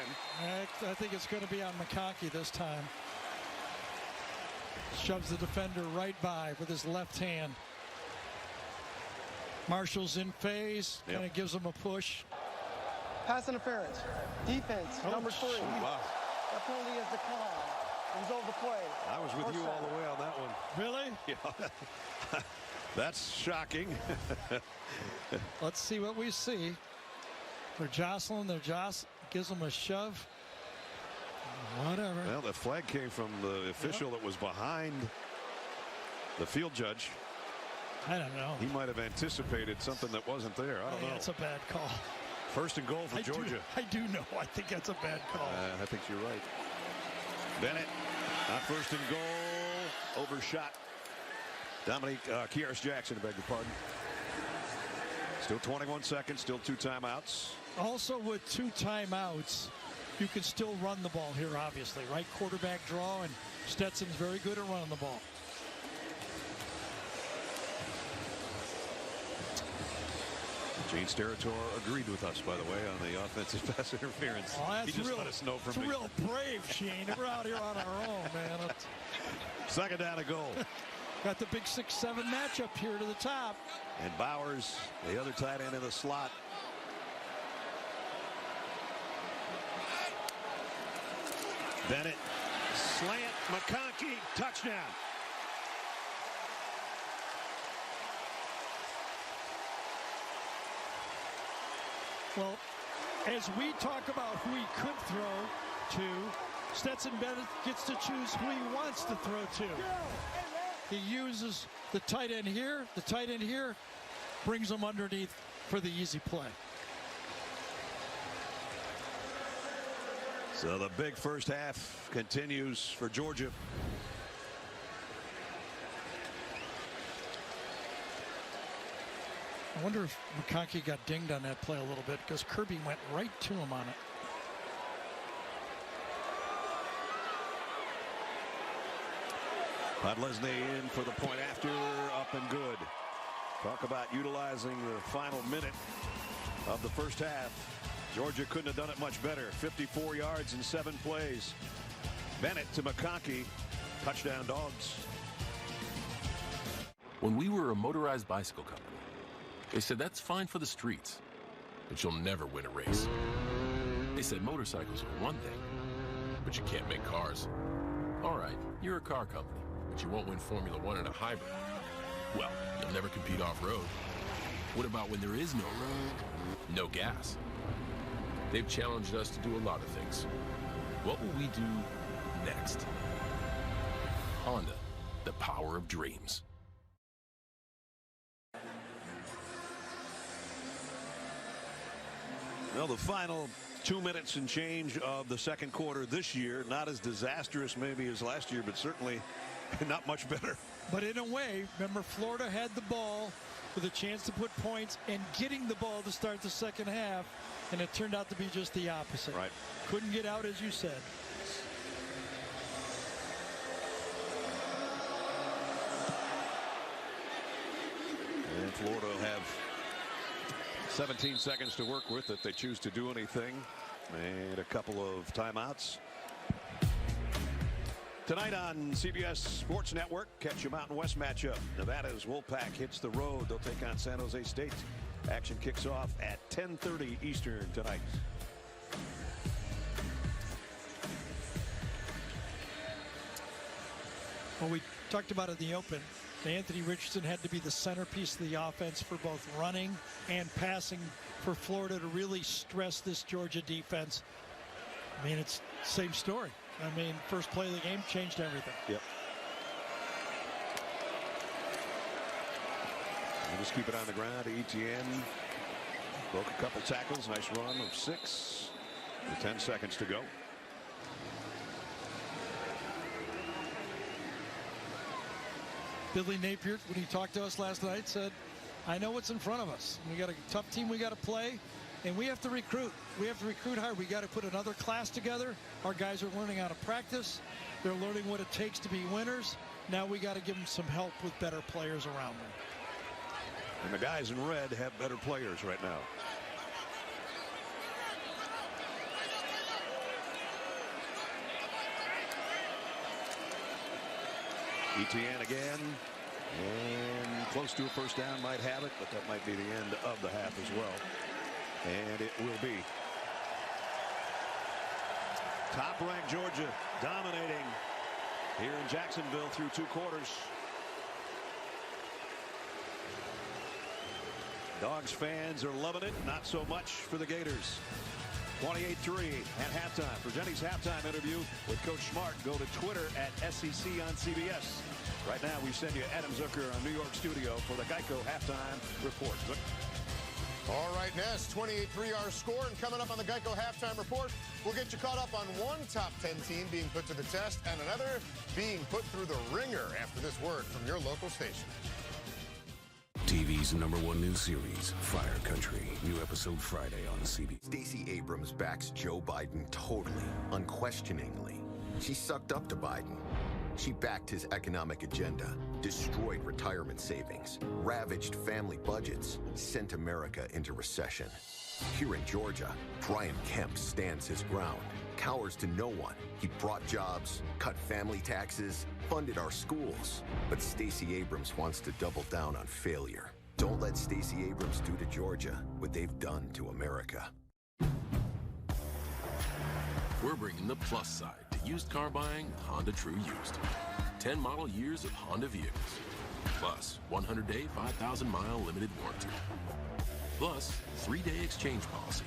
I think it's going to be on McConkey this time. Shoves the defender right by with his left hand. Marshall's in phase. Kind of gives him a push. Pass interference. Defense, number 3. Wow. That penalty is declined. Resolve the play. I was with you all the way on that one. Really? Yeah. That's shocking. Let's see what we see. They're jostling. Gives them a shove. Whatever. Well, the flag came from the official that was behind the field judge. I don't know. He might have anticipated something that wasn't there. I don't know. That's a bad call. First and goal for Georgia. I do know. I think that's a bad call. I think you're right. Bennett on first and goal. Overshot. Dominique Kieras Jackson, I beg your pardon. Still 21 seconds. Still 2 timeouts. Also with 2 timeouts, you can still run the ball here, obviously, right? Quarterback draw, and Stetson's very good at running the ball. Gene Steratore agreed with us, by the way, on the offensive pass interference. Oh, that's he just real, let us know from it's real brave, Shane. We're out here on our own, man. Second down to goal. Got the big 6-7 matchup here to the top. And Bowers, the other tight end in the slot. Bennett, slant, McConkey, touchdown. Well, as we talk about who he could throw to, Stetson Bennett gets to choose who he wants to throw to. He uses the tight end here. The tight end here brings him underneath for the easy play. So the big first half continues for Georgia. I wonder if McConkey got dinged on that play a little bit because Kirby went right to him on it. Podlesny in for the point after, up and good. Talk about utilizing the final minute of the first half. Georgia couldn't have done it much better. 54 yards in 7 plays. Bennett to McConkey. Touchdown Dogs. When we were a motorized bicycle company, they said that's fine for the streets, but you'll never win a race. They said motorcycles are one thing, but you can't make cars. All right, you're a car company, but you won't win Formula One in a hybrid. Well, you'll never compete off-road. What about when there is no road? No gas. They've challenged us to do a lot of things. What will we do next? Honda, the power of dreams. Well, the final 2 minutes and change of the second quarter this year, not as disastrous maybe as last year, but certainly not much better. But in a way, remember, Florida had the ball with a chance to put points and getting the ball to start the second half, and it turned out to be just the opposite. Right. Couldn't get out, as you said. And Florida will have 17 seconds to work with if they choose to do anything, and a couple of timeouts. Tonight on CBS Sports Network, catch a Mountain West matchup. Nevada's Wolfpack hits the road. They'll take on San Jose State. Action kicks off at 10:30 Eastern tonight. Well, we talked about it in the open. Anthony Richardson had to be the centerpiece of the offense for both running and passing for Florida to really stress this Georgia defense. I mean, it's the same story. I mean, first play of the game changed everything. Yep. And just keep it on the ground. Etienne broke a couple tackles. Nice run of 6 with 10 seconds to go. Billy Napier, when he talked to us last night, said, I know what's in front of us. We got a tough team we got to play, and we have to recruit. We have to recruit hard. We got to put another class together. Our guys are learning how to practice. They're learning what it takes to be winners. Now we got to give them some help with better players around them. And the guys in red have better players right now. Etienne again, and close to a first down, might have it, but that might be the end of the half as well. And it will be. Top-ranked Georgia dominating here in Jacksonville through 2 quarters. Dogs fans are loving it, not so much for the Gators. 28-3 at halftime. For Jenny's halftime interview with Coach Smart, go to Twitter at SEC on CBS. Right now, we send you Adam Zucker on New York studio for the Geico halftime report. Look. All right, Ness, 28-3 our score, and coming up on the Geico halftime report, we'll get you caught up on one top 10 team being put to the test and another being put through the ringer after this word from your local station. TV's #1 news series, Fire Country. New episode Friday on CBS. Stacey Abrams backs Joe Biden totally, unquestioningly. She sucked up to Biden. She backed his economic agenda, destroyed retirement savings, ravaged family budgets, sent America into recession. Here in Georgia, Brian Kemp stands his ground, cowers to no one. He brought jobs, cut family taxes, funded our schools. But Stacey Abrams wants to double down on failure. Don't let Stacey Abrams do to Georgia what they've done to America. We're bringing the plus side to used car buying with Honda True Used. 10 model years of Honda vehicles. Plus 100-day, 5,000-mile limited warranty. Plus 3-day exchange policy.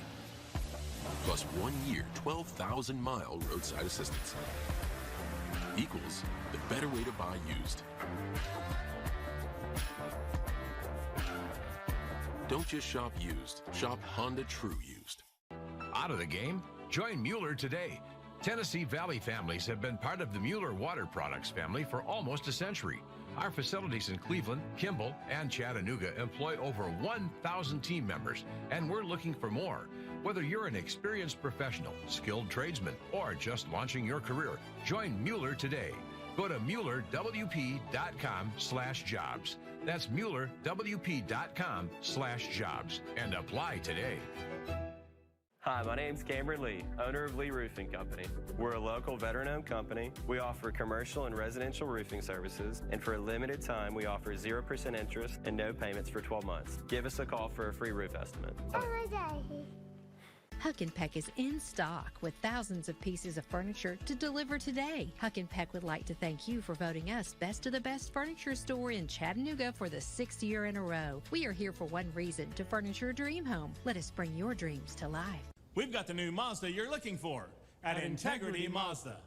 Plus 1 year, 12,000-mile roadside assistance. Equals the better way to buy used. Don't just shop used. Shop Honda True Used. Out of the game? Join Mueller today. Tennessee Valley families have been part of the Mueller Water Products family for almost a century. Our facilities in Cleveland, Kimball, and Chattanooga employ over 1,000 team members, and we're looking for more. Whether you're an experienced professional, skilled tradesman, or just launching your career, join Mueller today. Go to MuellerWP.com/jobs. That's MuellerWP.com/jobs and apply today. Hi, my name's Cameron Lee, owner of Lee Roofing Company. We're a local veteran-owned company. We offer commercial and residential roofing services, and for a limited time, we offer 0% interest and no payments for 12 months. Give us a call for a free roof estimate. Huck & Peck is in stock with thousands of pieces of furniture to deliver today. Huck & Peck would like to thank you for voting us Best of the Best Furniture Store in Chattanooga for the 6th year in a row. We are here for one reason, to furnish your dream home. Let us bring your dreams to life. We've got the new Mazda you're looking for at Integrity Mazda.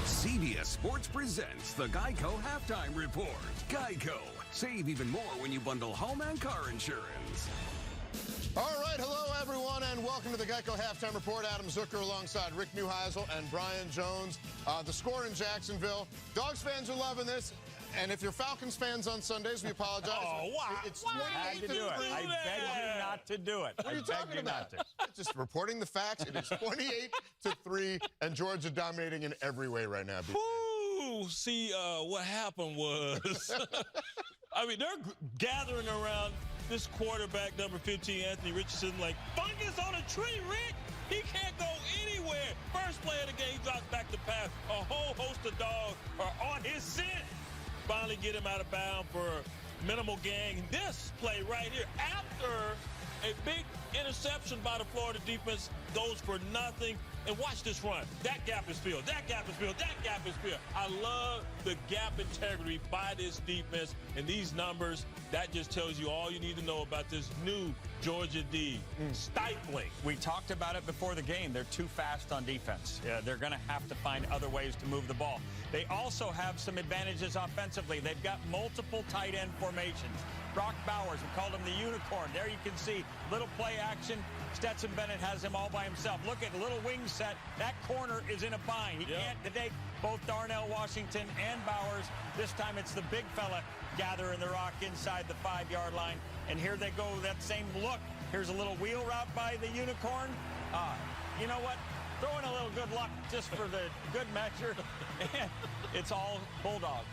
CBS Sports presents the Geico Halftime Report. Geico. Save even more when you bundle home and car insurance. All right, hello everyone, and welcome to the Geico Halftime Report. Adam Zucker alongside Rick Neuheisel and Brian Jones. The score in Jacksonville. Dogs fans are loving this. And if you're Falcons fans on Sundays, we apologize. Oh, wow. It's I 28 had to do it. I beg you not to do it. What are you talking about? Just reporting the facts. It is 28-3, and Georgia dominating in every way right now. Ooh, see, what happened was, I mean, they're gathering around this quarterback, number 15, Anthony Richardson, like fungus on a tree, Rick. He can't go anywhere. First play of the game, he drops back to pass. A whole host of dogs are on his scent. Finally get him out of bounds for minimal gain. This play right here, after a big interception by the Florida defense, goes for nothing. And watch this run. That gap is filled. That gap is filled. That gap is filled. I love the gap integrity by this defense. And these numbers, that just tells you all you need to know about this new Georgia D. Stifling. We talked about it before the game. They're too fast on defense. They're going to have to find other ways to move the ball. They also have some advantages offensively. They've got multiple tight end formations. Brock Bowers, we called him the unicorn. There you can see little play action. Stetson Bennett has him all by himself. Look at little wing set. That corner is in a bind. He can't take both Darnell Washington and Bowers. This time it's the big fella gathering the rock inside the 5-yard line. And here they go, that same look. Here's a little wheel route by the unicorn. You know what? Throw in a little good luck just for the good measure. And it's all Bulldogs.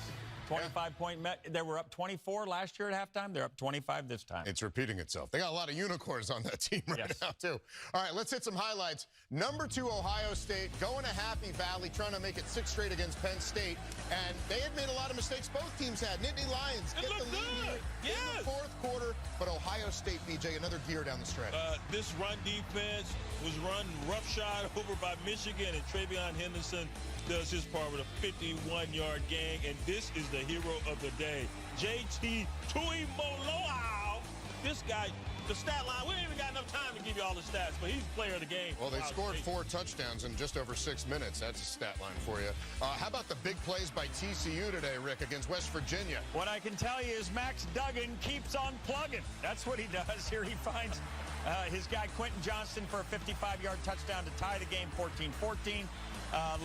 25-point. They were up 24 last year at halftime. They're up 25 this time. It's repeating itself. They got a lot of unicorns on that team right now, too. All right, let's hit some highlights. Number 2, Ohio State, going to Happy Valley, trying to make it 6 straight against Penn State. And they had made a lot of mistakes both teams had. Nittany Lions get the lead here in the 4th quarter. But Ohio State, BJ, another gear down the stretch. This run defense was run roughshod over by Michigan, and Travion Henderson does his part with a 51-yard gang, and this is the hero of the day, JT Tuimoloau. This guy, the stat line, we ain't even got enough time to give you all the stats, but he's the player of the game. Well, they scored 4 touchdowns in just over 6 minutes. That's a stat line for you. How about the big plays by TCU today, Rick, against West Virginia? What I can tell you is Max Duggan keeps on plugging. That's what he does. Here he finds his guy Quentin Johnston for a 55-yard touchdown to tie the game 14-14.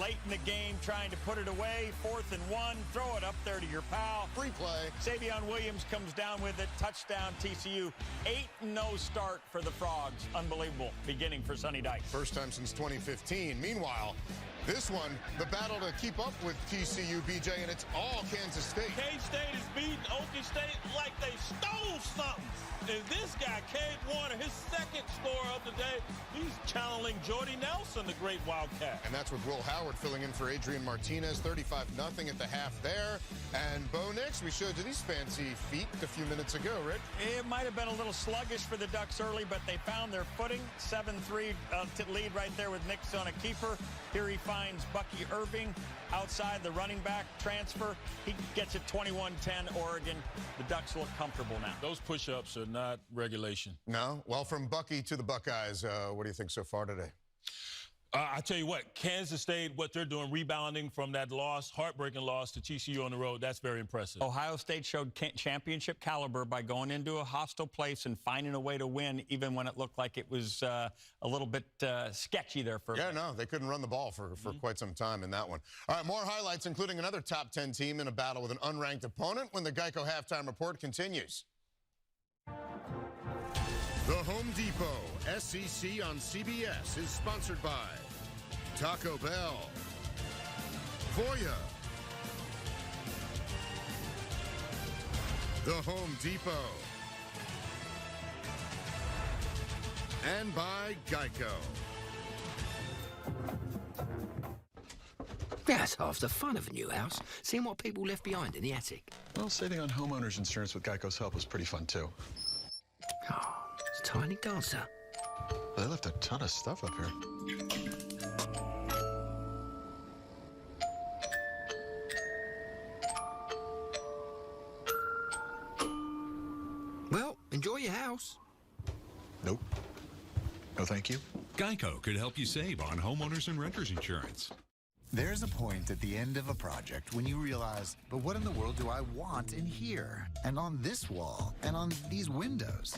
Late in the game, trying to put it away. 4th and 1. Throw it up there to your pal. Free play. Savion Williams comes down with it. Touchdown, TCU. 8-0 start for the Frogs. Unbelievable beginning for Sonny Dykes. First time since 2015. Meanwhile, this one, the battle to keep up with TCU, BJ, and it's all Kansas State. K-State is beating Okie State like they stole something. And this guy, Cade Warner, his 2nd score of the day, he's channeling Jordy Nelson, the great Wildcat. And that's with Will Howard filling in for Adrian Martinez, 35-0 at the half there. And Bo Nix, we showed you these fancy feet a few minutes ago, Rick. It might have been a little sluggish for the Ducks early, but they found their footing. 7-3 lead right there with Nix on a keeper. Here he finds Bucky Irving outside, the running back transfer. He gets it 21-10 Oregon. The Ducks look comfortable now. Those push-ups are not regulation. No? Well, from Bucky to the Buckeyes, what do you think so far today? I tell you what, Kansas State, what they're doing, rebounding from that loss, heartbreaking loss to TCU on the road, that's very impressive. Ohio State showed championship caliber by going into a hostile place and finding a way to win, even when it looked like it was a little bit sketchy there for no, they couldn't run the ball for quite some time in that one. All right, more highlights, including another top 10 team in a battle with an unranked opponent when the Geico Halftime Report continues. The Home Depot SEC on CBS is sponsored by Taco Bell, Voya, The Home Depot, and by Geico. That's half the fun of a new house, seeing what people left behind in the attic. Well, saving on homeowners insurance with Geico's help was pretty fun, too. Oh, it's a tiny dancer. They left a ton of stuff up here. Well, enjoy your house. Nope. No, thank you. Geico could help you save on homeowners and renters insurance. There's a point at the end of a project when you realize, but what in the world do I want in here? And on this wall? And on these windows?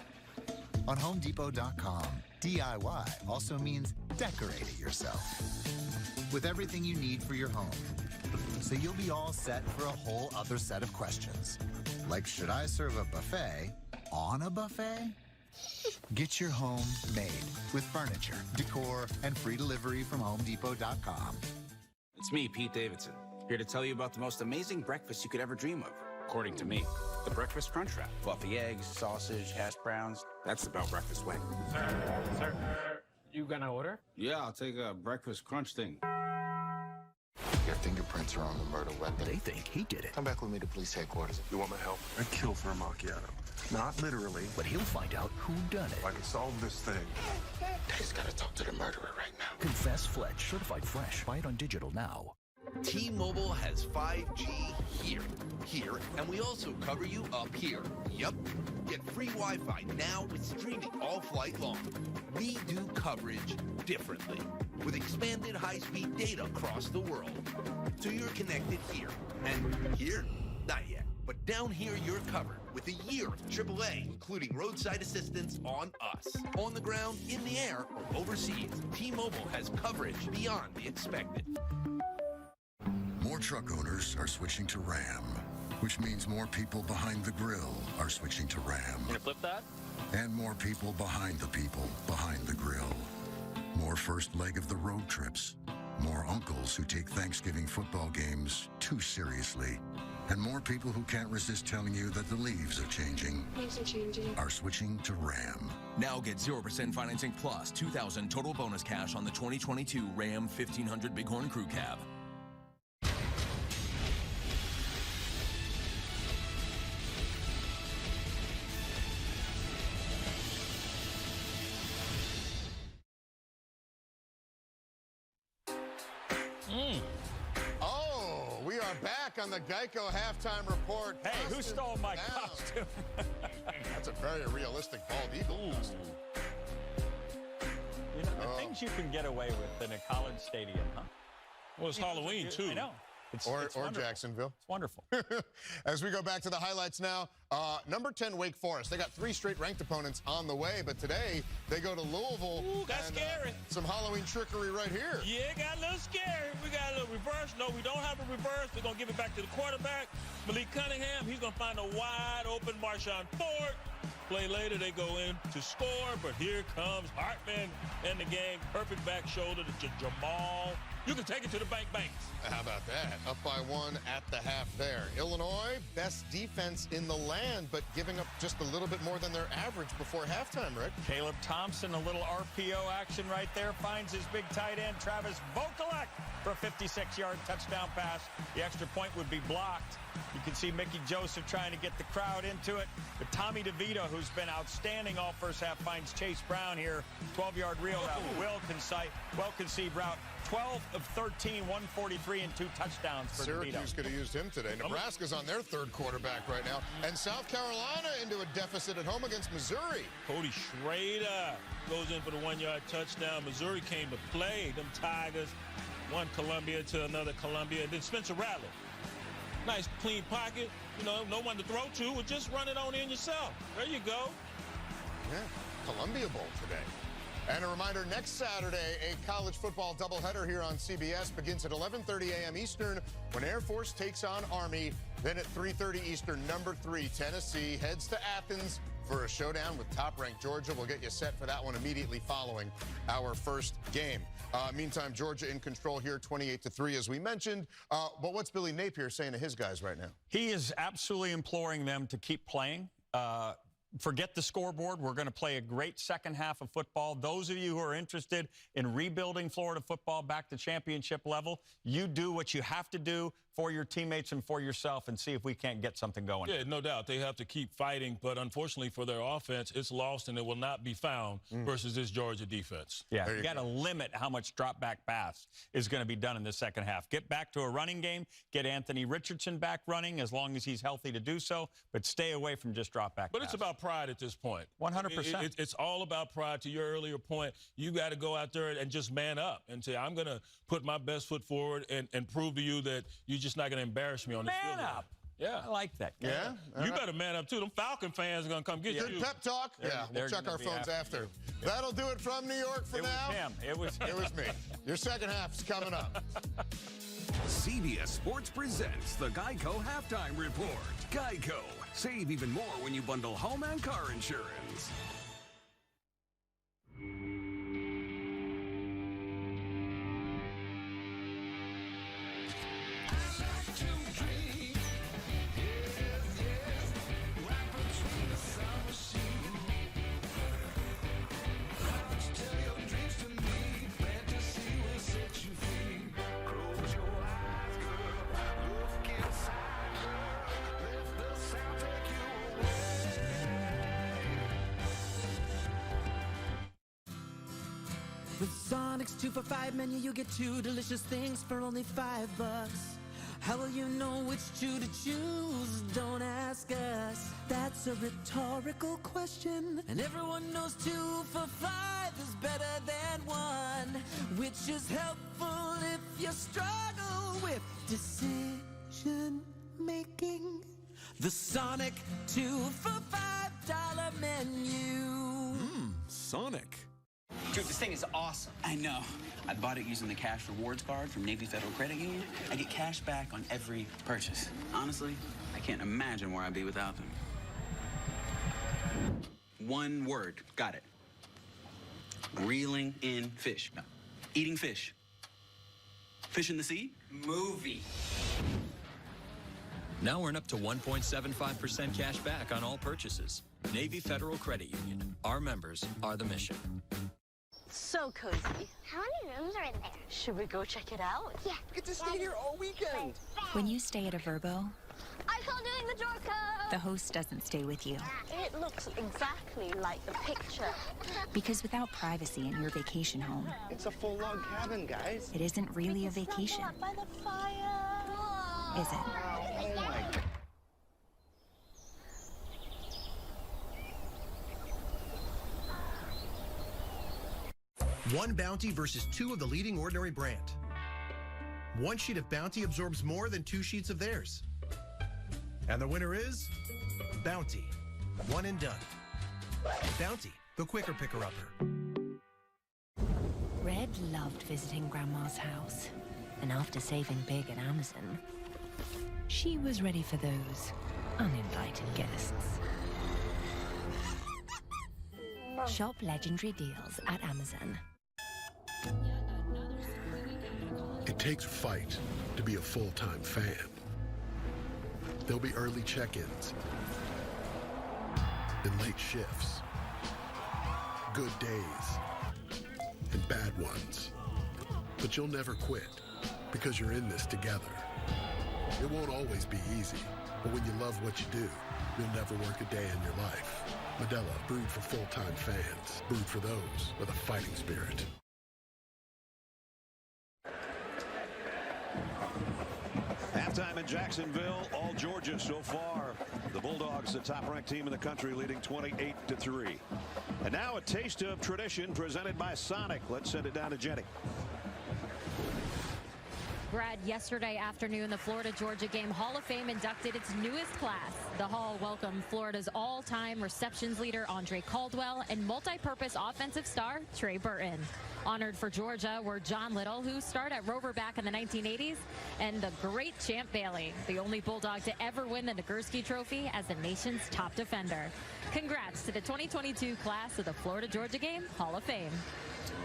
On HomeDepot.com, DIY also means decorate it yourself. With everything you need for your home. So you'll be all set for a whole other set of questions. Like, should I serve a buffet on a buffet? Get your home made with furniture, decor, and free delivery from HomeDepot.com. It's me, Pete Davidson, here to tell you about the most amazing breakfast you could ever dream of, according to me. The Breakfast Crunch Wrap. Fluffy eggs, sausage, hash browns. That's the Bell Breakfast way. Sir, you gonna order? Yeah, I'll take a breakfast crunch thing. Your fingerprints are on the murder weapon. They think he did it. Come back with me to police headquarters. You want my help? I'd kill for a macchiato. Not literally. But he'll find out who done it. I can solve this thing. Dave's gotta talk to the murderer right now. Confess Fletch. Certified fresh. Buy it on digital now. T-Mobile has 5G here, and we also cover you up here. Yep. Get free Wi-Fi now with streaming all flight long. We do coverage differently with expanded high-speed data across the world. So you're connected here, and here, not yet. But down here, you're covered with a year of AAA, including roadside assistance on us. On the ground, in the air, or overseas, T-Mobile has coverage beyond the expected. More truck owners are switching to Ram, which means more people behind the grill are switching to Ram. Can I flip that? And more people behind the grill. More first leg of the road trips. More uncles who take Thanksgiving football games too seriously. And more people who can't resist telling you that the leaves are changing. Are switching to Ram. Now get 0% financing plus $2,000 total bonus cash on the 2022 Ram 1500 Bighorn Crew Cab. Oh, we are back on the Geico halftime report. Hey, who stole my costume? That's a very realistic bald eagle costume. You know, the things you can get away with in a college stadium, huh? Well, it's Halloween, too. I know. It's or wonderful. Jacksonville. It's wonderful. As we go back to the highlights now, number 10, Wake Forest. They got 3 straight ranked opponents on the way, but today they go to Louisville. Ooh, that's scary. Some Halloween trickery right here. Yeah, got a little scary. We got a little reverse. No, we don't have a reverse. We're going to give it back to the quarterback, Malik Cunningham. He's going to find a wide open Marshawn Ford. Play later, they go in to score, but here comes Hartman in the game. Perfect back shoulder to Jamal. You can take it to the banks. How about that? Up by 1 at the half there. Illinois, best defense in the land, but giving up just a little bit more than their average before halftime, Rick. Caleb Thompson, a little RPO action right there, finds his big tight end, Travis Vokalek, for a 56-yard touchdown pass. The extra point would be blocked. You can see Mickey Joseph trying to get the crowd into it. But Tommy DeVito, who's been outstanding all first half, finds Chase Brown here. 12-yard reel route. Well-conceived route. 12 of 13, 143, and 2 touchdowns for DeVito. Syracuse could have used him today. Nebraska's on their 3rd quarterback right now. And South Carolina into a deficit at home against Missouri. Cody Schrader goes in for the 1-yard touchdown. Missouri came to play. Them Tigers, one Columbia to another Columbia. And then Spencer Rattler. Nice clean pocket. You know, no one to throw to. Well, just run it on in yourself. There you go. Yeah, Columbia Bowl today. And a reminder, next Saturday, a college football doubleheader here on CBS begins at 11:30 a.m. Eastern when Air Force takes on Army. Then at 3:30 Eastern, number 3, Tennessee, heads to Athens for a showdown with top-ranked Georgia. We'll get you set for that one immediately following our first game. Meantime, Georgia in control here, 28-3, as we mentioned. But what's Billy Napier saying to his guys right now? He is absolutely imploring them to keep playing. Forget the scoreboard. We're going to play a great second half of football. Those of you who are interested in rebuilding Florida football back to championship level, you do what you have to do for your teammates and for yourself and see if we can't get something going. Yeah, no doubt. They have to keep fighting, but unfortunately for their offense, it's lost and it will not be found versus this Georgia defense. Yeah, you got to limit how much drop-back pass is going to be done in the second half. Get back to a running game. Get Anthony Richardson back running as long as he's healthy to do so, but stay away from just drop-back But pass. it's about pride at this point. 100%. It's all about pride. To your earlier point, you got to go out there and just man up and say, I'm going to put my best foot forward and prove to you that you're just not going to embarrass me on the field. Man up. Yeah. I like that. Yeah? You better man up, too. Them Falcon fans are going to come get you. Good pep talk. We'll check our phones after. That'll do it from New York for now. It was him. It was me. Your second half's coming up. CBS Sports presents the Geico Halftime Report. Geico. Save even more when you bundle home and car insurance. With Sonic's 2 for $5 menu, you get 2 delicious things for only $5. How will you know which 2 to choose? Don't ask us. That's a rhetorical question. And everyone knows 2 for $5 is better than 1, which is helpful if you struggle with decision making. The Sonic 2 for $5 menu. Sonic. Dude, this thing is awesome. I know. I bought it using the cash rewards card from Navy Federal Credit Union. I get cash back on every purchase. Honestly, I can't imagine where I'd be without them. One word. Got it. Reeling in fish. No. Eating fish. Fish in the sea? Movie. Now earn up to 1.75% cash back on all purchases. Navy Federal Credit Union. Our members are the mission. So cozy. How many rooms are in there? Should we go check it out? Yeah. Get to stay here all weekend. When you stay at a Verbo, I call doing the door code. the host doesn't stay with you. It looks exactly like the picture. Because without privacy in your vacation home, It's a full log cabin, guys. it isn't really a vacation, By the fire. is it? Oh my God. One Bounty versus 2 of the leading ordinary brand. 1 sheet of Bounty absorbs more than 2 sheets of theirs. And the winner is Bounty. One and done. Bounty, the quicker picker-upper. Red loved visiting Grandma's house, and after saving big at Amazon, she was ready for those uninvited guests. Shop legendary deals at Amazon. It takes fight to be a full-time fan. There'll be early check-ins and late shifts, good days and bad ones. But you'll never quit because you're in this together. It won't always be easy, but when you love what you do, you'll never work a day in your life. Modelo, brewed for full-time fans, brewed for those with a fighting spirit. Halftime in Jacksonville, all Georgia so far. The Bulldogs, the top-ranked team in the country, leading 28-3. And now a taste of tradition presented by Sonic. Let's send it down to Jenny. Brad, yesterday afternoon, the Florida-Georgia game Hall of Fame inducted its newest class. The Hall welcomed Florida's all-time receptions leader, Andre Caldwell, and multi-purpose offensive star, Trey Burton. Honored for Georgia were John Little, who starred at Rover back in the 1980s, and the great Champ Bailey, the only Bulldog to ever win the Nagurski Trophy as the nation's top defender. Congrats to the 2022 class of the Florida-Georgia game Hall of Fame.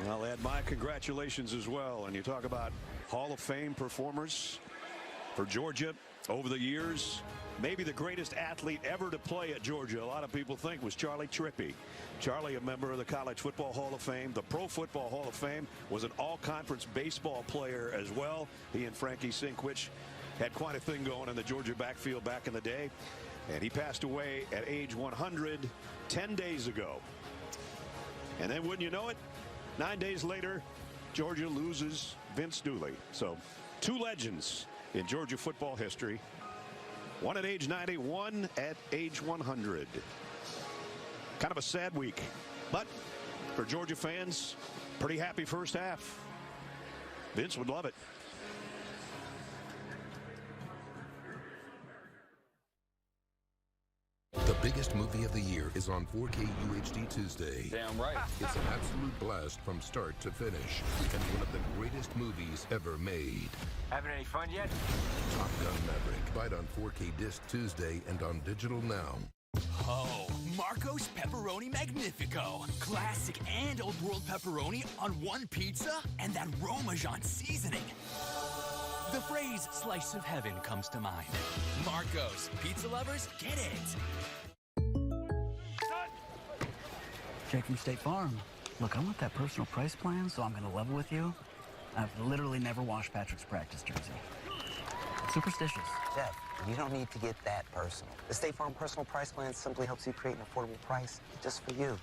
I'll add my congratulations as well. And you talk about Hall of Fame performers for Georgia over the years. Maybe the greatest athlete ever to play at Georgia, a lot of people think, was Charlie Trippi. Charlie, a member of the College Football Hall of Fame, the Pro Football Hall of Fame, was an all-conference baseball player as well. He and Frankie Sinkwich had quite a thing going in the Georgia backfield back in the day. And he passed away at age 100 10 days ago. And then, wouldn't you know it, 9 days later, Georgia loses Vince Dooley. So 2 legends in Georgia football history. One at age 90, one at age 100. Kind of a sad week, but for Georgia fans, pretty happy first half. Vince would love it. The biggest movie of the year is on 4K UHD Tuesday. Damn right. It's an absolute blast from start to finish, and one of the greatest movies ever made. Having any fun yet? Top Gun Maverick. Buy it on 4K Disc Tuesday and on digital now. Oh, Marco's Pepperoni Magnifico. Classic and old world pepperoni on one pizza, and that Parmesan seasoning. The phrase slice of heaven comes to mind. Marco's. Pizza lovers, get it. Jake from State Farm. Look, I want that personal price plan, so I'm going to level with you. I've literally never washed Patrick's practice jersey. superstitious. Jeff, you don't need to get that personal. The State Farm Personal Price Plan simply helps you create an affordable price just for you.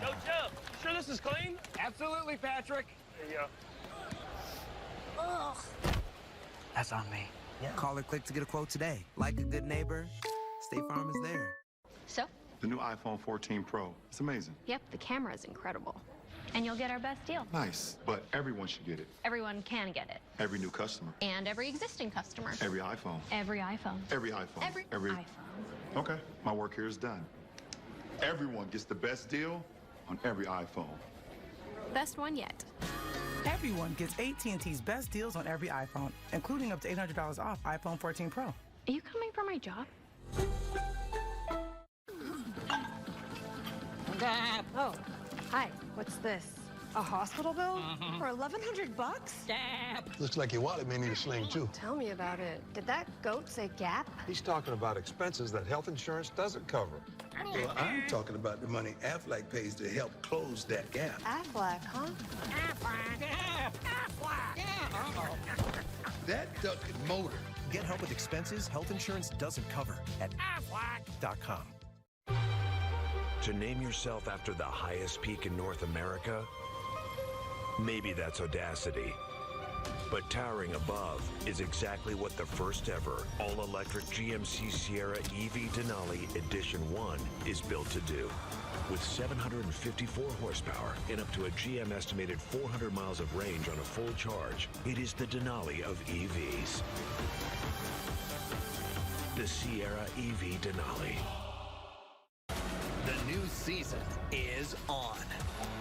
Yo, Jeff, you sure this is clean? Absolutely, Patrick. There you go. Ugh. That's on me. Yeah. Call or click to get a quote today. Like a good neighbor, State Farm is there. So? The new iPhone 14 Pro. It's amazing. Yep, the camera is incredible. And you'll get our best deal. Nice, but everyone should get it. Everyone can get it. Every new customer. And every existing customer. Every iPhone. Every iPhone. Every iPhone. Every iPhone. Okay, my work here is done. Everyone gets the best deal on every iPhone. Best one yet. Everyone gets AT&T's best deals on every iPhone, including up to $800 off iPhone 14 Pro. Are you coming for my job? Oh, hi. What's this? A hospital bill? For $1,100 bucks? Looks like your wallet may need a sling, too. Tell me about it. Did that goat say Gap? He's talking about expenses that health insurance doesn't cover. Well, I'm talking about the money Aflac pays to help close that gap. Aflac, huh? That duck and motor. Get help with expenses health insurance doesn't cover at Aflac.com. To name yourself after the highest peak in North America? Maybe that's audacity. But towering above is exactly what the first ever all-electric GMC Sierra EV Denali Edition 1 is built to do. With 754 horsepower and up to a GM estimated 400 miles of range on a full charge, it is the Denali of EVs. The Sierra EV Denali. The new season is on.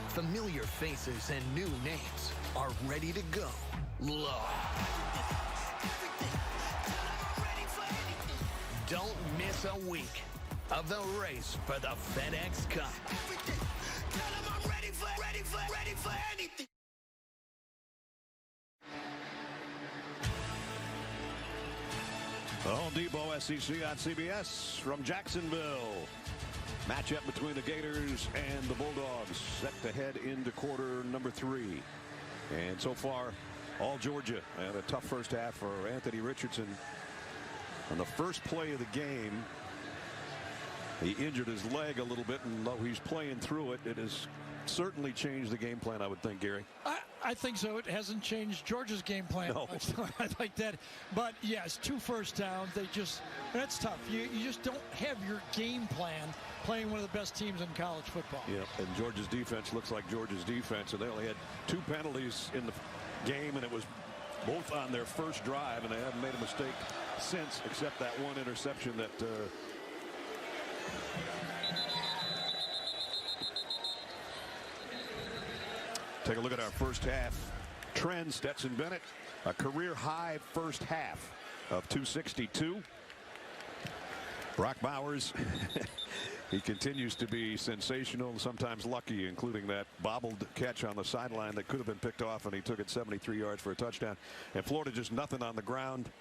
Familiar faces and new names are ready to go live. Don't miss a week of the race for the FedEx Cup. Ready for anything. The Home Depot SEC on CBS from Jacksonville. Matchup between the Gators and the Bulldogs set to head into quarter number 3. And so far, all Georgia. And a tough first half for Anthony Richardson. On the first play of the game, he injured his leg a little bit, and though he's playing through it, it has certainly changed the game plan, I would think, Gary. I think so. It hasn't changed Georgia's game plan. No. I like that. But yes, 2 first downs. That's tough. You just don't have your game plan playing one of the best teams in college football. Yeah, and Georgia's defense looks like Georgia's defense, and they only had 2 penalties in the game, and it was both on their first drive, and they haven't made a mistake since, except that one interception that take a look at our first half trend. Stetson Bennett, a career high first half of 262. Brock Bowers, he continues to be sensational and sometimes lucky, including that bobbled catch on the sideline that could have been picked off, and he took it 73 yards for a touchdown. And Florida just nothing on the ground.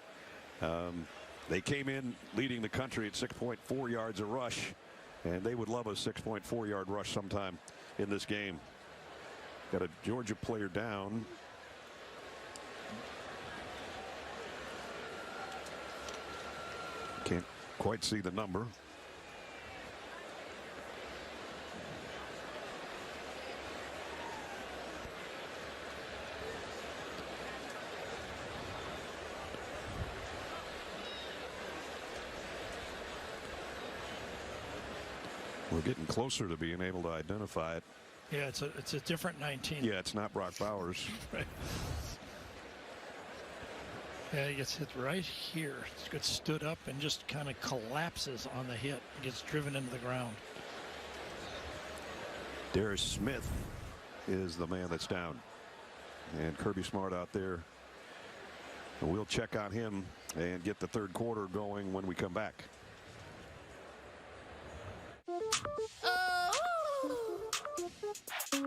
They came in leading the country at 6.4 yards a rush, and they would love a 6.4 yard rush sometime in this game. Got a Georgia player down. Can't quite see the number. We're getting closer to being able to identify it. Yeah, it's a different 19. Yeah, it's not Brock Bowers. Right. Yeah, he gets hit right here. He gets stood up and just kind of collapses on the hit. He gets driven into the ground. Darius Smith is the man that's down. And Kirby Smart out there. And we'll check on him and get the third quarter going when we come back.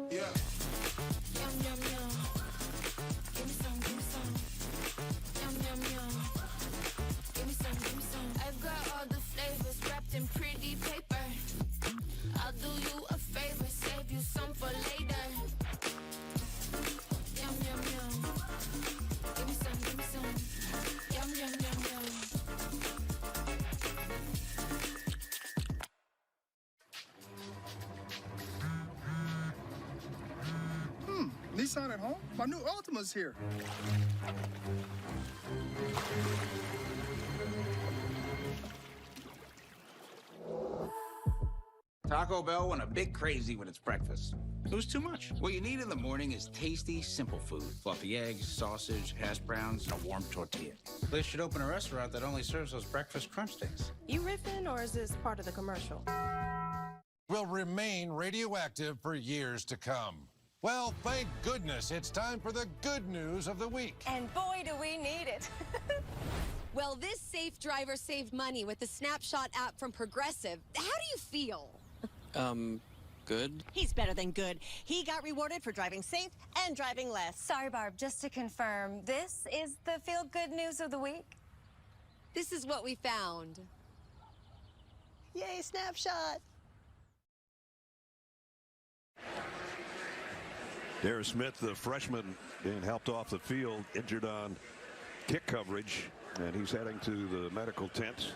Yeah. Yum, yum, yum. Give me some, give me some. Yum, yum, yum. Give me some, give me some. I've got all the flavors wrapped in pretty paper. I'll do you a favor, save you some for later. Yum, yum, yum. Give me some, give me some. Yum, yum, Nissan at home? My new Altima's here. Taco Bell went a bit crazy with its breakfast. It was too much. What you need in the morning is tasty, simple food. Fluffy eggs, sausage, hash browns, and a warm tortilla. They should open a restaurant that only serves those breakfast crunch sticks. You riffing, or is this part of the commercial? Will remain radioactive for years to come. Well, thank goodness it's time for the good news of the week. And boy, do we need it. Well, this safe driver saved money with the Snapshot app from Progressive. How do you feel? Good. He's better than good. He got rewarded for driving safe and driving less. Sorry, Barb, just to confirm, this is the feel-good news of the week? This is what we found. Yay, Snapshot. Darius Smith, the freshman, being helped off the field, injured on kick coverage, and he's heading to the medical tent.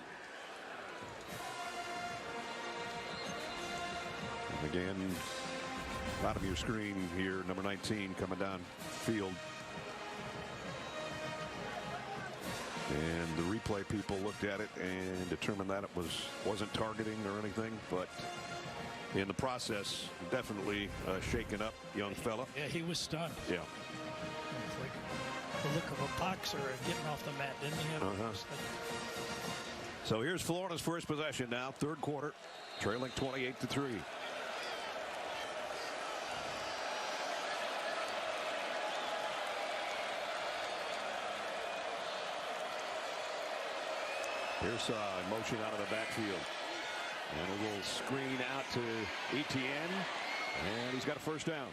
And again, bottom of your screen here, number 19 coming down field. And the replay people looked at it and determined that it wasn't targeting or anything, but in the process, definitely shaken up young fella. Yeah, he was stunned. Yeah. It's like the look of a boxer getting off the mat, didn't he? So here's Florida's first possession now, third quarter, trailing 28-3. Here's in motion out of the backfield. And a little screen out to Etienne. And he's got a first down.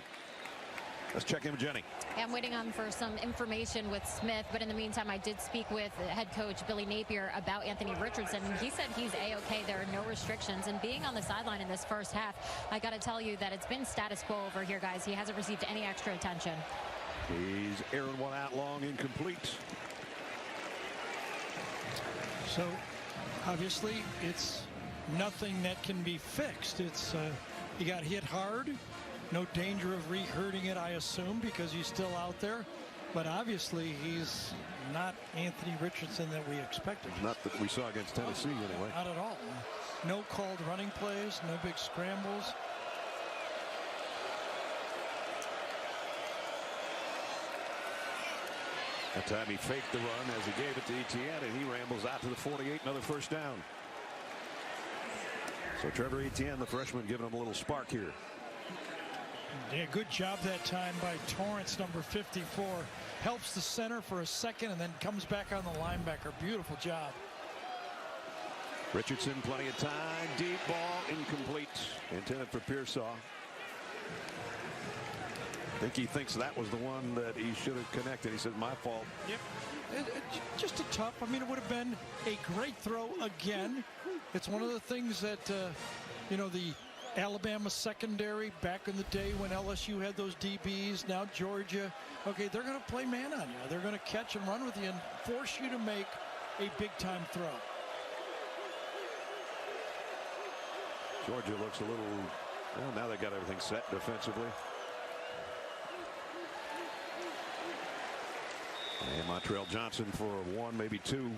Let's check in with Jenny. I'm waiting on for some information with Smith, but in the meantime, I did speak with head coach Billy Napier about Anthony Richardson, and he said he's A-okay. There are no restrictions. And being on the sideline in this first half, I got to tell you that it's been status quo over here, guys. He hasn't received any extra attention. He's airing one out long, incomplete. So, obviously, it's nothing that can be fixed. It's he got hit hard. No danger of re-hurting it, I assume, because he's still out there. But obviously, he's not Anthony Richardson that we expected. Not that we saw against Tennessee, anyway. Not at all. No called running plays, no big scrambles. That time he faked the run as he gave it to Etienne, and he rambles out to the 48, another first down. So Trevor Etienne, the freshman, giving him a little spark here. Yeah, good job that time by Torrance, number 54. Helps the center for a second and then comes back on the linebacker. Beautiful job. Richardson, plenty of time. Deep ball, incomplete. Intended for Pearsall. I think he thinks that was the one that he should have connected. He said, my fault. Yep. Just a tough. I mean, it would have been a great throw again. It's one of the things that, you know, the Alabama secondary back in the day when LSU had those DBs, now Georgia. Okay, they're going to play man on you. They're going to catch and run with you and force you to make a big-time throw. Georgia looks a little, well, now they got everything set defensively. And Montrell Johnson for one, maybe two.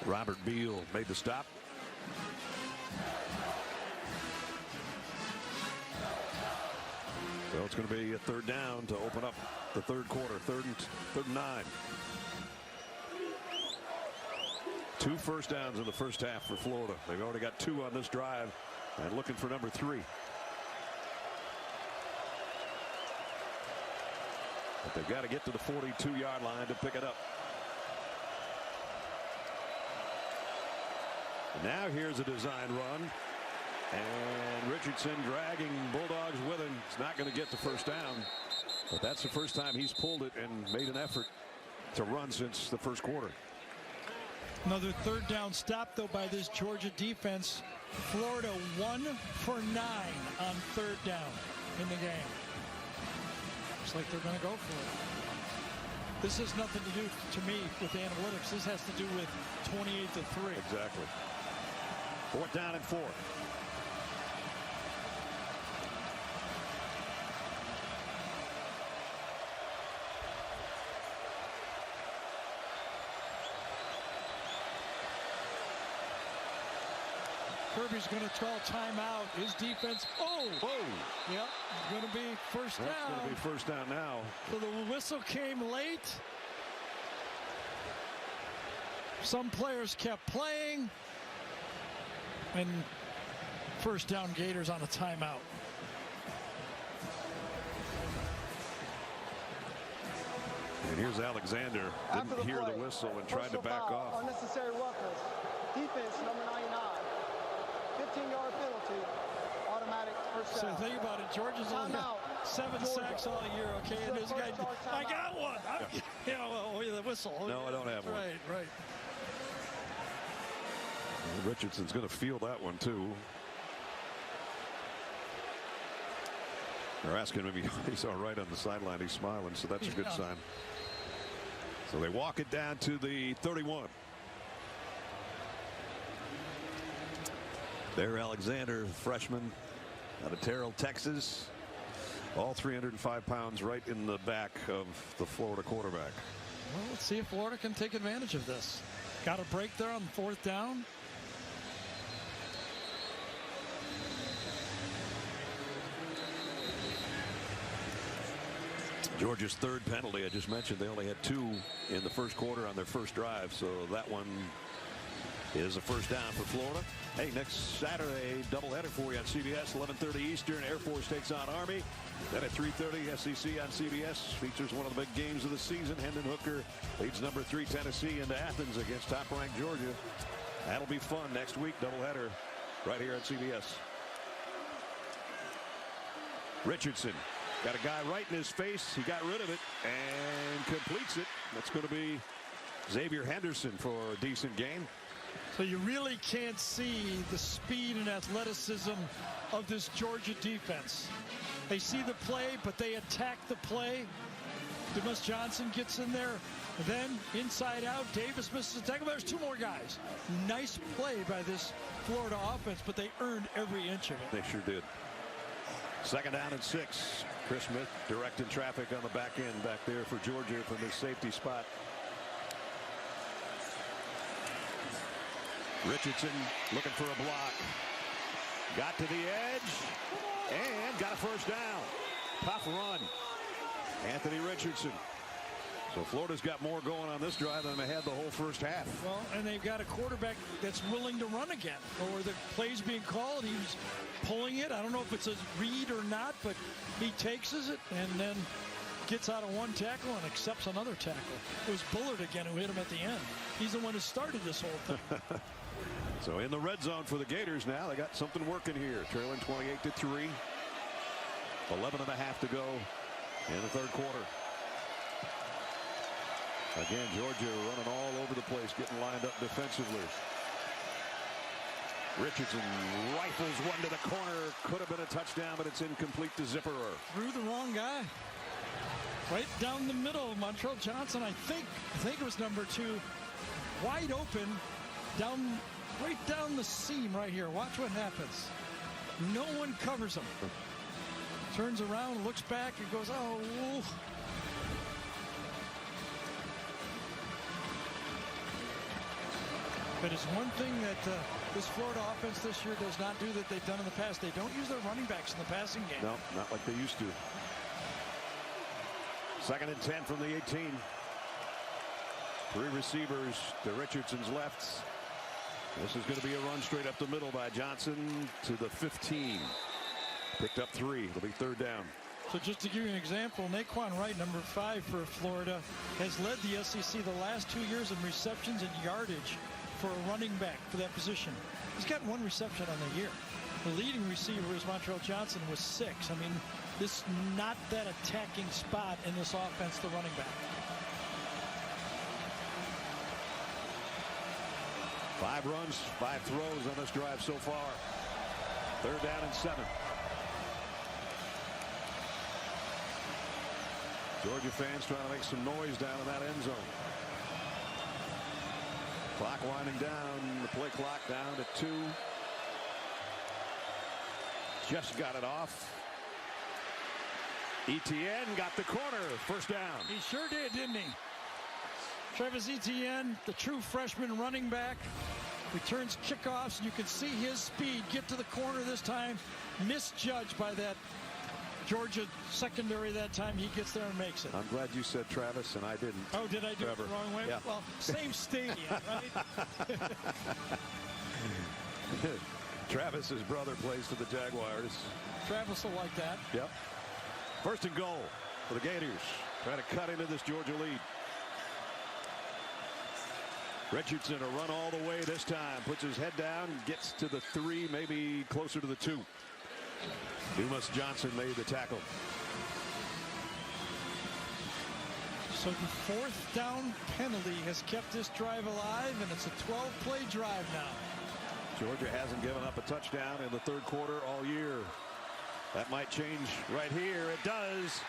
Robert Beal made the stop. So it's going to be a third down to open up the third quarter, third and 9. 2 first downs in the first half for Florida. They've already got 2 on this drive and looking for number 3. But they've got to get to the 42-yard line to pick it up. And now here's a design run. And Richardson dragging Bulldogs with him. It's not going to get the first down. But that's the first time he's pulled it and made an effort to run since the first quarter. Another third down stop, though, by this Georgia defense. Florida 1 for 9 on third down in the game. Looks like they're going to go for it. This has nothing to do, to me, with analytics. This has to do with 28-3. Exactly. 4th down and 4. Kirby's going to call timeout. His defense. Oh! Yep, going to be first down. That's going to be first down now. So the whistle came late. Some players kept playing. And first down Gators on a timeout. And here's Alexander. Didn't hear the whistle and tried to back off. Unnecessary roughness. Defense, number 99. 15-yard penalty. Automatic first down. So think about it. Georgia's only got 7 sacks all year, okay? And this guy, I got one. The whistle. No, I don't have one. Right. Richardson's going to feel that one, too. They're asking him if he's all right on the sideline. He's smiling, so that's a good sign. So they walk it down to the 31. There, Alexander, freshman out of Terrell, Texas. All 305 pounds right in the back of the Florida quarterback. Well, let's see if Florida can take advantage of this. Got a break there on 4th down. Georgia's third penalty. I just mentioned they only had 2 in the first quarter on their first drive, so that one is a first down for Florida. Hey, next Saturday, doubleheader for you on CBS, 11:30 Eastern. Air Force takes on Army. Then at 3:30, SEC on CBS features one of the big games of the season. Hendon Hooker leads number 3 Tennessee into Athens against top-ranked Georgia. That'll be fun next week, doubleheader right here on CBS. Richardson got a guy right in his face. He got rid of it and completes it. That's going to be Xavier Henderson for a decent game. So you really can't see the speed and athleticism of this Georgia defense. They see the play, but they attack the play. Demus Johnson gets in there. And then inside out, Davis misses a tackle. There's 2 more guys. Nice play by this Florida offense, but they earned every inch of it. They sure did. 2nd down and 6. Chris Smith directing traffic on the back end back there for Georgia from his safety spot. Richardson looking for a block. Got to the edge and got a first down. Tough run. Anthony Richardson. So Florida's got more going on this drive than they had the whole first half. Well, and they've got a quarterback that's willing to run again. Or the play's being called. He was pulling it. I don't know if it's a read or not, but he takes it and then gets out of one tackle and accepts another tackle. It was Bullard again who hit him at the end. He's the one who started this whole thing. So in the red zone for the Gators now. They got something working here. Trailing 28-3. 11.5 to go in the third quarter. Again, Georgia running all over the place, getting lined up defensively. Richardson rifles one to the corner. Could have been a touchdown, but it's incomplete to Zipperer. Threw the wrong guy. Right down the middle. Montrell Johnson, I think it was number 2. Wide open. Right down the seam right here. Watch what happens. No one covers him. Turns around, looks back, and goes, oh. But it's one thing that this Florida offense this year does not do that they've done in the past. They don't use their running backs in the passing game. No, not like they used to. 2nd and 10 from the 18. 3 receivers to Richardson's left. This is going to be a run straight up the middle by Johnson to the 15. Picked up 3. It'll be 3rd down. So just to give you an example, Naquan Wright, number 5 for Florida, has led the SEC the last 2 years in receptions and yardage for a running back for that position. He's got 1 reception on the year. The leading receiver is Montrell Johnson with 6. I mean, this is not that attacking spot in this offense, the running back. 5 runs, 5 throws on this drive so far. 3rd down and 7. Georgia fans trying to make some noise down in that end zone. Clock winding down, the play clock down to 2. Just got it off. Etienne got the corner, first down. He sure did, didn't he? Travis Etienne, the true freshman running back, returns kickoffs, and you can see his speed get to the corner this time, misjudged by that Georgia secondary that time. He gets there and makes it. I'm glad you said Travis and I didn't. Oh, did I do it the wrong way? Yeah. Well, same stadium, right? Travis's brother plays for the Jaguars. Travis will like that. Yep. First and goal for the Gators. Trying to cut into this Georgia lead. Richardson a run all the way this time. Puts his head down, gets to the 3, maybe closer to the 2. Dumas Johnson made the tackle. So the 4th down penalty has kept this drive alive, and it's a 12-play drive now. Georgia hasn't given up a touchdown in the 3rd quarter all year. That might change right here. It does.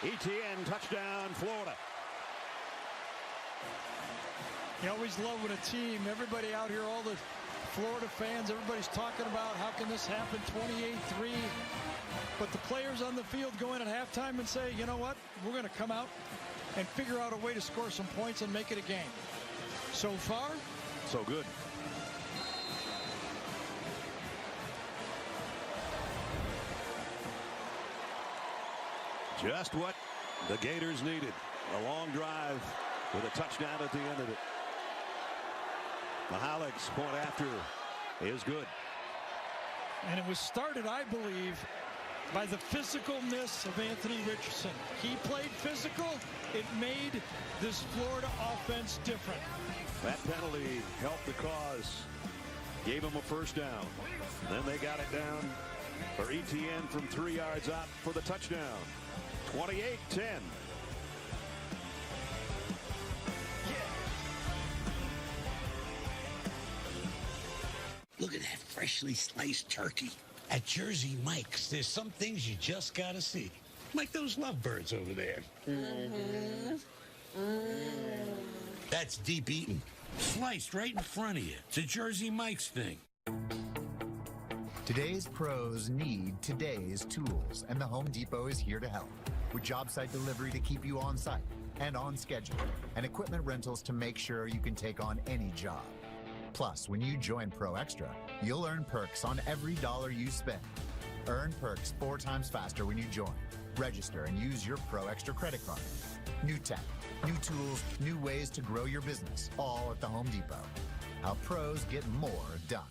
ETN touchdown, Florida. You always love when a team, everybody out here, all the Florida fans, everybody's talking about how can this happen, 28-3. But the players on the field go in at halftime and say, you know what, we're going to come out and figure out a way to score some points and make it a game. So far, so good. Just what the Gators needed. A long drive with a touchdown at the end of it. Mihalik's point after is good. And it was started, I believe, by the physicalness of Anthony Richardson. He played physical. It made this Florida offense different. That penalty helped the cause. Gave him a first down. Then they got it down for ETN from 3 yards out for the touchdown. 28-10. Look at that freshly sliced turkey. At Jersey Mike's, there's some things you just gotta see. Like those lovebirds over there. That's deep eating. Sliced right in front of you. It's a Jersey Mike's thing. Today's pros need today's tools, and the Home Depot is here to help. With job site delivery to keep you on site and on schedule, and equipment rentals to make sure you can take on any job. Plus, when you join Pro Extra, you'll earn perks on every dollar you spend. Earn perks 4 times faster when you join. Register and use your Pro Extra credit card. New tech, new tools, new ways to grow your business, all at the Home Depot. How pros get more done.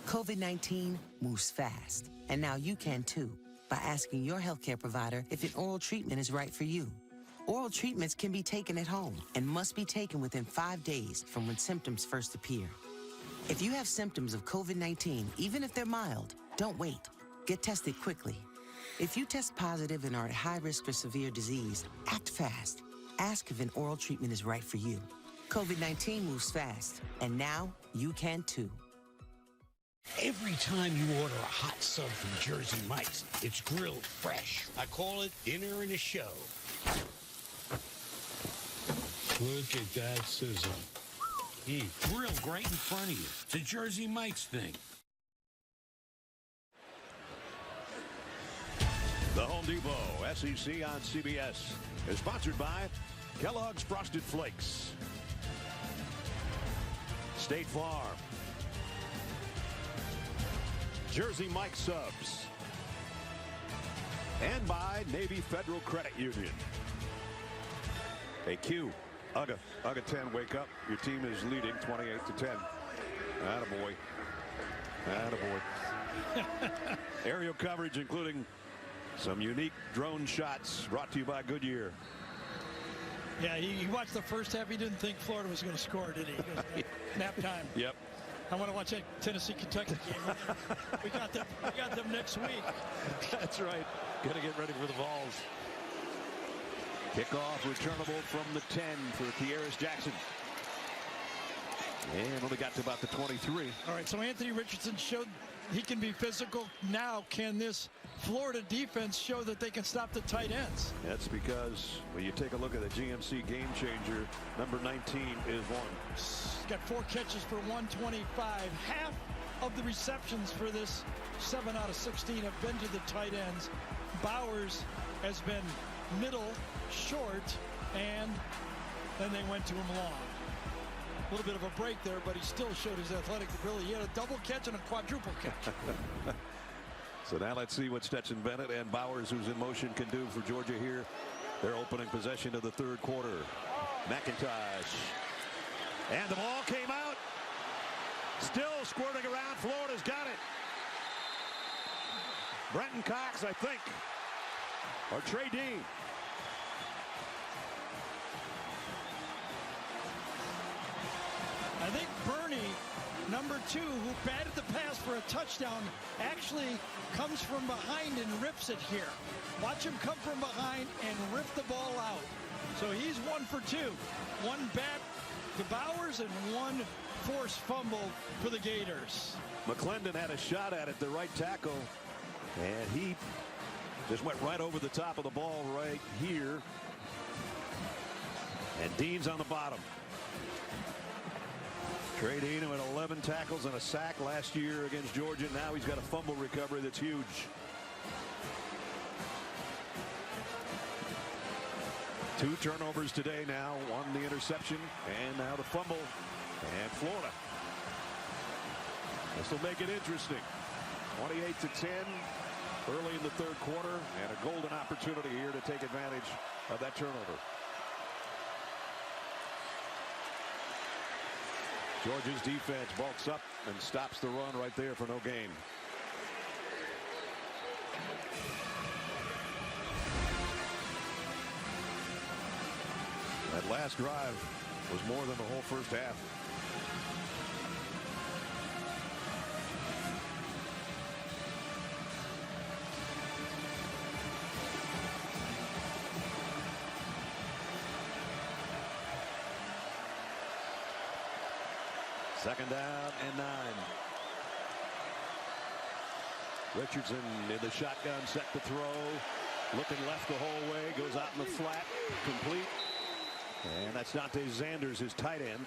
COVID-19 moves fast, and now you can too, by asking your healthcare provider if an oral treatment is right for you. Oral treatments can be taken at home and must be taken within 5 days from when symptoms first appear. If you have symptoms of COVID-19, even if they're mild, don't wait. Get tested quickly. If you test positive and are at high risk for severe disease, act fast. Ask if an oral treatment is right for you. COVID-19 moves fast, and now you can too. Every time you order a hot sub from Jersey Mike's, it's grilled fresh. I call it dinner and a show. Look at that sizzle. Grilled right in front of you. It's a Jersey Mike's thing. The Home Depot SEC on CBS is sponsored by Kellogg's Frosted Flakes, State Farm, Jersey Mike Subs, and by Navy Federal Credit Union. Hey, Q, UGA 10, wake up. Your team is leading 28-10. Attaboy. Attaboy. Aerial coverage, including some unique drone shots, brought to you by Goodyear. Yeah, he watched the first half. He didn't think Florida was going to score, did he? Nap time. Yep. I want to watch that Tennessee-Kentucky game. We got them next week. That's right. Got to get ready for the Vols. Kickoff returnable from the 10 for Kearis Jackson. And only got to about the 23. All right, so Anthony Richardson showed he can be physical. Now can this Florida defense show that they can stop the tight ends? That's because when you take a look at the GMC game changer, number 19 is one. He's got 4 catches for 125. Half of the receptions for this 7 out of 16 have been to the tight ends. Bowers has been middle, short, and then they went to him long. little bit of a break there, but he still showed his athletic ability. He had a double catch and a quadruple catch. So now let's see what Stetson Bennett and Bowers, who's in motion, can do for Georgia here. Their opening possession of the third quarter. McIntosh. And the ball came out. Still squirting around. Florida's got it. Brenton Cox, I think. Or Trey Dean. I think Bernie, number 2, who batted the pass for a touchdown, actually comes from behind and rips it here. Watch him come from behind and rip the ball out. So he's 1 for 2. 1 bat to Bowers and 1 forced fumble for the Gators. McClendon had a shot at it, the right tackle, and he just went right over the top of the ball right here. And Dean's on the bottom. Trey Dean, who had 11 tackles and a sack last year against Georgia. Now he's got a fumble recovery that's huge. 2 turnovers today now. 1 the interception, and now the fumble. And Florida. This will make it interesting. 28-10 early in the third quarter, and a golden opportunity here to take advantage of that turnover. Georgia's defense bulks up and stops the run right there for no gain. That last drive was more than the whole first half. Second down and 9. Richardson in the shotgun, set to throw. Looking left the whole way, goes out in the flat, complete. And that's Dante Zanders, his tight end.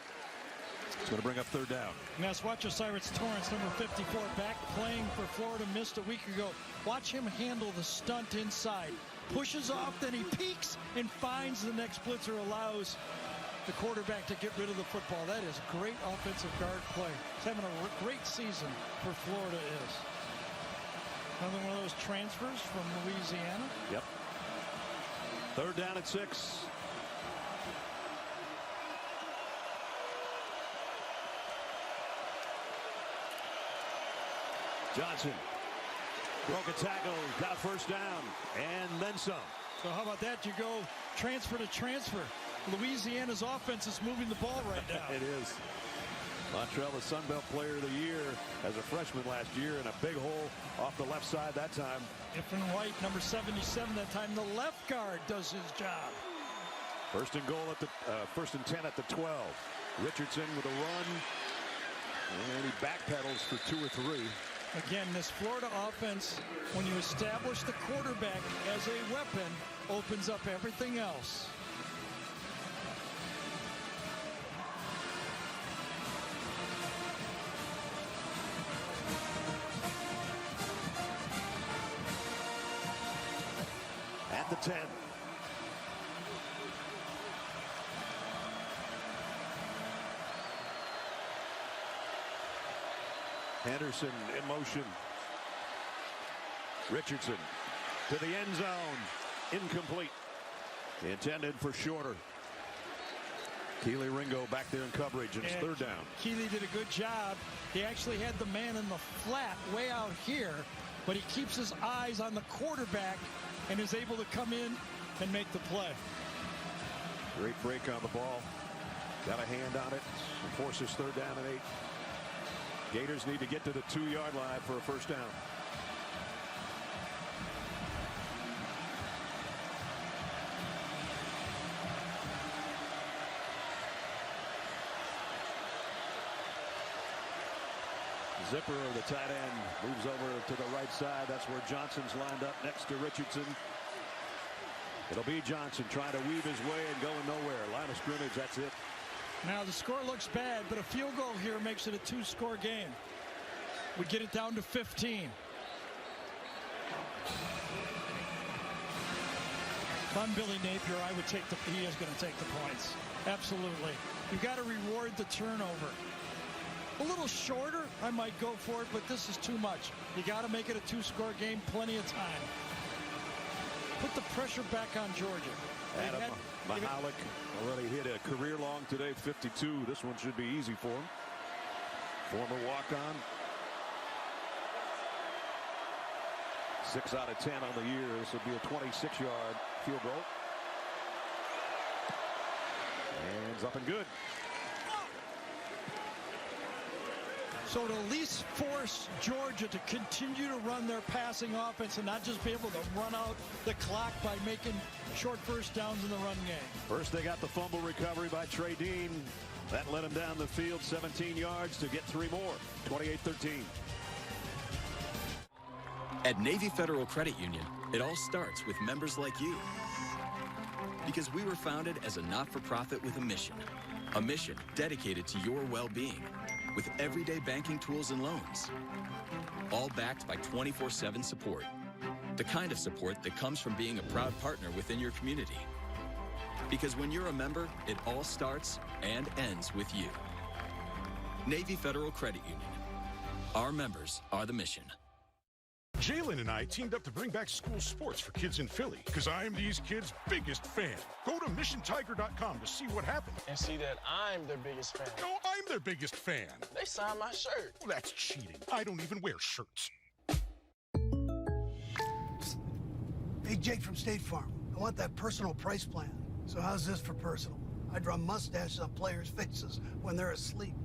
It's going to bring up third down. Now let's watch Osiris Torrance, number 54, back playing for Florida, missed a week ago. Watch him handle the stunt inside. Pushes off, then he peeks and finds the next blitzer, allows the quarterback to get rid of the football. That is great offensive guard play. He's having a great season for Florida is. Another one of those transfers from Louisiana. Yep. Third down at 6. Johnson broke a tackle, got a first down, and then some. So how about that? You go transfer to transfer. Louisiana's offense is moving the ball right now. It is. Montrell, the Sun Belt Player of the Year as a freshman last year, and a big hole off the left side that time. Different White, number 77 that time. The left guard does his job. First and goal at the first and 10 at the 12. Richardson with a run, and he backpedals for 2 or 3. Again, this Florida offense, when you establish the quarterback as a weapon, opens up everything else. At the 10. Henderson in motion. Richardson to the end zone. Incomplete. Intended for Shorter. Keely Ringo back there in coverage, and it's third down. Keely did a good job. He actually had the man in the flat way out here, but he keeps his eyes on the quarterback and is able to come in and make the play. Great break on the ball. Got a hand on it. Forces third down and 8. Gators need to get to the 2-yard line for a first down. Zipper, the tight end, moves over to the right side. That's where Johnson's lined up next to Richardson. It'll be Johnson trying to weave his way and going nowhere. Line of scrimmage, that's it. Now the score looks bad, but a field goal here makes it a 2-score game. We get it down to 15. If I'm Billy Napier, he is going to take the points. Absolutely. You've got to reward the turnover. A little shorter, I might go for it, but this is too much. You got to make it a 2-score game, plenty of time. Put the pressure back on Georgia. Adam Mahalik already hit a career long today, 52. This one should be easy for him. Former walk-on. 6 out of 10 on the year. This will be a 26-yard field goal. And it's up and good. So to at least force Georgia to continue to run their passing offense and not just be able to run out the clock by making short first downs in the run game. First they got the fumble recovery by Trey Dean. That led him down the field 17 yards to get 3 more. 28-13. At Navy Federal Credit Union, it all starts with members like you. Because we were founded as a not-for-profit with a mission dedicated to your well-being, with everyday banking tools and loans, all backed by 24/7 support. The kind of support that comes from being a proud partner within your community. Because when you're a member, it all starts and ends with you. Navy Federal Credit Union. Our members are the mission. Jalen and I teamed up to bring back school sports for kids in Philly, because I'm these kids' biggest fan. Go to missiontiger.com to see what happened. And see that I'm their biggest fan. No, I'm their biggest fan. They signed my shirt. Well, that's cheating. I don't even wear shirts. Hey, Jake from State Farm. I want that personal price plan. So how's this for personal? I draw mustaches on players' faces when they're asleep.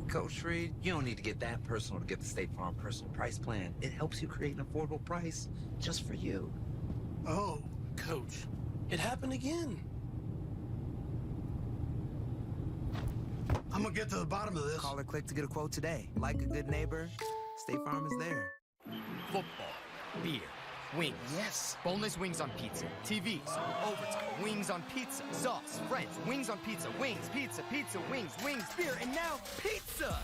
Coach Reed, you don't need to get that personal to get the State Farm personal price plan. It helps you create an affordable price just for you. Oh. Coach, it happened again. I'm gonna get to the bottom of this. Call or click to get a quote today. Like a good neighbor, State Farm is there. Football, beer, wings. Yes. Boneless wings on pizza. TVs, overtime, wings on pizza. Sauce, friends, wings on pizza. Wings, pizza, pizza, wings, wings, beer, and now pizza!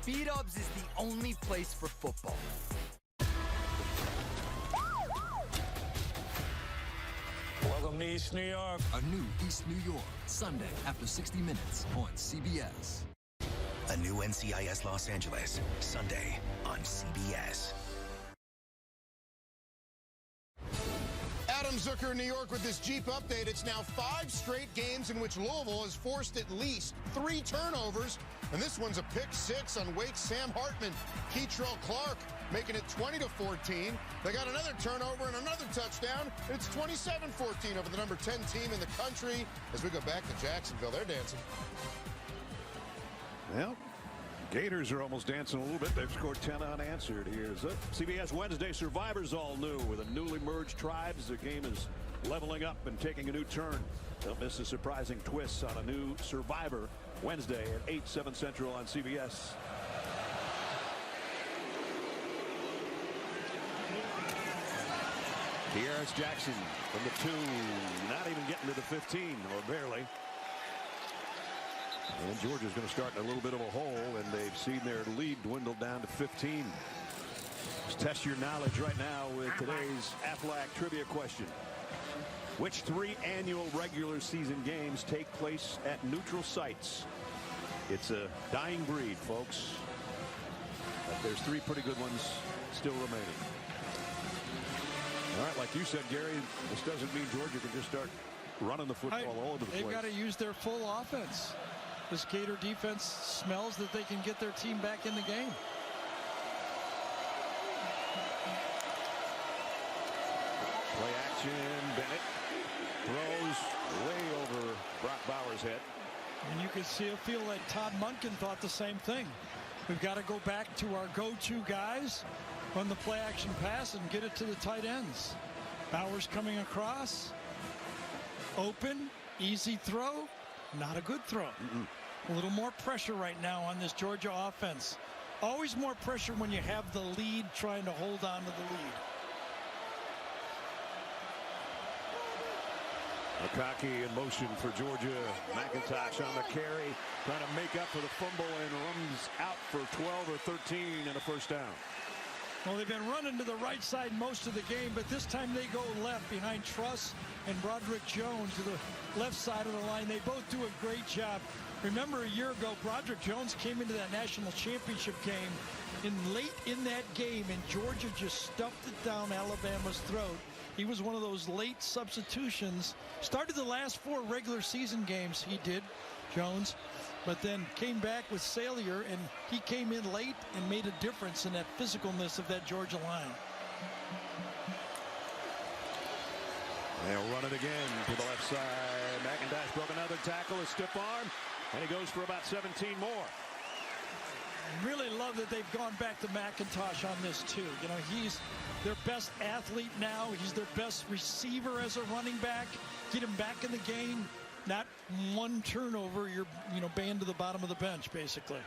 B-Dubs is the only place for football. Welcome to East New York. A new East New York, Sunday after 60 Minutes on CBS. A new NCIS Los Angeles, Sunday on CBS. Adam Zucker in New York with this Jeep update. It's now 5 straight games in which Louisville has forced at least 3 turnovers, and this one's a pick-6 on Wake's Sam Hartman. Keitrell Clark making it 20-14. They got another turnover and another touchdown, and it's 27-14 over the number 10 team in the country. As we go back to Jacksonville, they're dancing. Well, Gators are almost dancing a little bit. They've scored 10 unanswered. Here's it. CBS Wednesday Survivors all new with a newly merged tribes. The game is leveling up and taking a new turn. Don't miss the surprising twists on a new Survivor Wednesday at 8, 7 Central on CBS. Here's Jackson from the 2, not even getting to the 15 or barely. And Georgia's going to start in a little bit of a hole, and they've seen their lead dwindle down to 15. Just test your knowledge right now with today's Aflac trivia question. Which 3 annual regular season games take place at neutral sites? It's a dying breed, folks. But there's 3 pretty good ones still remaining. All right, like you said, Gary, this doesn't mean Georgia can just start running the football all over the place. They've got to use their full offense. This Gator defense smells that they can get their team back in the game. Play action. Bennett throws way over Brock Bowers' head. And you can feel that Todd Monken thought the same thing. We've got to go back to our go-to guys, run the play action pass, and get it to the tight ends. Bowers coming across. Open, easy throw, not a good throw. A little more pressure right now on this Georgia offense. Always more pressure when you have the lead, trying to hold on to the lead. McConkey in motion for Georgia. McIntosh on the carry, trying to make up for the fumble, and runs out for 12 or 13 and a first down. Well, they've been running to the right side most of the game, but this time they go left behind Truss and Broderick Jones to the left side of the line. They both do a great job. Remember, a year ago, Broderick Jones came into that national championship game, and late in that game, and Georgia just stuffed it down Alabama's throat. He was one of those late substitutions. Started the last 4 regular season games, he did, Jones, but then came back with Salyer, and he came in late and made a difference in that physicalness of that Georgia line. They'll run it again to the left side. McIntosh broke another tackle, a stiff arm, and he goes for about 17 more. I really love that they've gone back to McIntosh on this too. You know, he's their best athlete now. He's their best receiver as a running back. Get him back in the game. Not one turnover, you're banned to the bottom of the bench, basically.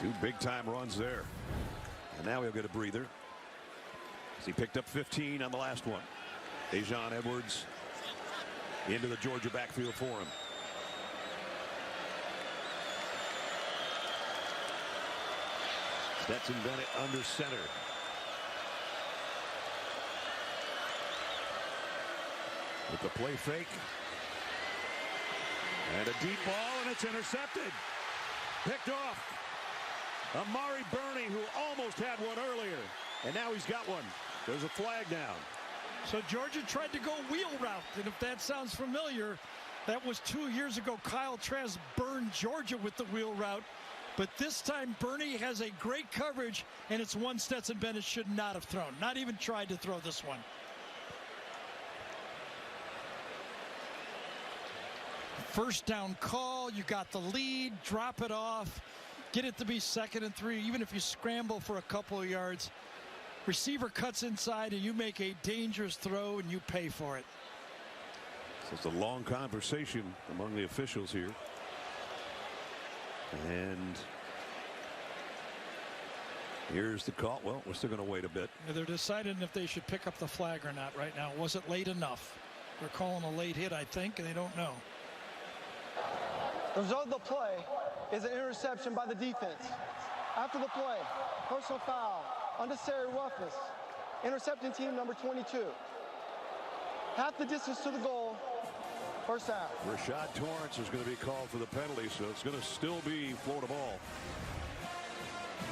2 big-time runs there. And now he'll get a breather, as he picked up 15 on the last one. Dejon Edwards into the Georgia backfield for him. Stetson Bennett under center. With the play fake. And a deep ball, and it's intercepted. Picked off. Amari Burney, who almost had one earlier. And now he's got one. There's a flag down. So Georgia tried to go wheel route, and if that sounds familiar, that was 2 years ago. Kyle Trask burned Georgia with the wheel route. But this time, Burney has a great coverage, and it's one Stetson Bennett should not have thrown. Not even tried to throw this one. First down call, you got the lead, drop it off, get it to be 2nd and 3, even if you scramble for a couple of yards. Receiver cuts inside, and you make a dangerous throw, and you pay for it. So it's a long conversation among the officials here. And here's the call. Well, we're still going to wait a bit. They're deciding if they should pick up the flag or not right now. Was it late enough? They're calling a late hit, I think, and they don't know. The result of the play is an interception by the defense. After the play, personal foul, unnecessary roughness, intercepting team number 22. Half the distance to the goal, first down. Rashad Torrance is going to be called for the penalty, so it's going to still be Florida ball.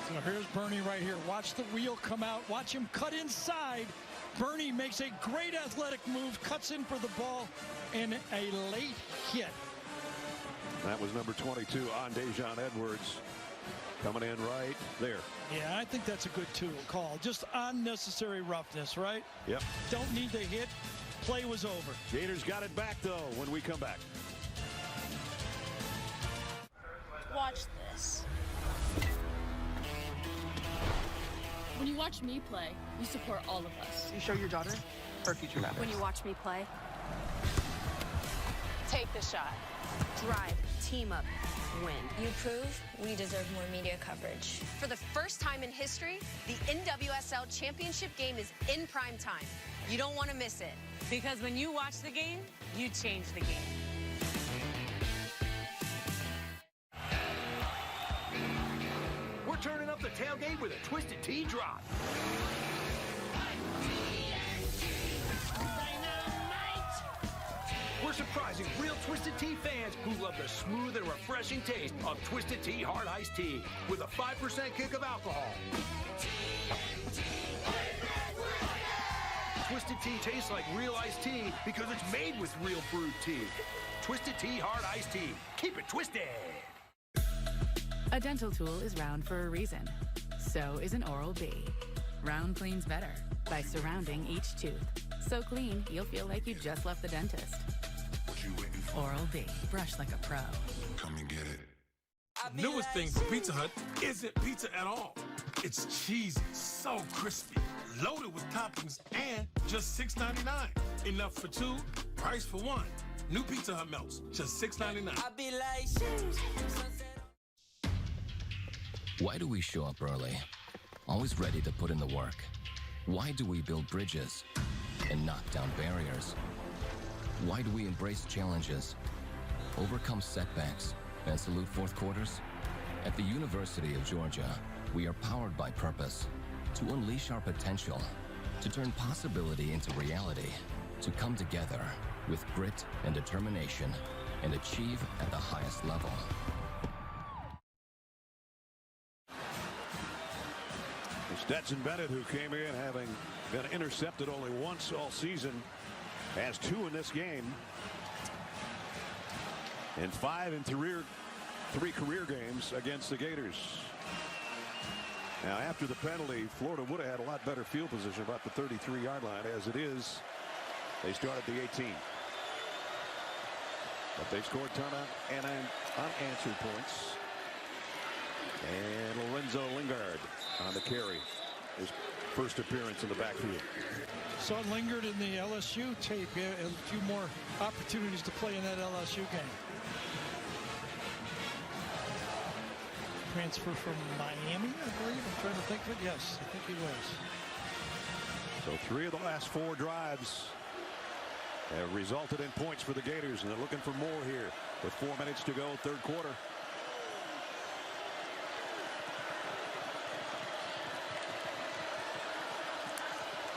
So here's Burney right here. Watch the wheel come out. Watch him cut inside. Burney makes a great athletic move, cuts in for the ball, and a late hit. That was number 22 on Dejon Edwards, coming in right there. Yeah, I think that's a good call. Just unnecessary roughness, right? Yep. Don't need to hit. Play was over. Gators got it back, though, when we come back. Watch this. When you watch me play, you support all of us. You show your daughter her future matters. When you watch me play, take the shot. Drive, team up, win. You prove we deserve more media coverage. For the first time in history, the NWSL Championship game is in prime time. You don't want to miss it. Because when you watch the game, you change the game. We're turning up the tailgate with a Twisted Tea drop. We're surprising real Twisted Tea fans who love the smooth and refreshing taste of Twisted Tea Hard Iced Tea with a 5% kick of alcohol. Twisted Tea tastes like real iced tea because it's made with real brewed tea. Twisted Tea Hard Iced Tea. Keep it twisted. A dental tool is round for a reason. So is an Oral-B. Round cleans better by surrounding each tooth. So clean, you'll feel like you just left the dentist. Oral-B. Brush like a pro. Come and get it. Newest thing from Pizza Hut isn't pizza at all. It's cheesy, so crispy, loaded with toppings, and just $6.99. Enough for two, price for one. New Pizza Hut melts, just $6.99. Why do we show up early? Always ready to put in the work. Why do we build bridges and knock down barriers? Why do we embrace challenges, overcome setbacks, and salute fourth quarters? At the University of Georgia, we are powered by purpose, to unleash our potential, to turn possibility into reality, to come together with grit and determination and achieve at the highest level. Stetson Bennett, who came in having been intercepted only once all season, has 2 in this game. And 5 in 3 career games against the Gators. Now, after the penalty, Florida would have had a lot better field position, about the 33-yard line. As it is, they start at the 18. But they scored a ton of unanswered points. And Lorenzo Lingard on the carry. His first appearance in the backfield. Saw Lingard in the LSU tape. A few more opportunities to play in that LSU game. Transfer from Miami, I believe. I'm trying to think of it. Yes, I think he was. So 3 of the last 4 drives have resulted in points for the Gators, and they're looking for more here with 4 minutes to go, third quarter.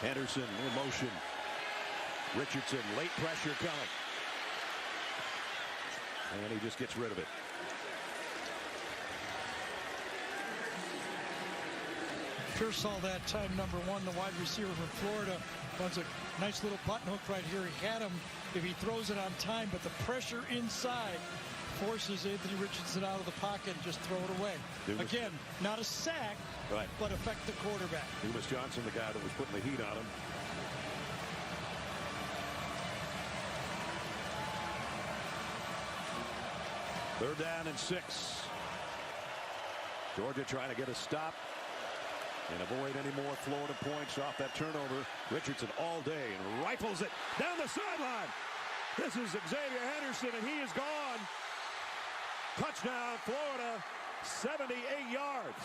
Henderson in motion. Richardson, late pressure coming. And he just gets rid of it. Sure saw that time. Number 1, the wide receiver from Florida runs a nice little button hook right here. He had him if he throws it on time, but the pressure inside forces Anthony Richardson out of the pocket and just throw it away. Again, not a sack, right, but affect the quarterback. Dumas Johnson, the guy that was putting the heat on him. Third down and 6. Georgia trying to get a stop and avoid any more Florida points off that turnover. Richardson all day and rifles it down the sideline. This is Xavier Henderson, and he is gone. Touchdown, Florida, 78 yards.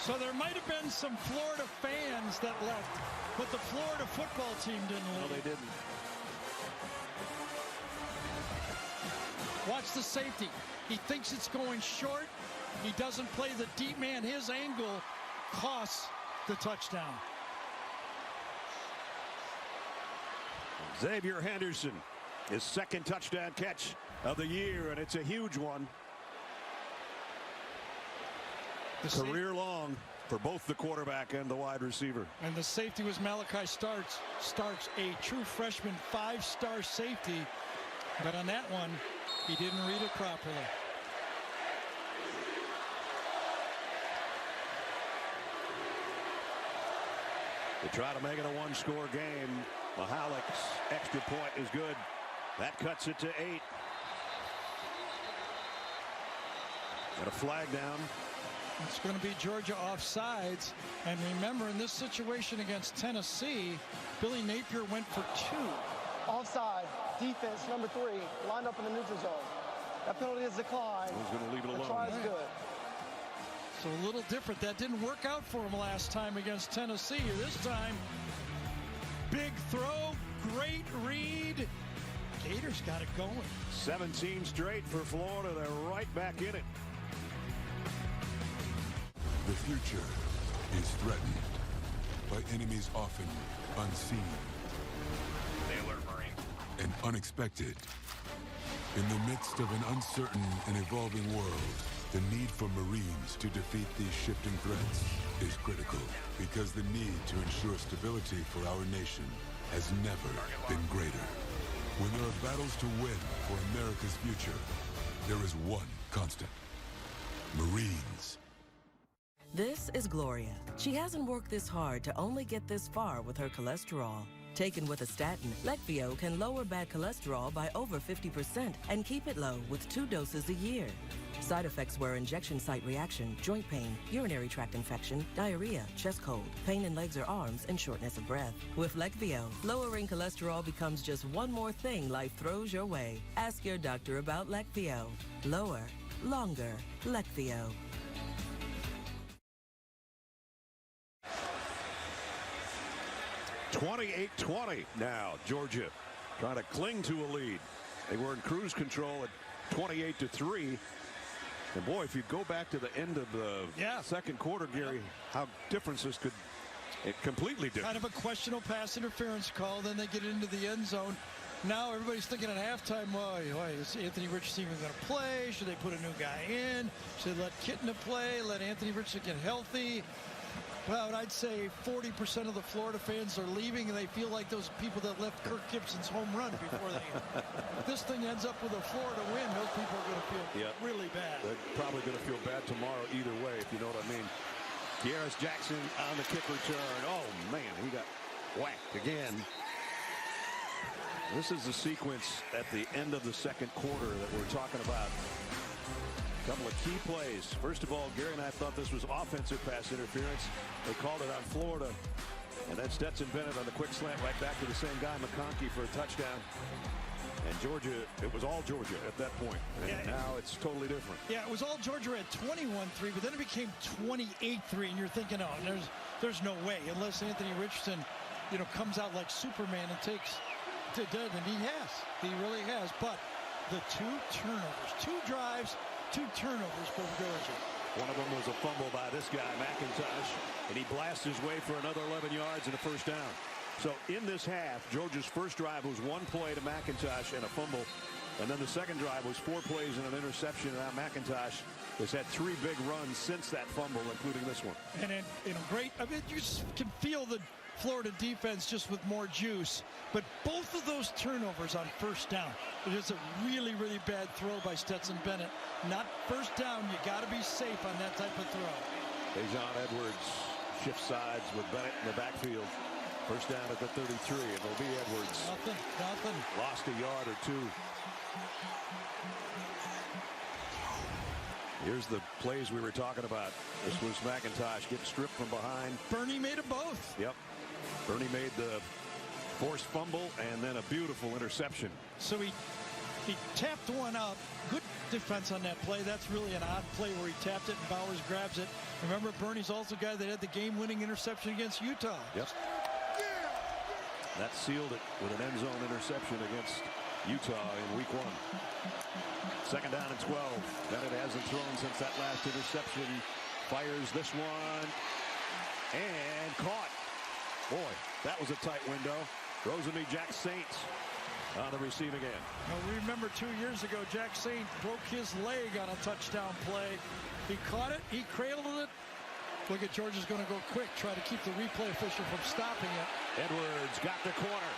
So there might have been some Florida fans that left, but the Florida football team didn't leave. No, they didn't. Watch the safety. He thinks it's going short. He doesn't play the deep man. His angle costs the touchdown. Xavier Henderson, his second touchdown catch of the year, and it's a huge one. Career long for both the quarterback and the wide receiver. And the safety was Malachi Starks, a true freshman 5-star safety. But on that one, he didn't read it properly. They try to make it a one-score game. Mahalik's extra point is good. That cuts it to 8. Got a flag down. It's going to be Georgia offsides. And remember, in this situation against Tennessee, Billy Napier went for 2. Offside, defense number 3, lined up in the neutral zone. That penalty is declined. He's going to leave it alone. The try is good. So a little different. That didn't work out for him last time against Tennessee. This time, big throw, great read. Gators got it going. 17 straight for Florida. They're right back in it. The future is threatened by enemies often unseen. They alert Marine. And unexpected. In the midst of an uncertain and evolving world, the need for Marines to defeat these shifting threats is critical, because the need to ensure stability for our nation has never been greater. When there are battles to win for America's future, there is one constant: Marines. This is Gloria. She hasn't worked this hard to only get this far with her cholesterol. Taken with a statin, Leqvio can lower bad cholesterol by over 50% and keep it low with 2 doses a year. Side effects were injection site reaction, joint pain, urinary tract infection, diarrhea, chest cold, pain in legs or arms, and shortness of breath. With Leqvio, lowering cholesterol becomes just one more thing life throws your way. Ask your doctor about Leqvio. Lower, longer, Leqvio. $28-20 now. Georgia trying to cling to a lead. They were in cruise control at 28-3. And boy, if you go back to the end of the second quarter, Gary, how differences could completely different. Kind of a questionable pass interference call. Then they get into the end zone. Now everybody's thinking at halftime, well, is Anthony Richardson even going to play? Should they put a new guy in? Should they let Kitten play? Let Anthony Richardson get healthy? Well, I'd say 40% of the Florida fans are leaving, and they feel like those people that left Kirk Gibson's home run before they. If this thing ends up with a Florida win, those people are going to feel really bad. They're probably going to feel bad tomorrow either way, if you know what I mean. Kearis Jackson on the kick return. Oh, man, he got whacked again. This is the sequence at the end of the second quarter that we're talking about. A couple of key plays. First of all, Gary and I thought this was offensive pass interference. They called it on Florida. And then Stetson Bennett on the quick slant right back to the same guy, McConkey, for a touchdown. And Georgia, it was all Georgia at that point. And now it's totally different. Yeah, it was all Georgia at 21-3, but then it became 28-3, and you're thinking, oh, there's no way, unless Anthony Richardson, comes out like Superman and takes to dead, and he really has. But the two turnovers, 2 drives, 2 turnovers for Georgia. One of them was a fumble by this guy, McIntosh, and he blasts his way for another 11 yards and a first down. So in this half, Georgia's first drive was 1 play to McIntosh and a fumble. And then the second drive was 4 plays and an interception. And now McIntosh has had 3 big runs since that fumble, including this one. And great, I mean, you can feel the Florida defense just with more juice. But both of those turnovers on first down, it is a really, really bad throw by Stetson Bennett. Not first down, you got to be safe on that type of throw. Dejon Edwards shifts sides with Bennett in the backfield. First down at the 33, and it'll be Edwards. Nothing. Lost a yard or 2. Here's the plays we were talking about. This was McIntosh getting stripped from behind. Bernie made them both. Yep. Bernie made the forced fumble and then a beautiful interception. So he tapped one up. Good defense on that play. That's really an odd play where he tapped it and Bowers grabs it. Remember, Bernie's also the guy that had the game-winning interception against Utah. Yep. That sealed it with an end zone interception against Utah in week 1. Second down and 12. Bennett hasn't thrown since that last interception. Fires this one and caught. Boy, that was a tight window. Rosemy Jack Saint on the receiving end. Now, remember 2 years ago, Jack Saint broke his leg on a touchdown play. He caught it. He cradled it. Look at Georgia's going to go quick, try to keep the replay official from stopping it. Edwards got the corner.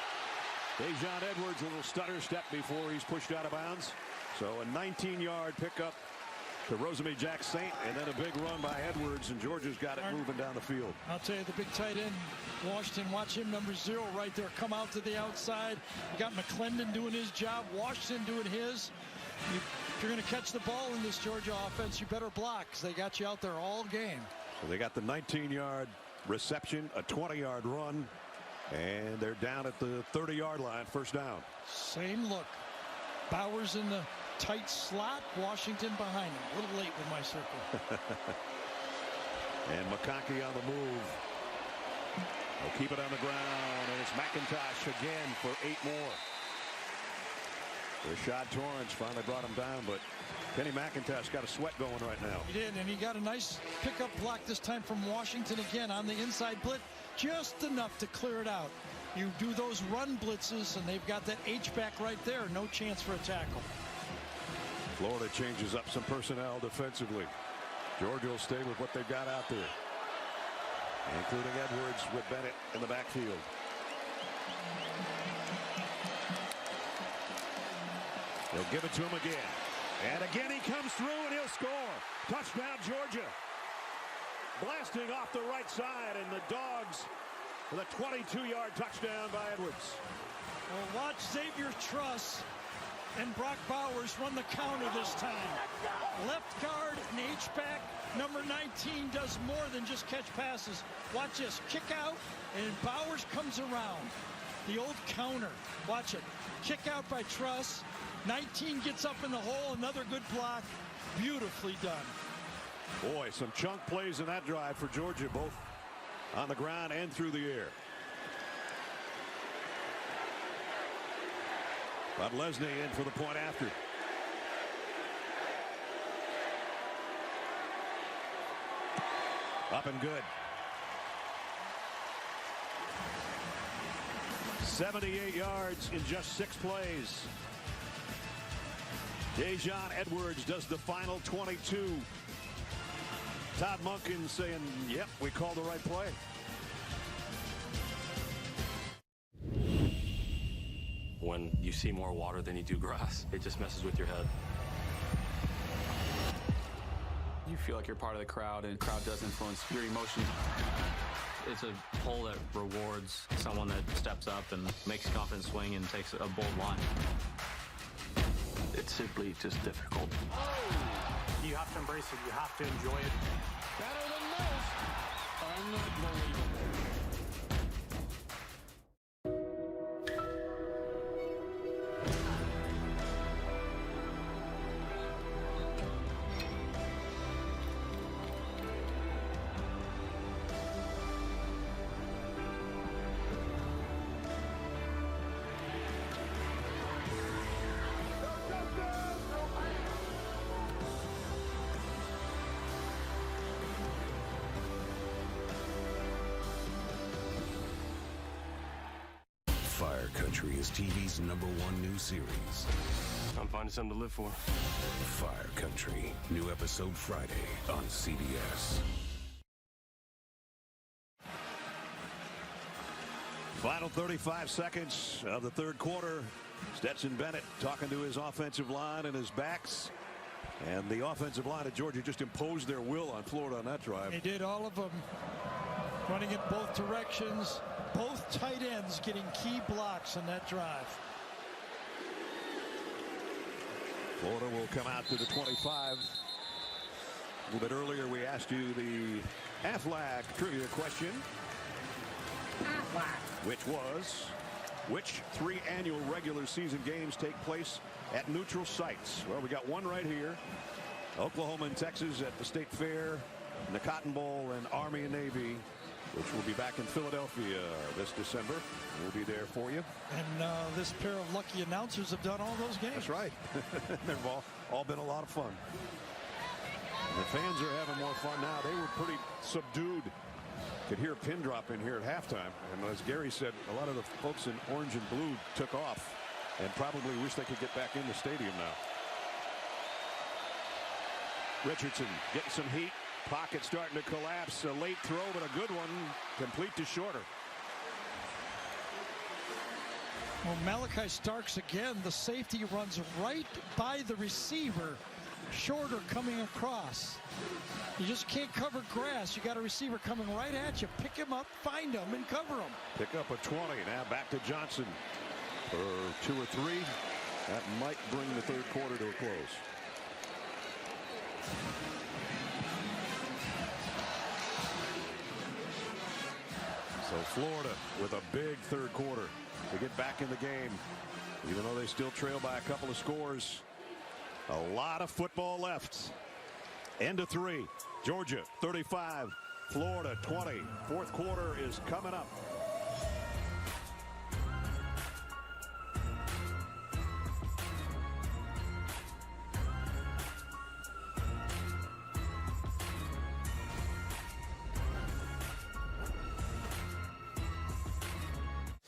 Dejon Edwards, a little stutter step before he's pushed out of bounds. So a 19-yard pickup to Rosemy Jack Saint, and then a big run by Edwards, and Georgia's got it moving down the field. I'll tell you, the big tight end, Washington, watch him, number 0 right there, come out to the outside. You got McClendon doing his job, Washington doing his. If you're going to catch the ball in this Georgia offense, you better block, because they got you out there all game. So they got the 19-yard reception, a 20-yard run, and they're down at the 30-yard line, first down. Same look. Bowers in the tight slot, Washington behind him. A little late with my circle. And McConkey on the move. They'll keep it on the ground, and it's McIntosh again for 8 more. Rashad Torrance finally brought him down, but Kenny McIntosh got a sweat going right now. He did, and he got a nice pickup block this time from Washington again on the inside blitz. Just enough to clear it out. You do those run blitzes, and they've got that H-back right there. No chance for a tackle. Florida changes up some personnel defensively. Georgia will stay with what they've got out there, including Edwards with Bennett in the backfield. They'll give it to him again. And again he comes through and he'll score. Touchdown Georgia. Blasting off the right side, and the Dawgs with a 22-yard touchdown by Edwards. Well, watch Xavier Truss and Brock Bowers run the counter this time. Left guard and H-back. Number 19 does more than just catch passes. Watch this. Kick out, and Bowers comes around. The old counter. Watch it. Kick out by Truss. 19 gets up in the hole. Another good block. Beautifully done. Boy, some chunk plays in that drive for Georgia, both on the ground and through the air. But Lesney in for the point after. Up and good. 78 yards in just 6 plays. Dejon Edwards does the final 22. Todd Monken saying, yep, we called the right play. When you see more water than you do grass, it just messes with your head. You feel like you're part of the crowd, and the crowd does influence your emotions. It's a hole that rewards someone that steps up and makes a confident swing and takes a bold line. It's simply just difficult. You have to embrace it. You have to enjoy it. Better than most. Unbelievable. Fire Country is TV's #1 new series. I'm finding something to live for. Fire Country. New episode Friday on CBS. Final 35 seconds of the third quarter. Stetson Bennett talking to his offensive line and his backs. And the offensive line of Georgia just imposed their will on Florida on that drive. They did, all of them. Running in both directions. Both tight ends getting key blocks on that drive. Florida will come out to the 25. A little bit earlier, we asked you the Aflac trivia question, which was, which 3 annual regular season games take place at neutral sites? Well, we got one right here. Oklahoma and Texas at the State Fair, and the Cotton Bowl, and Army and Navy, which will be back in Philadelphia this December. We'll be there for you. And this pair of lucky announcers have done all those games. That's right. They've all been a lot of fun. And the fans are having more fun now. They were pretty subdued. Could hear a pin drop in here at halftime. And as Gary said, a lot of the folks in orange and blue took off and probably wish they could get back in the stadium now. Richardson getting some heat. Pocket starting to collapse. A late throw, but a good one. Complete to Shorter. Well, Malachi Starks again. The safety runs right by the receiver. Shorter coming across. You just can't cover grass. You got a receiver coming right at you. Pick him up, find him, and cover him. Pick up a 20. Now back to Johnson for 2 or 3. That might bring the third quarter to a close. So Florida with a big third quarter to get back in the game, even though they still trail by a couple of scores. A lot of football left. End of 3. Georgia 35, Florida 20. Fourth quarter is coming up.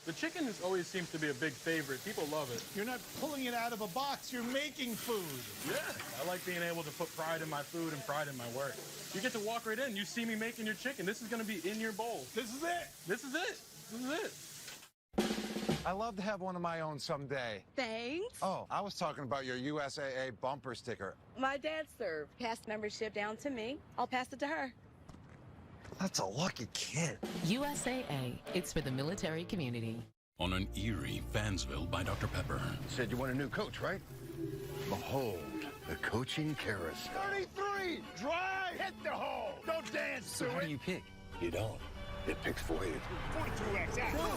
The chicken always seems to be a big favorite. People love it. You're not pulling it out of a box. You're making food. Yeah. I like being able to put pride in my food and pride in my work. You get to walk right in. You see me making your chicken. This is going to be in your bowl. This is it. This is it. This is it. I'd love to have one of my own someday. Thanks. Oh, I was talking about your USAA bumper sticker. My dad served. Passed membership down to me. I'll pass it to her. That's a lucky kid. USAA. It's for the military community. On an eerie Fansville by Dr. Pepper. Said you want a new coach, right? Behold, the coaching carousel. 33! Drive! Hit the hole! Don't dance So to how it! do you pick? You don't. It picks for you. 42X out.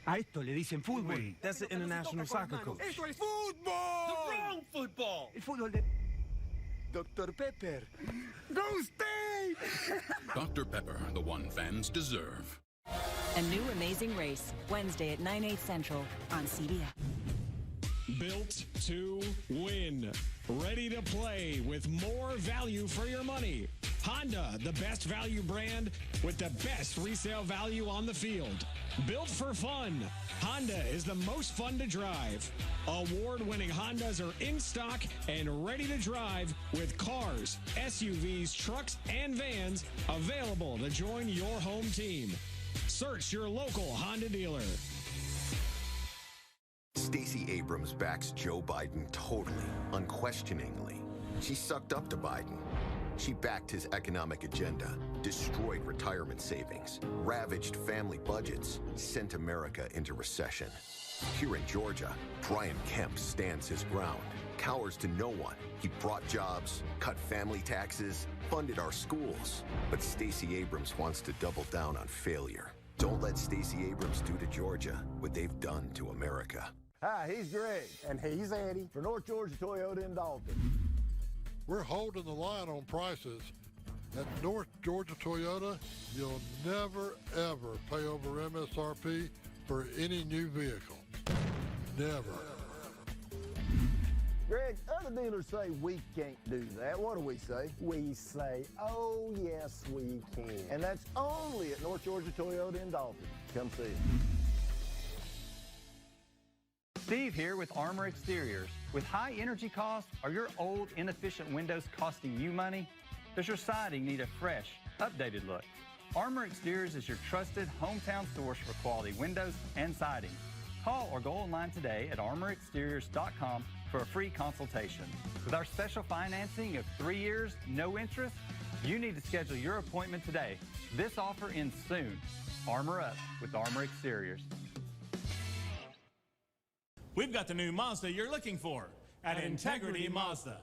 A esto le dicen fútbol. That's the international soccer coach. Esto es fútbol! The wrong football! El fútbol de Dr. Pepper. Go State! Dr. Pepper, the one fans deserve. A new amazing race, Wednesday at 9/8 Central on CBS. Built to win. Ready to play with more value for your money. Honda, the best value brand with the best resale value on the field. Built for fun. Honda is the most fun to drive. Award-winning Hondas are in stock and ready to drive with cars, SUVs, trucks, and vans available to join your home team. Search your local Honda dealer. Stacey Abrams backs Joe Biden totally, unquestioningly. She sucked up to Biden. She backed his economic agenda, destroyed retirement savings, ravaged family budgets, sent America into recession. Here in Georgia, Brian Kemp stands his ground, cowers to no one. He brought jobs, cut family taxes, funded our schools. But Stacey Abrams wants to double down on failure. Don't let Stacey Abrams do to Georgia what they've done to America. Hi, he's Greg. And he's Eddie for North Georgia Toyota in Dalton. We're holding the line on prices. At North Georgia Toyota, you'll never, ever pay over MSRP for any new vehicle. Never. Greg, other dealers say we can't do that. What do we say? We say, oh, yes, we can. And that's only at North Georgia Toyota in Dalton. Come see us. Steve here with Armor Exteriors. With high energy costs, are your old, inefficient windows costing you money? Does your siding need a fresh, updated look? Armor Exteriors is your trusted hometown source for quality windows and siding. Call or go online today at armorexteriors.com for a free consultation. With our special financing of 3 years, no interest, you need to schedule your appointment today. This offer ends soon. Armor up with Armor Exteriors. We've got the new Mazda you're looking for at Integrity Mazda.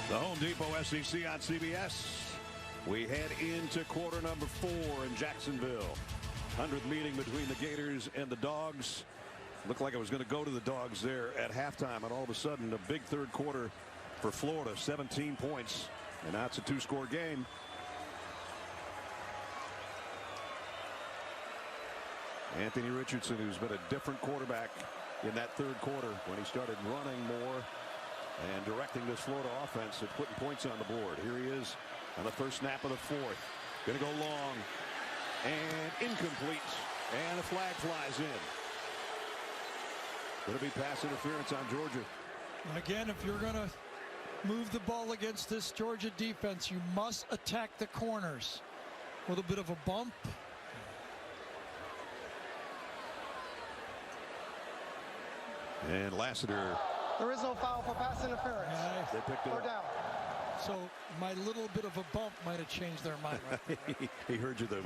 The Home Depot SEC on CBS. We head into quarter number 4 in Jacksonville. 100th meeting between the Gators and the Dawgs. Looked like it was going to go to the Dawgs there at halftime, and all of a sudden a big third quarter for Florida, 17 points, and now it's a 2-score game. Anthony Richardson, who's been a different quarterback in that third quarter when he started running more and directing this Florida offense and putting points on the board. Here he is on the first snap of the fourth. Going to go long and incomplete, and a flag flies in. Going to be pass interference on Georgia. Again, if you're going to move the ball against this Georgia defense, you must attack the corners. A little bit of a bump. And Lassiter. There is no foul for pass interference. They picked it or up. down. So my little bit of a bump might have changed their mind. Right there, right? He heard you there.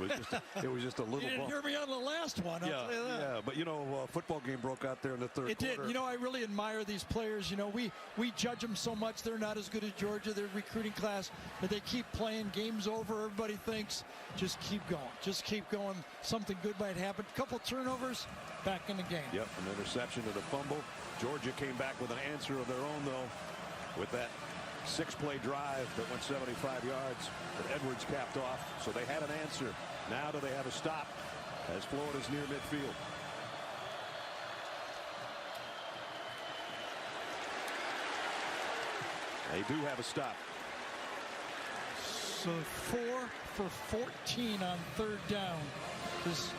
It was just a little You didn't bump. hear me on the last one. I'll tell you that. Yeah, but you know, football game broke out there in the third It quarter. did. You know, I really admire these players. You know, we judge them so much. They're not as good as Georgia. Their recruiting class, but they keep playing. Game's over. Everybody thinks, just keep going. Just keep going. Something good might happen. Couple turnovers, back in the game. Yep, an interception and a fumble. Georgia came back with an answer of their own, though, with that 6-play drive that went 75 yards that Edwards capped off. So they had an answer. Now do they have a stop as Florida's near midfield? They do have a stop. So 4 for 14 on third down. This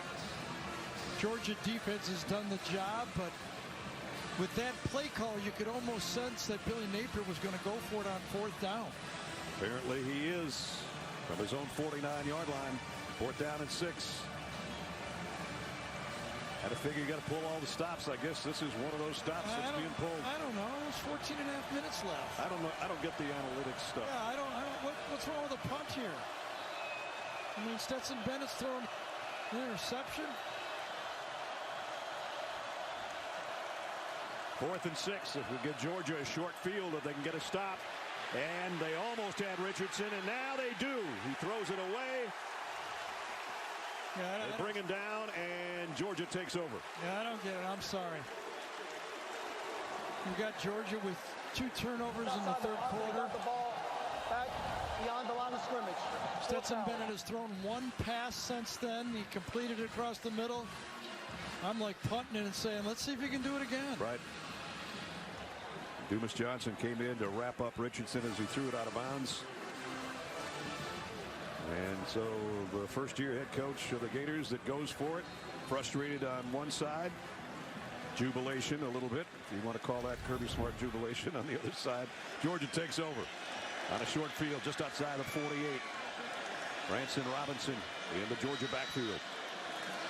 Georgia defense has done the job, but with that play call, you could almost sense that Billy Napier was going to go for it on fourth down. Apparently he is, from his own 49-yard line. 4th down and 6. Had to figure you got to pull all the stops. I guess this is one of those stops that's being pulled. I don't know. There's 14 and a half minutes left. I don't know. I don't get the analytics stuff. Yeah, I don't what's wrong with the punt here? I mean, Stetson Bennett's thrown an interception. 4th and 6. If we give Georgia a short field, if they can get a stop. And they almost had Richardson, and now they do. He throws it away. Yeah, they bring him down, and Georgia takes over. Yeah, I don't get it. I'm sorry. You got Georgia with 2 turnovers in the third quarter. back beyond the line of scrimmage. Stetson Bennett has thrown one pass since then. He completed it across the middle. I'm like punting it and saying, let's see if he can do it again. Right. Dumas Johnson came in to wrap up Richardson as he threw it out of bounds. And so the first-year head coach of the Gators that goes for it, frustrated on one side, jubilation a little bit, if you want to call that Kirby Smart jubilation. On the other side, Georgia takes over on a short field just outside of 48. Branson Robinson in the Georgia backfield.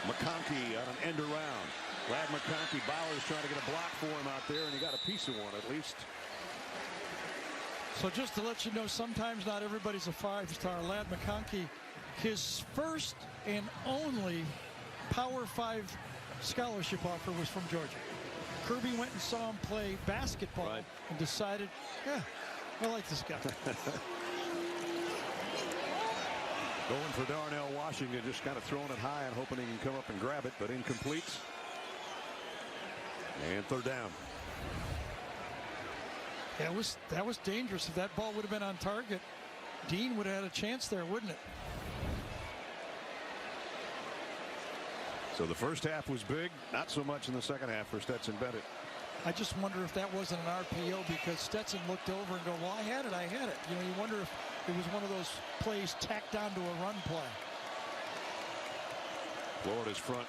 McConkey on an end around. Ladd McConkey, Bowers trying to get a block for him out there, and he got a piece of one at least. So just to let you know, sometimes not everybody's a five-star. Ladd McConkey, his first and only Power 5 scholarship offer was from Georgia. Kirby went and saw him play basketball and decided, yeah, I like this guy. Going for Darnell Washington, just kind of throwing it high and hoping he can come up and grab it, but incomplete. And third down. Yeah, that was dangerous. If that ball would have been on target, Dean would have had a chance there, wouldn't it? So the first half was big, not so much in the second half for Stetson Bennett. I just wonder if that wasn't an RPO, because Stetson looked over and go, well, I had it. You know, you wonder if it was one of those plays tacked onto a run play. Florida's front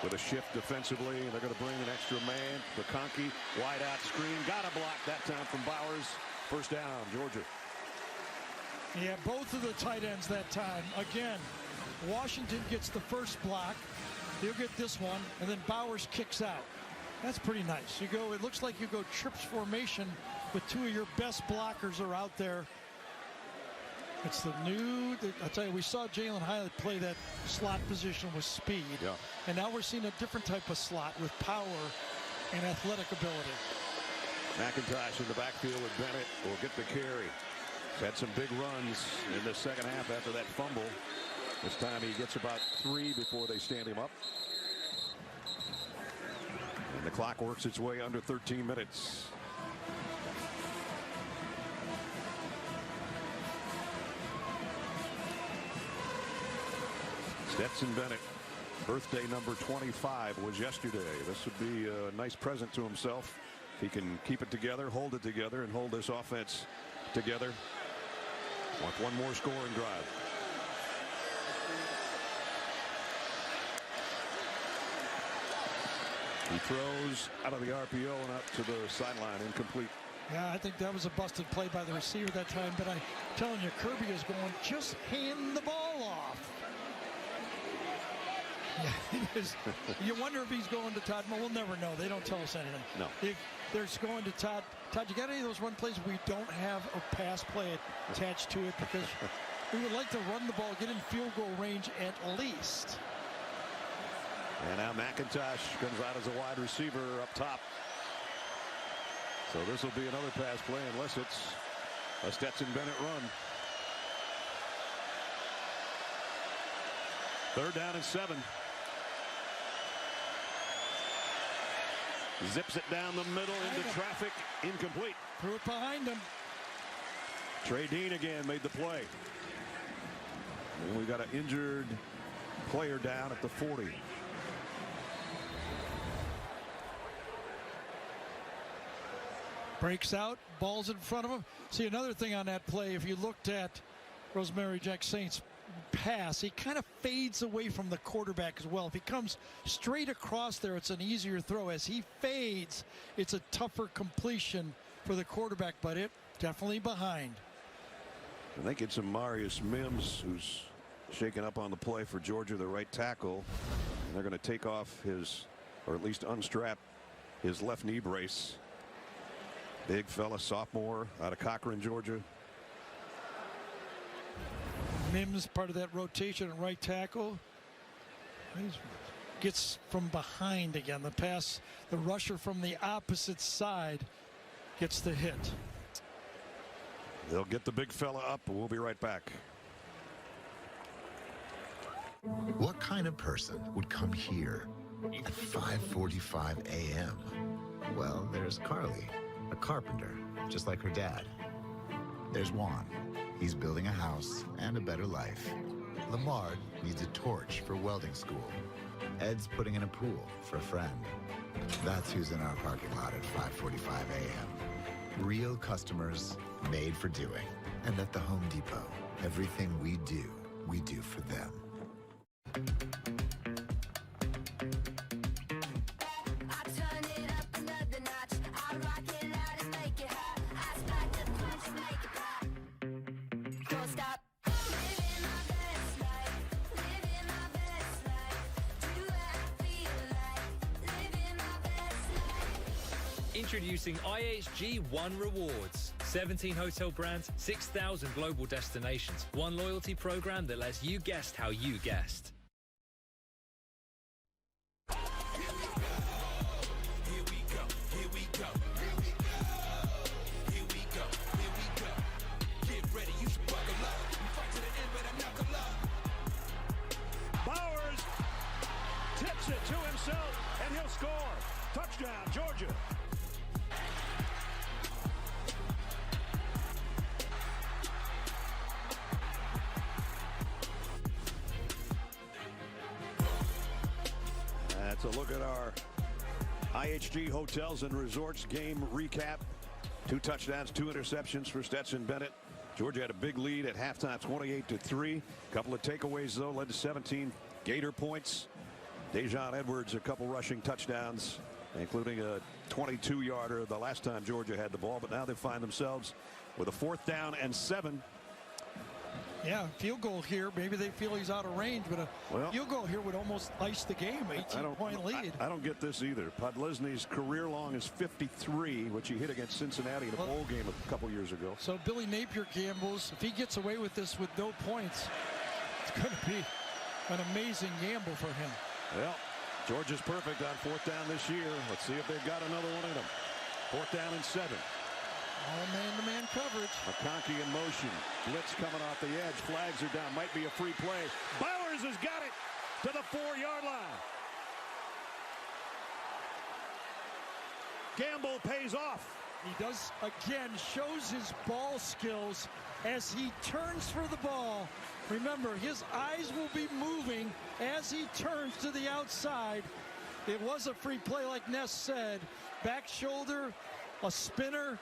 with a shift defensively. They're going to bring an extra man. McConkey, wide out screen. Got a block that time from Bowers. First down, Georgia. Yeah, both of the tight ends that time. Again, Washington gets the first block. He'll get this one, and then Bowers kicks out. That's pretty nice. You go, it looks like you go trips formation with two of your best blockers are out there. It's the new, I'll tell you, we saw Jalen Hyatt play that slot position with speed. Yeah. And now we're seeing a different type of slot with power and athletic ability. McIntosh in the backfield with Bennett will get the carry. He's had some big runs in the second half after that fumble. This time he gets about 3 before they stand him up. And the clock works its way under 13 minutes. Stetson Bennett, birthday number 25 was yesterday. This would be a nice present to himself if he can keep it together, hold it together, and hold this offense together. Want one more scoring drive. He throws out of the RPO and out to the sideline, incomplete. Yeah, I think that was a busted play by the receiver that time, but I'm telling you, Kirby is going, just hand the ball off. Yeah, it is. You wonder if he's going to Todd. We'll never know. They don't tell us anything. No. If there's going to Todd, you got any of those run plays we don't have a pass play attached to it, because we would like to run the ball, get in field goal range at least. And now McIntosh comes out as a wide receiver up top. So this will be another pass play unless it's a Stetson Bennett run. Third down and 7. Zips it down the middle into traffic. Incomplete. Threw it behind him. Trey Dean again made the play. And we got an injured player down at the 40. Breaks out, ball's in front of him. See, another thing on that play, if you looked at Rosemary Jack Saint's pass, he kind of fades away from the quarterback as well. If he comes straight across there, it's an easier throw. As he fades, it's a tougher completion for the quarterback, but it definitely behind. I think it's Amarius Mims who's shaken up on the play for Georgia, the right tackle. And they're going to take off his, or at least unstrap his left knee brace. Big fella, sophomore out of Cochran, Georgia. Mims part of that rotation at right tackle. He gets from behind again. The pass, the rusher from the opposite side gets the hit. They'll get the big fella up, and we'll be right back. What kind of person would come here at 5:45 a.m.? Well, there's Carly, a carpenter, just like her dad. There's Juan, He's building a house and a better life. Lamar needs a torch for welding school. Ed's putting in a pool for a friend. That's who's in our parking lot at 5:45 a.m. Real customers made for doing. And at the Home Depot, everything we do for them. Introducing IHG One Rewards. 17 hotel brands, 6,000 global destinations. One loyalty program that lets you guest how you guest. Bowers tips it to himself, and he'll score. Touchdown, Georgia. That's a look at our IHG Hotels and Resorts game recap. 2 touchdowns, 2 interceptions for Stetson Bennett. Georgia had a big lead at halftime, 28-3. A couple of takeaways, though, led to 17 Gator points. Dejon Edwards, a couple rushing touchdowns, including a 22-yarder the last time Georgia had the ball. But now they find themselves with a 4th down and 7. Yeah, field goal here. Maybe they feel he's out of range, but a field goal here would almost ice the game. 18-point lead. I don't get this either. Podlesny's career long is 53, which he hit against Cincinnati in a bowl game a couple years ago. So Billy Napier gambles. If he gets away with this with no points, it's going to be an amazing gamble for him. Well, Georgia's perfect on 4th down this year. Let's see if they've got another one in them. 4th down and 7. All man-to-man coverage. McConkey in motion. Blitz coming off the edge. Flags are down. Might be a free play. Bowers has got it to the 4-yard line. Gamble pays off. He does, again, shows his ball skills as he turns for the ball. Remember, his eyes will be moving as he turns to the outside. It was a free play, like Ness said. Back shoulder, a spinner.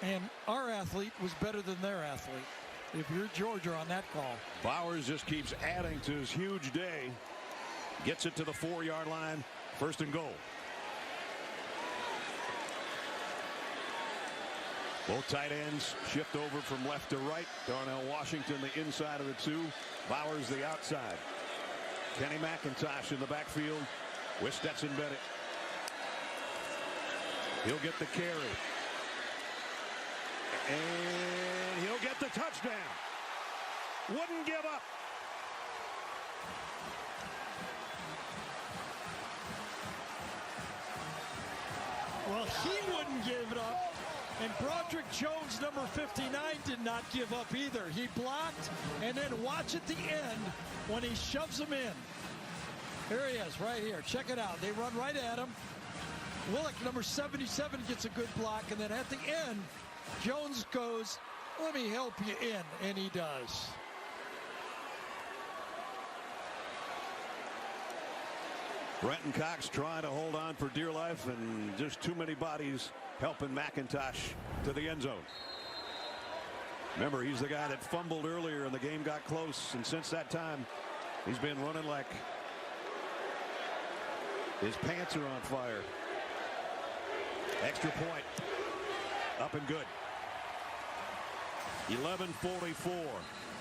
And our athlete was better than their athlete. If you're Georgia on that call. Bowers just keeps adding to his huge day. Gets it to the 4-yard line. 1st and goal. Both tight ends shift over from left to right. Darnell Washington the inside of the 2. Bowers the outside. Kenny McIntosh in the backfield with Stetson Bennett. He'll get the carry. And he'll get the touchdown. Wouldn't give up. Well, he wouldn't give it up. And Broderick Jones, number 59, did not give up either. He blocked, and then watch at the end when he shoves him in. Here he is, right here. Check it out. They run right at him. Willick, number 77, gets a good block, and then at the end, Jones goes, let me help you in, and he does. Brenton Cox trying to hold on for dear life, and just too many bodies helping McIntosh to the end zone. Remember, he's the guy that fumbled earlier and the game got close, and since that time he's been running like his pants are on fire. Extra point up and good. 11:44.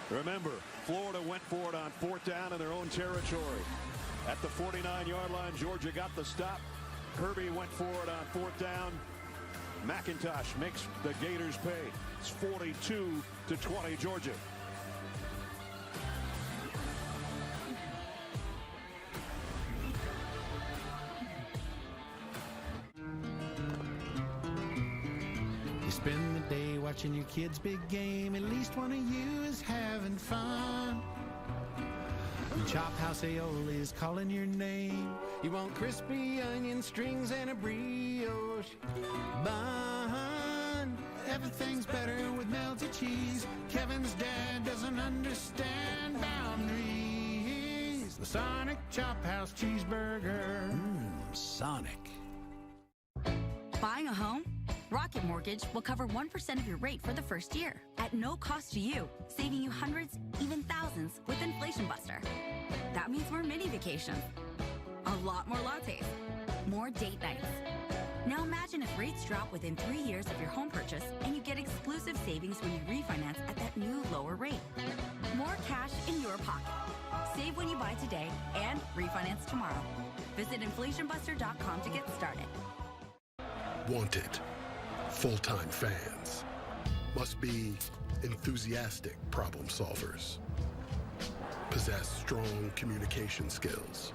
Remember, Florida went for it on 4th down in their own territory. At the 49-yard line, Georgia got the stop. Kirby went for it on 4th down. McIntosh makes the Gators pay. It's 42-20 Georgia. You spend the day watching your kids' big game. At least one of you is having fun. And Chop House aioli is calling your name. You want crispy onion strings and a brioche bun. fun. Everything's better with melted cheese. Kevin's dad doesn't understand boundaries. The Sonic Chop House Cheeseburger. Sonic. Buying a home? Rocket Mortgage will cover 1% of your rate for the first year at no cost to you, saving you hundreds, even thousands with Inflation Buster. That means more mini vacations, a lot more lattes, more date nights. Now imagine if rates drop within 3 years of your home purchase and you get exclusive savings when you refinance at that new lower rate. More cash in your pocket. Save when you buy today and refinance tomorrow. Visit inflationbuster.com to get started. Wanted. Full-time fans. Must be enthusiastic problem solvers. Possess strong communication skills.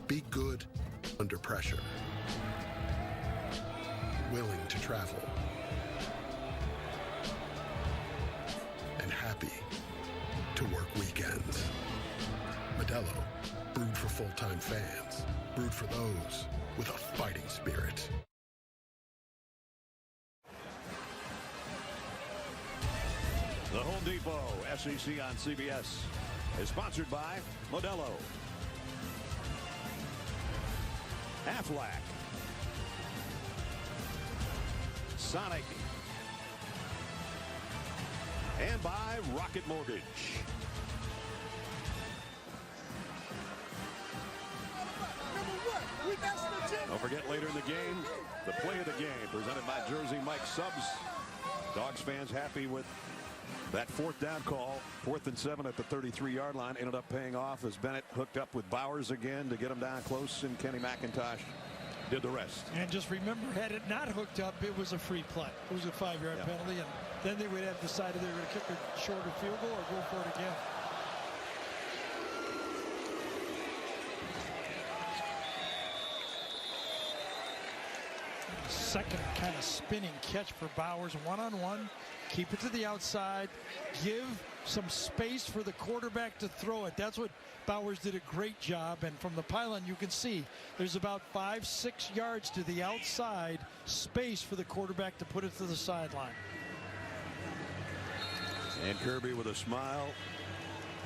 Be good under pressure. Willing to travel. And happy to work weekends. Modelo, brewed for full-time fans. Brewed for those with a fighting spirit. The Home Depot SEC on CBS is sponsored by Modelo, Aflac, Sonic, and by Rocket Mortgage. Don't forget later in the game, the play of the game presented by Jersey Mike Subs. Dawgs fans happy with that fourth down call. 4th and 7 at the 33-yard line ended up paying off as Bennett hooked up with Bowers again to get him down close, and Kenny McIntosh did the rest. And just remember, had it not hooked up, it was a free play. It was a 5-yard penalty, and then they would have decided they were going to kick a shorter field goal or go for it again. Second kind of spinning catch for Bowers, one-on-one. Keep it to the outside. Give some space for the quarterback to throw it. That's what Bowers did a great job. And from the pylon, you can see there's about 5-6 yards to the outside space for the quarterback to put it to the sideline. And Kirby with a smile.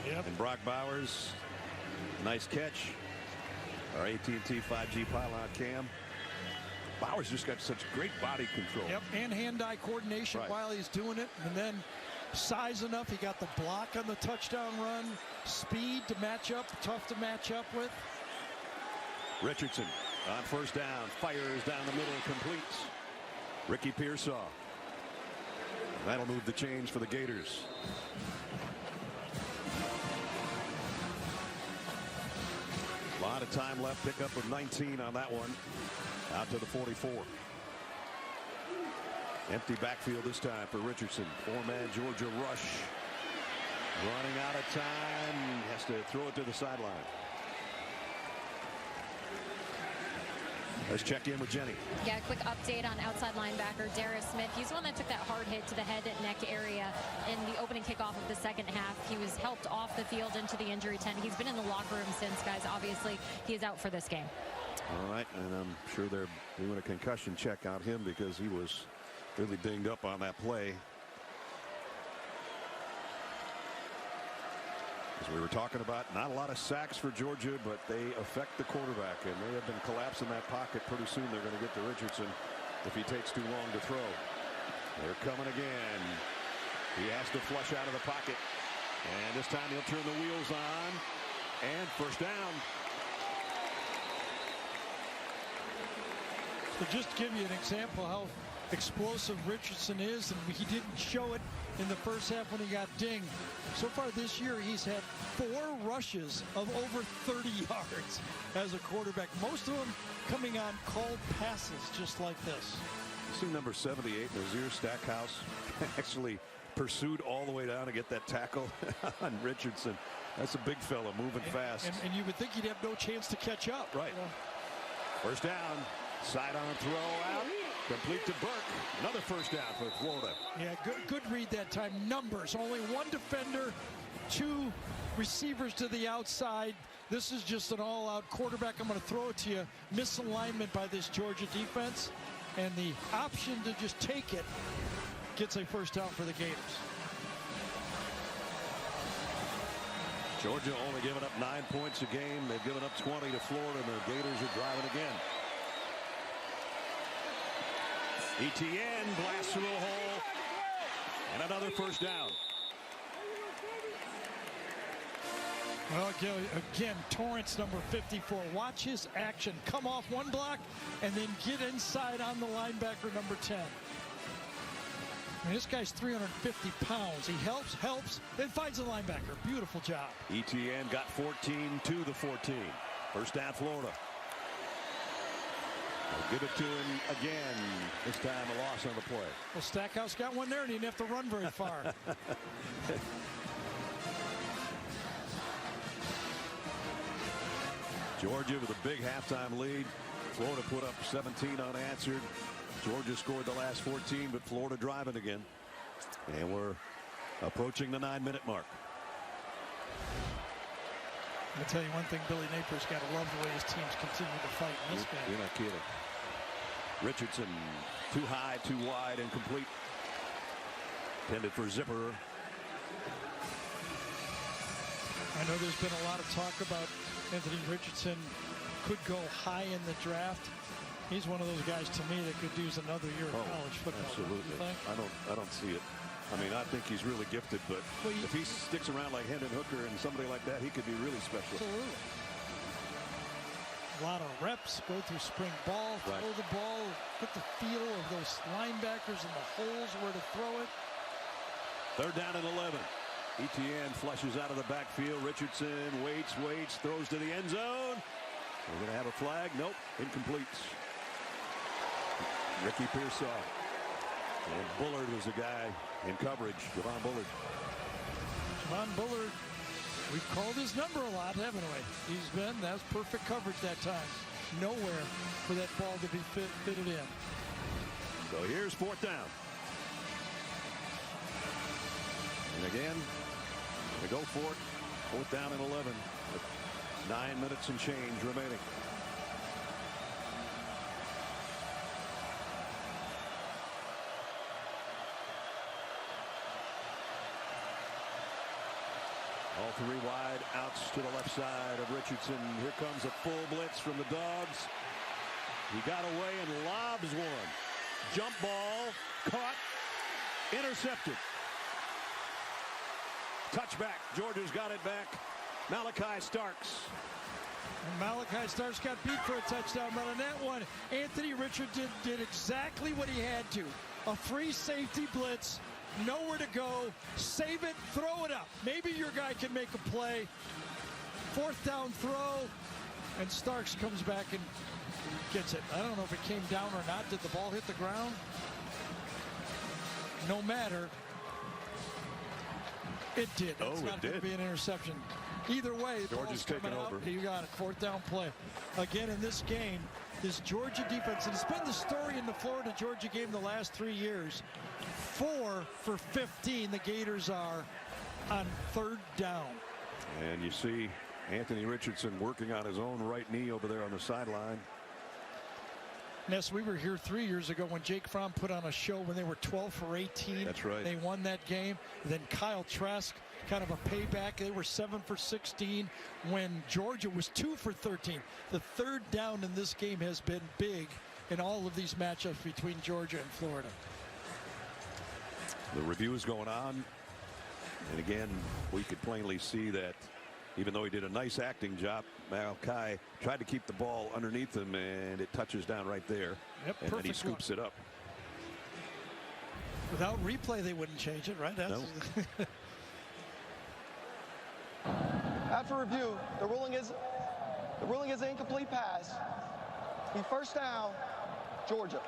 Yep. And Brock Bowers, nice catch. Our AT&T 5G pylon cam. Bowers just got such great body control. Yep, and hand-eye coordination while he's doing it. And then size enough. He got the block on the touchdown run. Speed to match up, tough to match up with. Richardson on first down, fires down the middle, completes. Ricky Pearsall. That'll move the chains for the Gators. A lot of time left, pickup of 19 on that one. Out to the 44. Empty backfield this time for Richardson. 4-man Georgia rush. Running out of time. Has to throw it to the sideline. Let's check in with Jenny. Yeah, a quick update on outside linebacker Darius Smith. He's the one that took that hard hit to the head and neck area in the opening kickoff of the second half. He was helped off the field into the injury tent. He's been in the locker room since, guys. Obviously, he is out for this game. All right, and I'm sure they're doing a concussion check on him because he was really dinged up on that play. As we were talking about, not a lot of sacks for Georgia, but they affect the quarterback, and they have been collapsing that pocket. Pretty soon they're going to get to Richardson if he takes too long to throw. They're coming again. He has to flush out of the pocket, and this time he'll turn the wheels on, and first down. So just to give you an example how explosive Richardson is, and he didn't show it in the first half when he got dinged. So far this year, he's had 4 rushes of over 30 yards as a quarterback. Most of them coming on called passes just like this. You see number 78, Nazir Stackhouse, actually pursued all the way down to get that tackle on Richardson. That's a big fella moving fast. And you would think he'd have no chance to catch up. Right. First down. Sidearm throw out. Complete to Burke. Another first down for Florida. Yeah, good read that time. Numbers. Only 1 defender, 2 receivers to the outside. This is just an all-out quarterback. I'm going to throw it to you. Misalignment by this Georgia defense. and the option to just take it gets a first down for the Gators. Georgia only giving up 9 points a game. They've given up 20 to Florida, and the Gators are driving again. Etienne blasts through a hole, and another first down. Well, again, Torrance, number 54. Watch his action. Come off one block and then get inside on the linebacker, number 10. I mean, this guy's 350 pounds. He helps, then finds the linebacker. Beautiful job. Etienne got 14 to the 14. First down, Florida. They'll give it to him again. This time a loss on the play. Well, Stackhouse got one there, and he didn't have to run very far. Georgia with a big halftime lead. Florida put up 17 unanswered. Georgia scored the last 14, but Florida driving again. And we're approaching the 9-minute mark. I'll tell you one thing, Billy Napier's got to love the way his teams continue to fight in this game. You're not kidding. Richardson too high, too wide, incomplete. Intended for Zipper. I know there's been a lot of talk about Anthony Richardson could go high in the draft. He's one of those guys to me that could use another year of college football. Absolutely. I don't see it. I mean, I think he's really gifted, but if he sticks around like Hendon Hooker and somebody like that, he could be really special. Absolutely. A lot of reps, go through spring ball, throw the ball, get the feel of those linebackers and the holes where to throw it. Third down and 11. Etienne flushes out of the backfield. Richardson waits, throws to the end zone. We're going to have a flag. Nope, incomplete. Ricky Pearsall. And Bullard was the guy in coverage. Javon Bullard. Javon Bullard, we've called his number a lot, haven't we? That's perfect coverage that time. Nowhere for that ball to be fitted in. So here's fourth down. And again, they go for it. Fourth down and 11. With 9 minutes and change remaining. All three wide outs to the left side of Richardson. Here comes a full blitz from the Dawgs. He got away and lobs one. Jump ball, caught, intercepted. Touchback. Georgia's got it back. Malachi Starks. And Malachi Starks got beat for a touchdown, but on that one, Anthony Richardson did exactly what he had to. A free safety blitz. Nowhere to go. Save it, throw it up. Maybe your guy can make a play. Fourth down throw, and Starks comes back and gets it. I don't know if it came down or not. Did the ball hit the ground? No matter. It did. It's not going to be an interception. Either way, Georgia's taking over. You got it. Fourth down play. Again, in this game, this Georgia defense, and it's been the story in the Florida-Georgia game the last 3 years. 4 for 15 the Gators are on third down. And you see Anthony Richardson working on his own right knee over there on the sideline. Ness, we were here 3 years ago when Jake Fromm put on a show when they were 12 for 18. That's right. They won that game. Then Kyle Trask, kind of a payback. They were 7 for 16 when Georgia was 2 for 13. The third down in this game has been big in all of these matchups between Georgia and Florida. The review is going on. And again, we could plainly see that even though he did a nice acting job, Malachi tried to keep the ball underneath him, and it touches down right there. Yep, and then he scoops it up. Without replay, they wouldn't change it, right? That's no. After review, the ruling is an incomplete pass. Be first down, Georgia.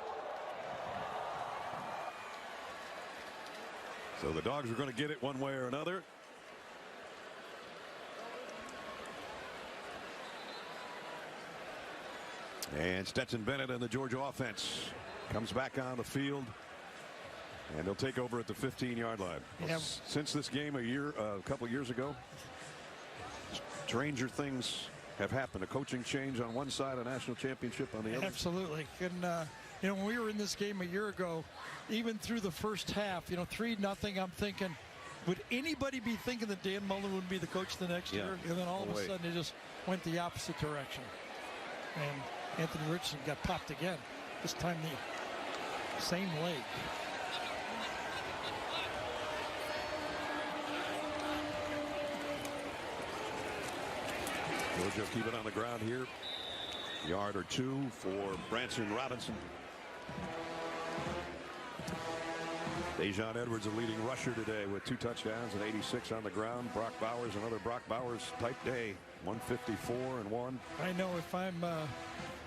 So the Dogs are going to get it one way or another. And Stetson Bennett and the Georgia offense comes back on the field. And they'll take over at the 15-yard line. Yeah. Since this game a couple years ago, stranger things have happened. A coaching change on one side, a national championship on the other. Absolutely. And, you know, when we were in this game a year ago, even through the first half, you know, 3-0, I'm thinking, would anybody be thinking that Dan Mullen would be the coach the next year? And then all of a sudden it just went the opposite direction. And Anthony Richardson got popped again. This time the same leg. Georgia keep it on the ground here. Yard or two for Branson Robinson. Dejon Edwards, a leading rusher today with 2 touchdowns and 86 on the ground. Brock Bowers, another Brock Bowers type day. 154 and 1. I know if I'm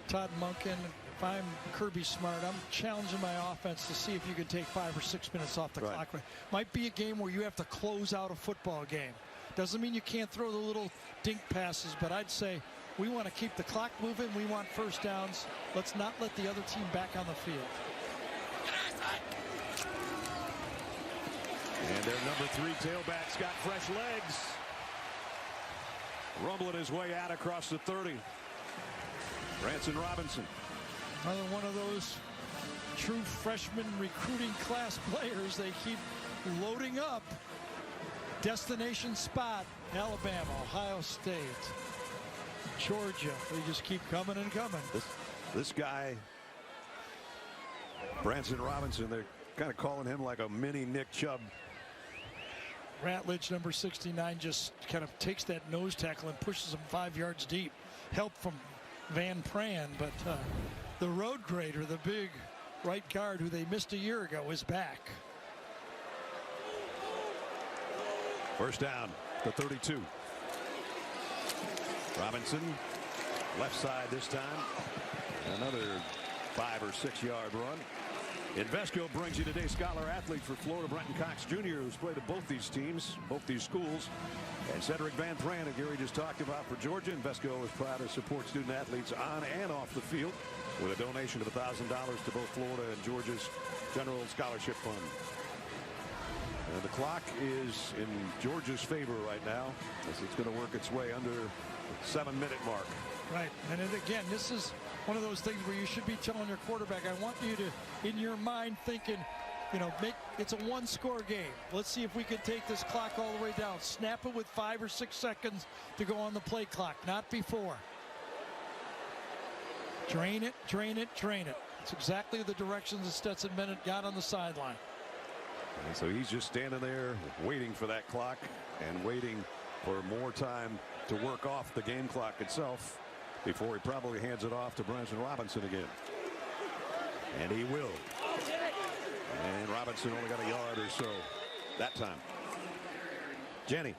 Todd Monken, if I'm Kirby Smart, I'm challenging my offense to see if you can take 5 or 6 minutes off the clock. Might be a game where you have to close out a football game. Doesn't mean you can't throw the little dink passes, but I'd say we want to keep the clock moving. We want first downs. Let's not let the other team back on the field. And their number 3 tailback's got fresh legs. Rumbling his way out across the 30. Branson Robinson. Another one of those true freshman recruiting class players. They keep loading up. Destination spot, Alabama, Ohio State, Georgia. They just keep coming and coming. This guy, Branson Robinson, they're kind of calling him like a mini Nick Chubb. Ratledge, number 69, just kind of takes that nose tackle and pushes him 5 yards deep. Help from Van Pran, but the road grader, the big right guard who they missed a year ago, is back. First down, the 32. Robinson, left side this time. Another 5 or 6 yard run. Invesco brings you today's scholar athlete for Florida, Brenton Cox Jr., who's played at both these teams, both these schools. And Cedric Van Pran, that Gary just talked about for Georgia. Invesco is proud to support student athletes on and off the field with a donation of $1,000 to both Florida and Georgia's General Scholarship Fund. And the clock is in Georgia's favor right now, as it's going to work its way under the 7-minute mark. Right, and then again, this is one of those things where you should be telling your quarterback, I want you to, in your mind, thinking, you know, it's a 1-score game. Let's see if we can take this clock all the way down. Snap it with 5 or 6 seconds to go on the play clock, not before. Drain it, drain it, drain it. It's exactly the directions that Stetson Bennett got on the sideline. And so he's just standing there waiting for that clock and waiting for more time to work off the game clock itself before he probably hands it off to Branson Robinson again. And he will. And Robinson only got a yard or so that time. Jenny.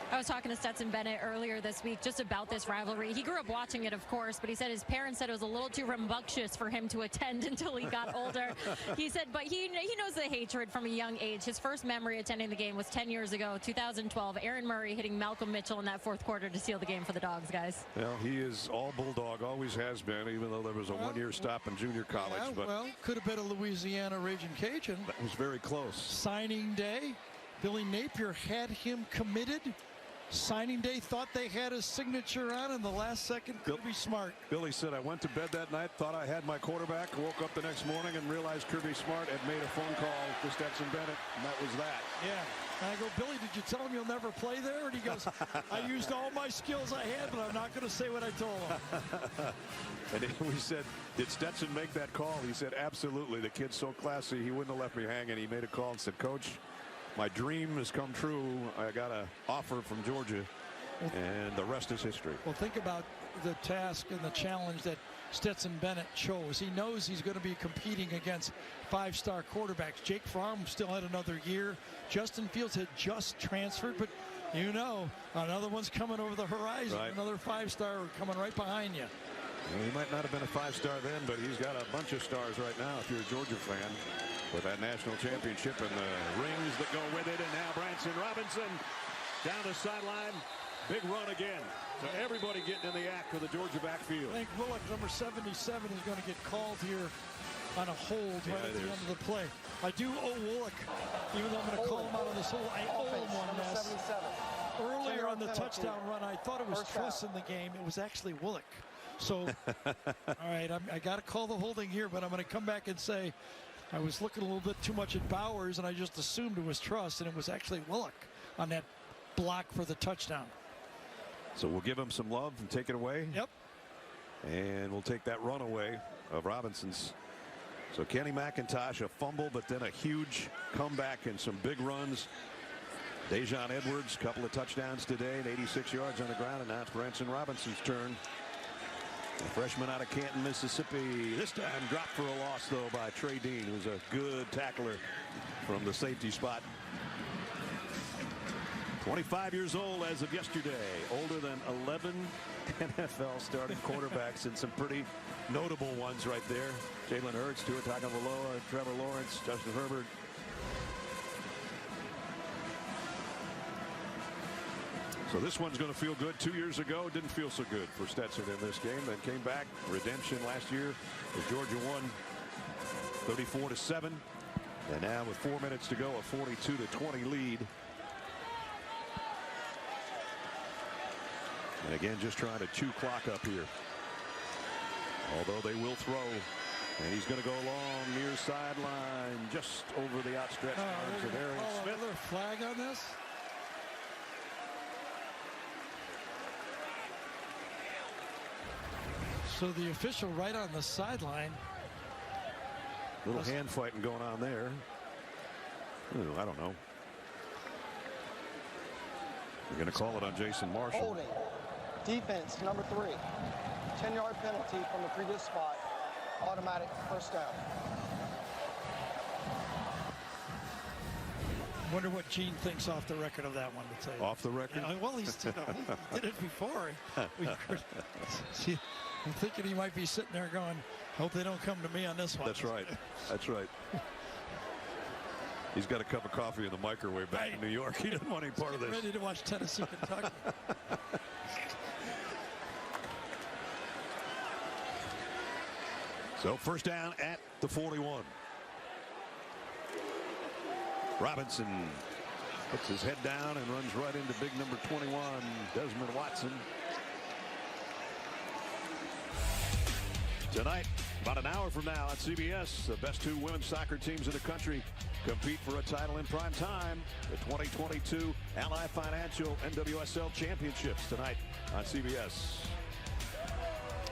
I was talking to Stetson Bennett earlier this week just about this rivalry. He grew up watching it, of course, but he said his parents said it was a little too rambunctious for him to attend until he got older. He said, but he knows the hatred from a young age. His first memory attending the game was 10 years ago, 2012. Aaron Murray hitting Malcolm Mitchell in that 4th quarter to seal the game for the Dogs, guys. Well, he is all Bulldog, always has been, even though there was a 1-year stop in junior college. Yeah, but well, could have been a Louisiana Raging Cajun. That was very close. Signing day, Billy Napier had him committed. Signing day, thought they had his signature on, and the last second Kirby Smart. Billy said, I went to bed that night, thought I had my quarterback, woke up the next morning and realized Kirby Smart had made a phone call to Stetson Bennett, and that was that. Yeah. And I go, Billy, did you tell him you'll never play there? And he goes, I used all my skills I had, but I'm not going to say what I told him. And we said, did Stetson make that call? He said, absolutely. The kid's so classy, he wouldn't have left me hanging. He made a call and said, Coach, my dream has come true. I got an offer from Georgia, and the rest is history. Well, think about the task and the challenge that Stetson Bennett chose. He knows he's going to be competing against 5-star quarterbacks. Jake Fromm still had another year. Justin Fields had just transferred, but you know, another one's coming over the horizon. Right. Another 5-star coming right behind you. Well, he might not have been a 5-star then, but he's got a bunch of stars right now if you're a Georgia fan. With that national championship and the rings that go with it. And now Branson Robinson down the sideline. Big run again. So everybody getting in the act for the Georgia backfield. I think Willock, number 77, is going to get called here on a hold right at the end of the play. I do owe Willock, even though I'm going to call him out of this hole, I owe him one. Number 77. earlier on the touchdown run, I thought it was Truss in the game. It was actually Willick. So, all right, I got to call the holding here, but I'm going to come back and say I was looking a little bit too much at Bowers, and I just assumed it was Truss, and it was actually Willick on that block for the touchdown. So we'll give him some love and take it away. Yep. And we'll take that run away of Robinson's. So Kenny McIntosh, a fumble, but then a huge comeback and some big runs. Dejon Edwards, a couple of touchdowns today and 86 yards on the ground. And now it's Branson Robinson's turn. The freshman out of Canton, Mississippi. This time dropped for a loss, though, by Trey Dean, who's a good tackler from the safety spot. 25 years old as of yesterday. Older than 11 NFL starting quarterbacks and some pretty notable ones right there. Jalen Hurts, Tua Tagovailoa, Trevor Lawrence, Justin Herbert. So this one's going to feel good. 2 years ago, it didn't feel so good for Stetson in this game. Then came back. Redemption last year as Georgia won 34-7. And now with 4 minutes to go, a 42-20 lead. And again, just trying to chew clock up here. Although they will throw. And he's going to go along near sideline, just over the outstretched arms of Aaron Smith. Another flag on this? So the official right on the sideline. Little hand fighting going on there. Ooh, I don't know. We're going to call it on Jason Marshall. Holding. Defense, number 3. 10-yard penalty from the previous spot. Automatic first down. Wonder what Gene thinks off the record of that one. To tell you. Off the record? Well, he did it before. I'm thinking he might be sitting there going, hope they don't come to me on this one. That's right. That's right. He's got a cup of coffee in the microwave back in New York. He doesn't want any part of this. Ready to watch Tennessee, Kentucky. So first down at the 41. Robinson puts his head down and runs right into big number 21, Desmond Watson. Tonight, about an hour from now on CBS, the best 2 women's soccer teams in the country compete for a title in prime time. The 2022 Ally Financial NWSL Championships tonight on CBS.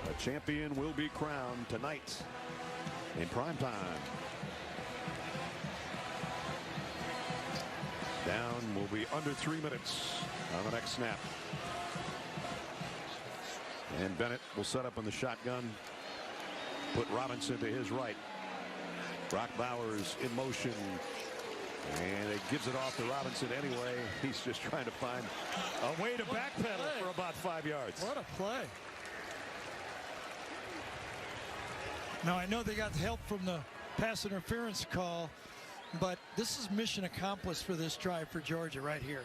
A champion will be crowned tonight in prime time. Down will be under 3 minutes on the next snap. And Bennett will set up in the shotgun. Put Robinson to his right. Brock Bowers in motion. And it gives it off to Robinson anyway. He's just trying to find a way to backpedal for about 5 yards. What a play. Now, I know they got help from the pass interference call, but this is mission accomplished for this drive for Georgia right here.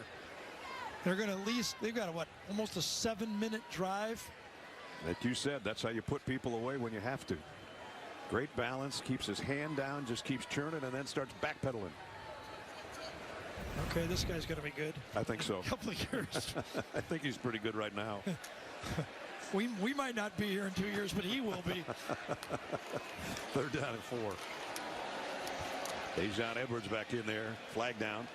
They're going to at least, they've got almost a 7-minute drive. Like you said, that's how you put people away when you have to. Great balance, keeps his hand down, just keeps churning, and then starts backpedaling. Okay, this guy's going to be good. I think so. A couple of years. I think he's pretty good right now. We might not be here in 2 years, but he will be. Third down and 4. Dejon Edwards back in there. Flag down.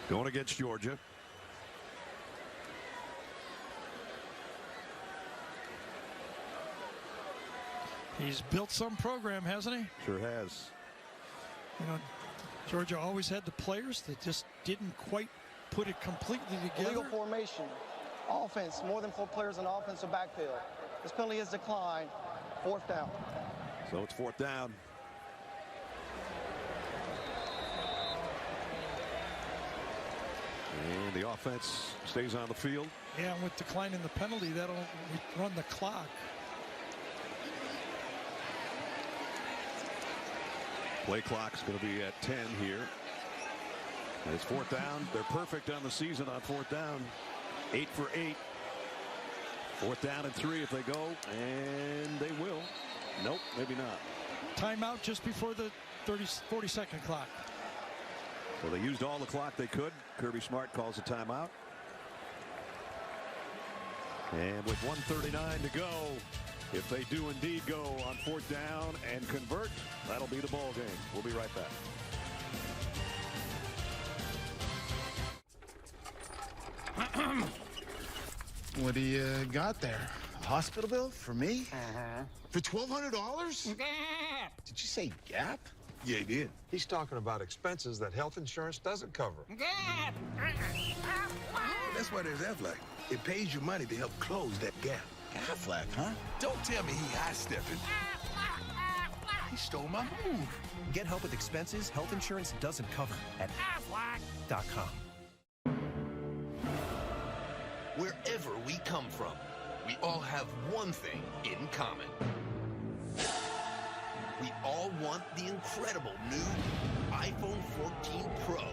Going against Georgia. He's built some program, hasn't he? Sure has. You know, Georgia always had the players that just didn't quite put it completely together. Illegal formation. Offense, more than 4 players in the offensive backfield. This penalty has declined. 4th down. So it's 4th down. And the offense stays on the field. Yeah, with declining the penalty, that'll run the clock. Play clock's going to be at 10 here. And it's 4th down. They're perfect on the season on 4th down. 8 for 8. 4th down and 3 if they go, and they will. Nope, maybe not. Timeout just before the 40-second clock. So they used all the clock they could. Kirby Smart calls a timeout. And with 1:39 to go, if they do indeed go on 4th down and convert, that'll be the ball game. We'll be right back. What do you got there? A hospital bill for me? For $1,200? Did you say Gap? Yeah, he did. He's talking about expenses that health insurance doesn't cover. That's why there's Aflac. It pays you money to help close that gap. Aflac, huh? Don't tell me he high-stepping. He stole my move. Get help with expenses health insurance doesn't cover at Aflac.com. Wherever we come from, we all have one thing in common. We all want the incredible new iPhone 14 Pro.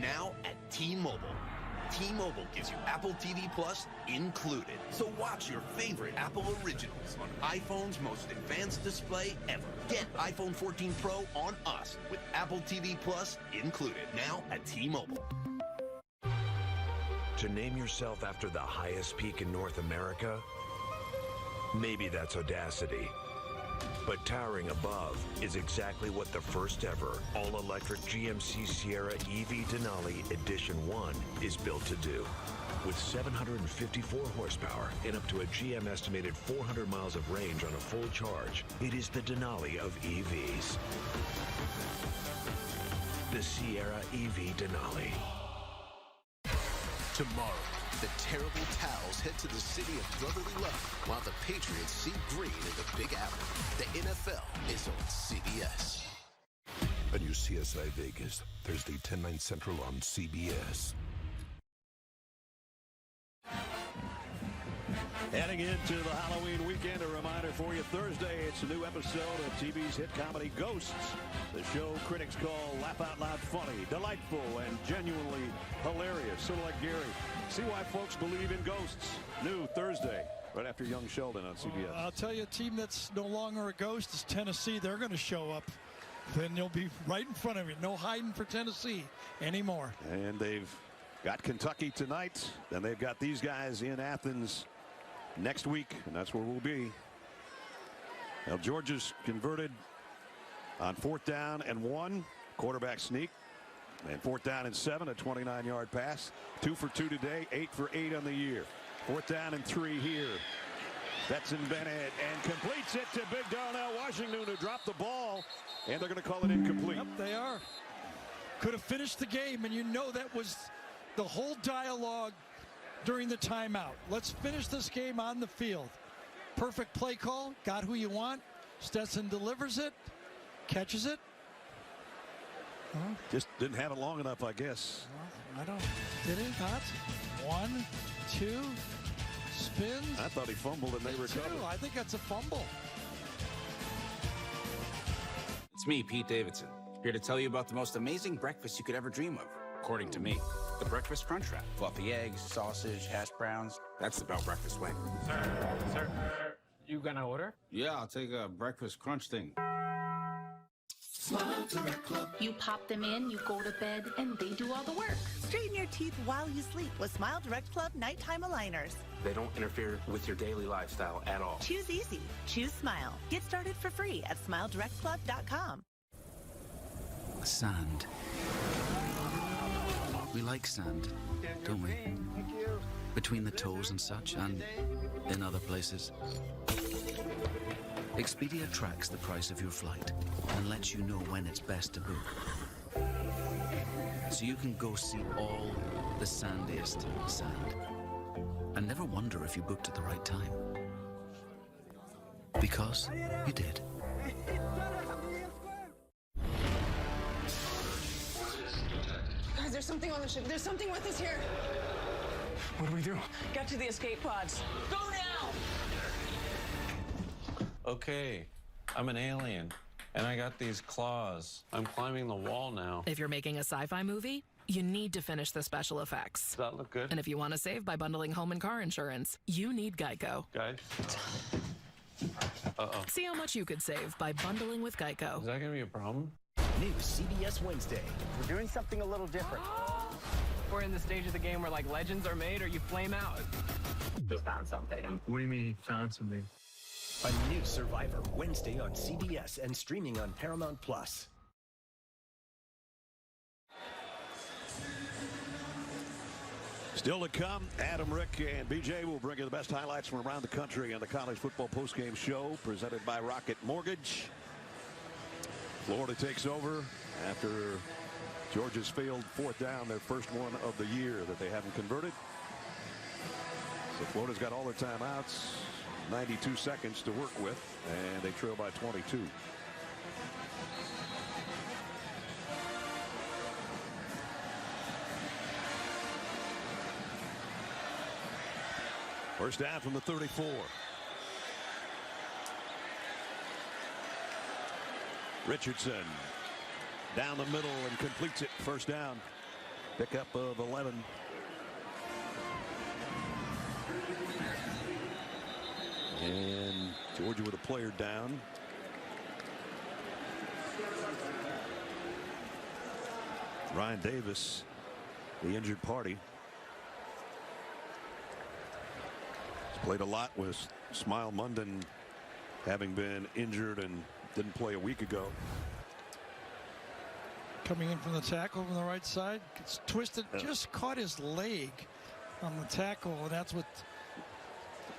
Now at T-Mobile. T-Mobile gives you Apple TV Plus included. So watch your favorite Apple originals on iPhone's most advanced display ever. Get iPhone 14 Pro on us with Apple TV Plus included. Now at T-Mobile. To name yourself after the highest peak in North America? Maybe that's audacity. But towering above is exactly what the first ever all-electric GMC Sierra EV Denali Edition 1 is built to do. With 754 horsepower and up to a GM estimated 400 miles of range on a full charge, it is the Denali of EVs. The Sierra EV Denali. Tomorrow, the terrible Towels head to the city of brotherly love while the Patriots see green in the Big Apple. The NFL is on CBS. A new CSI Vegas, Thursday, 10/9 Central on CBS. Heading into the Halloween weekend, a reminder for you, Thursday, it's a new episode of TV's hit comedy Ghosts. The show critics call laugh out loud funny, delightful, and genuinely hilarious. Sort of like Gary. See why folks believe in ghosts. New Thursday, right after Young Sheldon on CBS. I'll tell you, a team that's no longer a ghost is Tennessee. They're going to show up. Then you'll be right in front of you. No hiding for Tennessee anymore. And they've got Kentucky tonight. Then they've got these guys in Athens next week, and that's where we'll be. Now, Georgia's converted on 4th down and 1, quarterback sneak, and 4th down and 7, a 29-yard pass. 2 for 2 today, 8 for 8 on the year. 4th down and 3 here. Stetson Bennett and completes it to Big Darnell Washington, who dropped the ball, and they're going to call it incomplete. Yep, they are. Could have finished the game, and you know that was the whole dialogue during the timeout. Let's finish this game on the field. Perfect play call, got who you want. Stetson delivers it, catches it. Just didn't have it long enough, I guess. Well, I don't. Did it not? 1, 2, spins. I thought he fumbled and they recovered. I think that's a fumble. It's me, Pete Davidson, here to tell you about the most amazing breakfast you could ever dream of, according to me. The Breakfast Crunch Wrap. Fluffy eggs, sausage, hash browns. That's the Bell Breakfast way. Sir, you gonna order? Yeah, I'll take a breakfast crunch thing. Smile Direct Club. You pop them in, you go to bed, and they do all the work. Straighten your teeth while you sleep with Smile Direct Club nighttime aligners. They don't interfere with your daily lifestyle at all. Choose easy. Choose Smile. Get started for free at SmileDirectClub.com. Sand. We like sand, don't we? Between the toes and such, and in other places. Expedia tracks the price of your flight and lets you know when it's best to book. So you can go see all the sandiest sand and never wonder if you booked at the right time. Because you did. Guys, there's something on the ship. There's something with us here. What do we do? Get to the escape pods. Go now! Okay, I'm an alien, and I got these claws. I'm climbing the wall now. If you're making a sci-fi movie, You need to finish the special effects. Does that look good? And if you want to save by bundling home and car insurance, you need Geico. Guys? Uh-oh. See how much you could save by bundling with Geico. Is that going to be a problem? New CBS Wednesday. We're doing something a little different. We're in the stage of the game where like legends are made or you flame out. We found something. What do you mean you found something? A new Survivor Wednesday on CBS and streaming on Paramount Plus. Still to come, Adam, Rick, and BJ will bring you the best highlights from around the country on the College Football Postgame Show presented by Rocket Mortgage. Florida takes over after Georgia's failed fourth down, their first one of the year that they haven't converted. So Florida's got all their timeouts, 92 seconds to work with, and they trail by 22. First down from the 34. Richardson down the middle and completes it. First down. Pickup of 11. And Georgia with a player down. Ryan Davis, the injured party. He's played a lot with Smile Munden having been injured and didn't play a week ago. Coming in from the tackle from the right side, gets twisted, just caught his leg on the tackle, and that's what.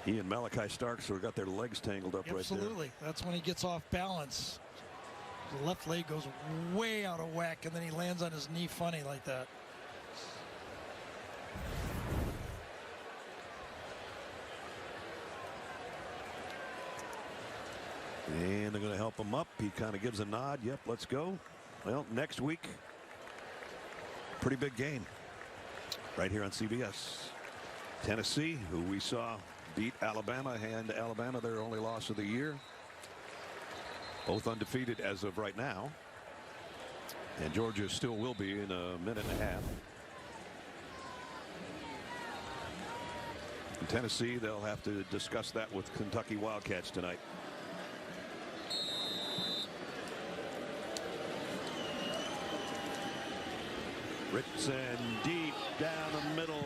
He and Malachi Starks sort of got their legs tangled up right there. Absolutely. That's when he gets off balance. The left leg goes way out of whack, and then he lands on his knee funny like that. And they're going to help him up. He kind of gives a nod. Yep, let's go. Well, next week, pretty big game right here on CBS. Tennessee, who we saw beat Alabama, hand Alabama their only loss of the year. Both undefeated as of right now. And Georgia still will be in a minute and a half. In Tennessee, they'll have to discuss that with Kentucky Wildcats tonight. Richardson deep down the middle,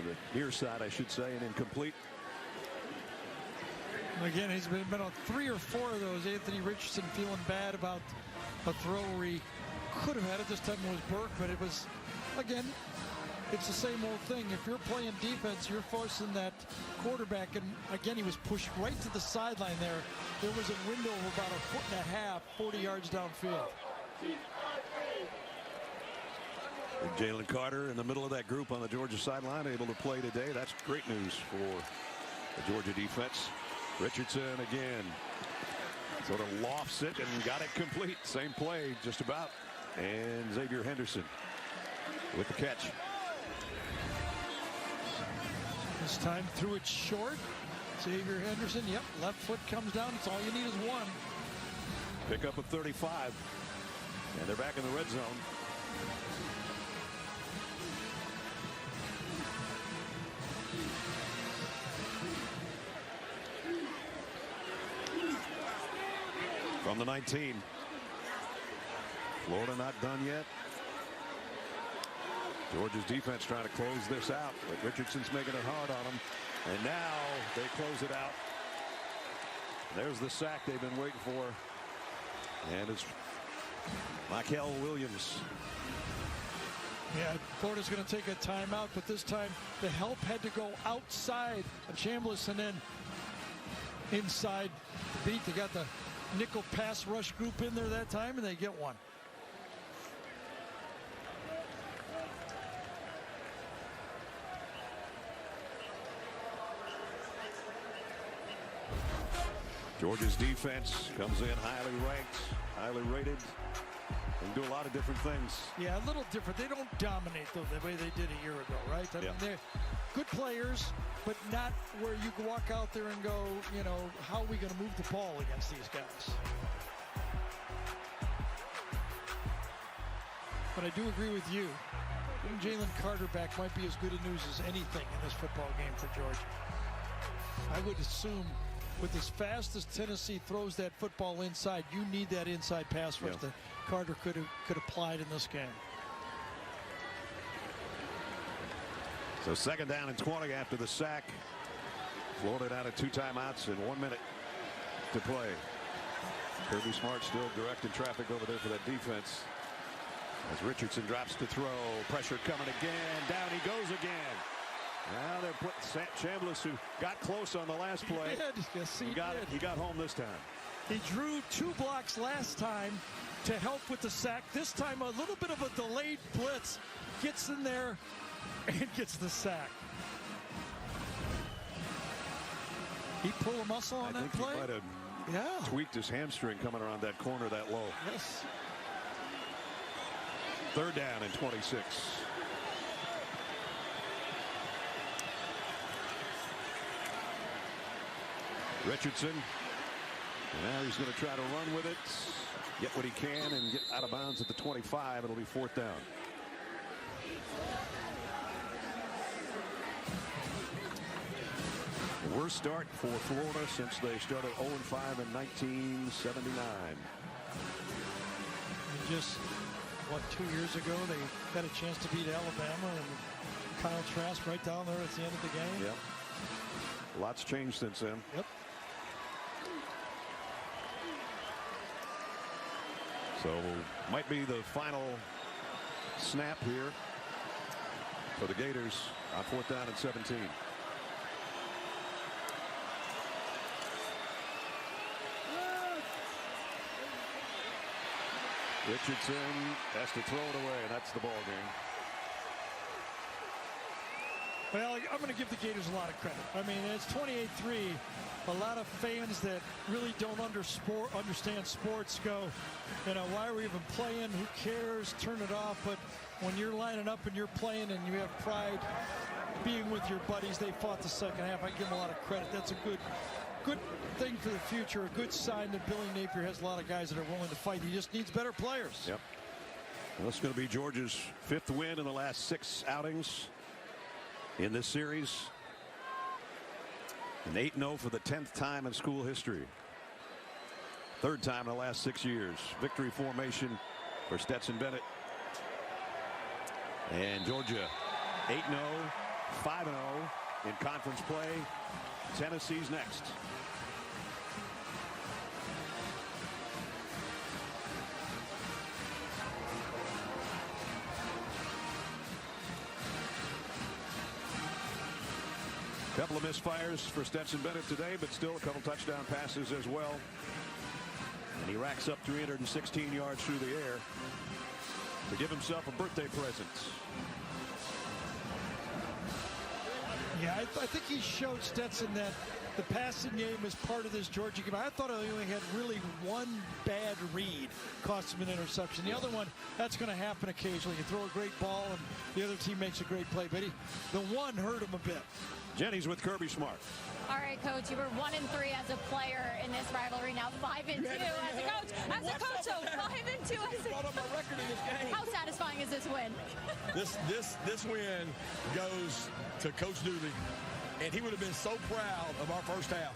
the near side, I should say, and incomplete. Again, he's been on 3 or 4 of those. Anthony Richardson feeling bad about a throw where he could have had it. This time it was Burke, but it was, again, it's the same old thing. If you're playing defense, you're forcing that quarterback, and again, he was pushed right to the sideline there. There was a window of about 1.5 feet, 40 yards downfield. And Jalen Carter in the middle of that group on the Georgia sideline, able to play today. That's great news for the Georgia defense. Richardson again sort of lofts it and got it complete. Same play just about. And Xavier Henderson with the catch. This time threw it short. Xavier Henderson, yep, left foot comes down. It's all you need is one. Pick up a 35. And they're back in the red zone. From the 19. Florida not done yet. Georgia's defense trying to close this out, but Richardson's making it hard on them. And now they close it out. There's the sack they've been waiting for. And it's Michael Williams. Yeah, Florida's going to take a timeout, but this time the help had to go outside of Chambliss and then inside the beat. They got the nickel pass rush group in there that time, and they get one. Georgia's defense comes in highly ranked, highly rated. They can do a lot of different things. Yeah, a little different. They don't dominate, though, the way they did a year ago, right? I mean, they're good players, but not where you can walk out there and go, you know, how are we going to move the ball against these guys? But I do agree with you. Jalen Carter back might be as good a news as anything in this football game for Georgia. I would assume with as fast as Tennessee throws that football inside, you need that inside pass rush that Carter could apply in this game. So 2nd down and 20 after the sack. Florida down at 2 timeouts and 1 minute to play. Kirby Smart still directing traffic over there for that defense. As Richardson drops to throw, pressure coming again. Down he goes again. Now they're putting Chambliss, who got close on the last play. He did. Yes, he did. He got home this time. He drew 2 blocks last time to help with the sack. This time a little bit of a delayed blitz. Gets in there and gets the sack. He pulled a muscle on that play? He might have tweaked his hamstring coming around that corner that low. Yes. 3rd down and 26. Richardson. Now he's going to try to run with it, get what he can, and get out of bounds at the 25. It'll be 4th down. The worst start for Florida since they started 0-5 in 1979. And just, what, 2 years ago, they had a chance to beat Alabama, and Kyle Trask right down there at the end of the game. Yep. Lots changed since then. Yep. So might be the final snap here for the Gators on 4th down and 17. Richardson has to throw it away, and that's the ball game. Well, I'm going to give the Gators a lot of credit. I mean, it's 28-3. A lot of fans that really don't understand sports go, you know, why are we even playing? Who cares? Turn it off. But when you're lining up and you're playing and you have pride being with your buddies, they fought the second half. I give them a lot of credit. That's a good thing for the future, a good sign that Billy Napier has a lot of guys that are willing to fight. He just needs better players. Yep. Well, it's going to be Georgia's 5th win in the last 6 outings in this series. An 8-0 for the 10th time in school history. 3rd time in the last 6 years. Victory formation for Stetson Bennett. And Georgia 8-0, 5-0 in conference play. Tennessee's next. Couple of misfires for Stetson Bennett today, but still a couple touchdown passes as well. And he racks up 316 yards through the air to give himself a birthday present. Yeah, I think he showed Stetson that the passing game is part of this Georgia game. I thought he only had really one bad read, cost him an interception. The other one, that's going to happen occasionally. You throw a great ball and the other team makes a great play, but the one hurt him a bit. Jenny's with Kirby Smart. All right, Coach, you were 1-3 as a player in this rivalry. Now 5-2 as a coach. As a coach, so 5-2 as a coach. How satisfying is this win? This win goes to Coach Dooley, and he would have been so proud of our first half.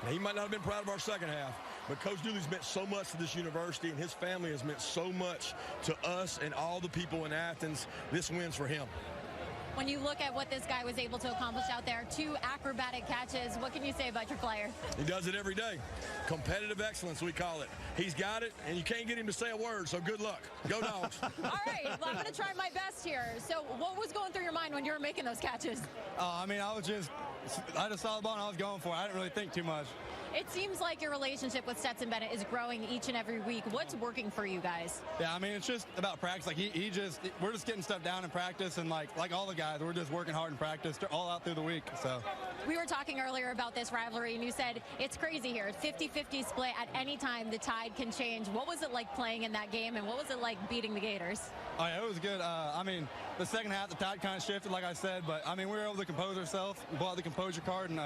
Now, he might not have been proud of our second half, but Coach Dooley's meant so much to this university, and his family has meant so much to us and all the people in Athens. This win's for him. When you look at what this guy was able to accomplish out there, 2 acrobatic catches, what can you say about your player? He does it every day. Competitive excellence, we call it. He's got it, and you can't get him to say a word, so good luck. Go Dogs. All right, well, I'm going to try my best here. So what was going through your mind when you were making those catches? I mean, I just saw the ball and I was going for it. I didn't really think too much. It seems like your relationship with Stetson Bennett is growing each and every week. What's working for you guys? Yeah, I mean, it's just about practice. Like we're just getting stuff down in practice, and like all the guys, we're just working hard in practice all out through the week. So we were talking earlier about this rivalry, and you said it's crazy here. 50-50 split. At any time, the tide can change. What was it like playing in that game, and what was it like beating the Gators? Oh, yeah, it was good. I mean, the second half, the tide kind of shifted, like I said, but I mean, we were able to compose ourselves, pull out the composure card, and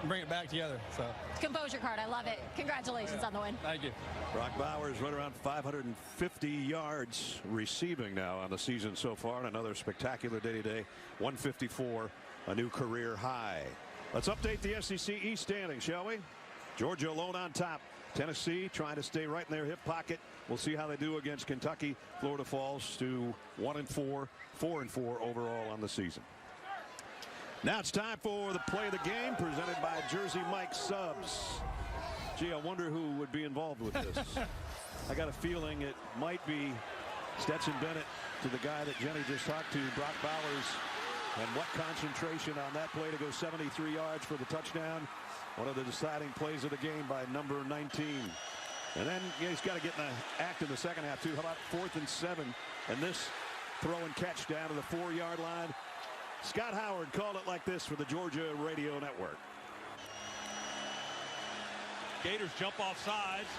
bring it back together. So composure. your card. I love it. Congratulations on the win. Thank you. Brock Bowers right around 550 yards receiving now on the season so far, and another spectacular day today. 154, a new career high. Let's update the SEC East standing, shall we? Georgia alone on top. Tennessee trying to stay right in their hip pocket. We'll see how they do against Kentucky. Florida falls to 1-4, 4-4 overall on the season. Now it's time for the play of the game presented by Jersey Mike Subs. Gee, I wonder who would be involved with this. I got a feeling it might be Stetson Bennett to the guy that Jenny just talked to, Brock Bowers. And what concentration on that play to go 73 yards for the touchdown. One of the deciding plays of the game by number 19. And then he's got to get in the act in the second half, too. How about 4th and 7? And this throw and catch down to the 4-yard line. Scott Howard called it like this for the Georgia Radio Network. Gators jump off sides.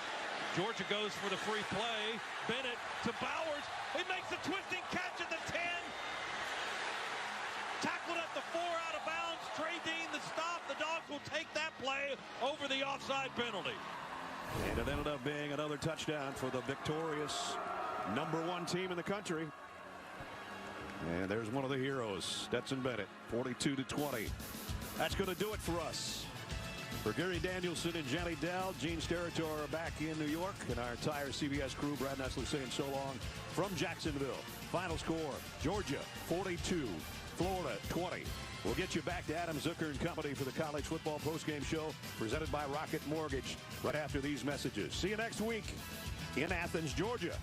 Georgia goes for the free play. Bennett to Bowers. He makes a twisting catch at the 10. Tackled at the 4 out of bounds. Trey Dean the stop. The Dogs will take that play over the offside penalty. And it ended up being another touchdown for the victorious #1 team in the country. And there's one of the heroes, Stetson Bennett, 42-20. That's going to do it for us. For Gary Danielson and Jenny Dell, Gene Steratore are back in New York, and our entire CBS crew, Brad Nestle saying so long from Jacksonville. Final score, Georgia 42, Florida 20. We'll get you back to Adam Zucker and company for the college football postgame show presented by Rocket Mortgage right after these messages. See you next week in Athens, Georgia.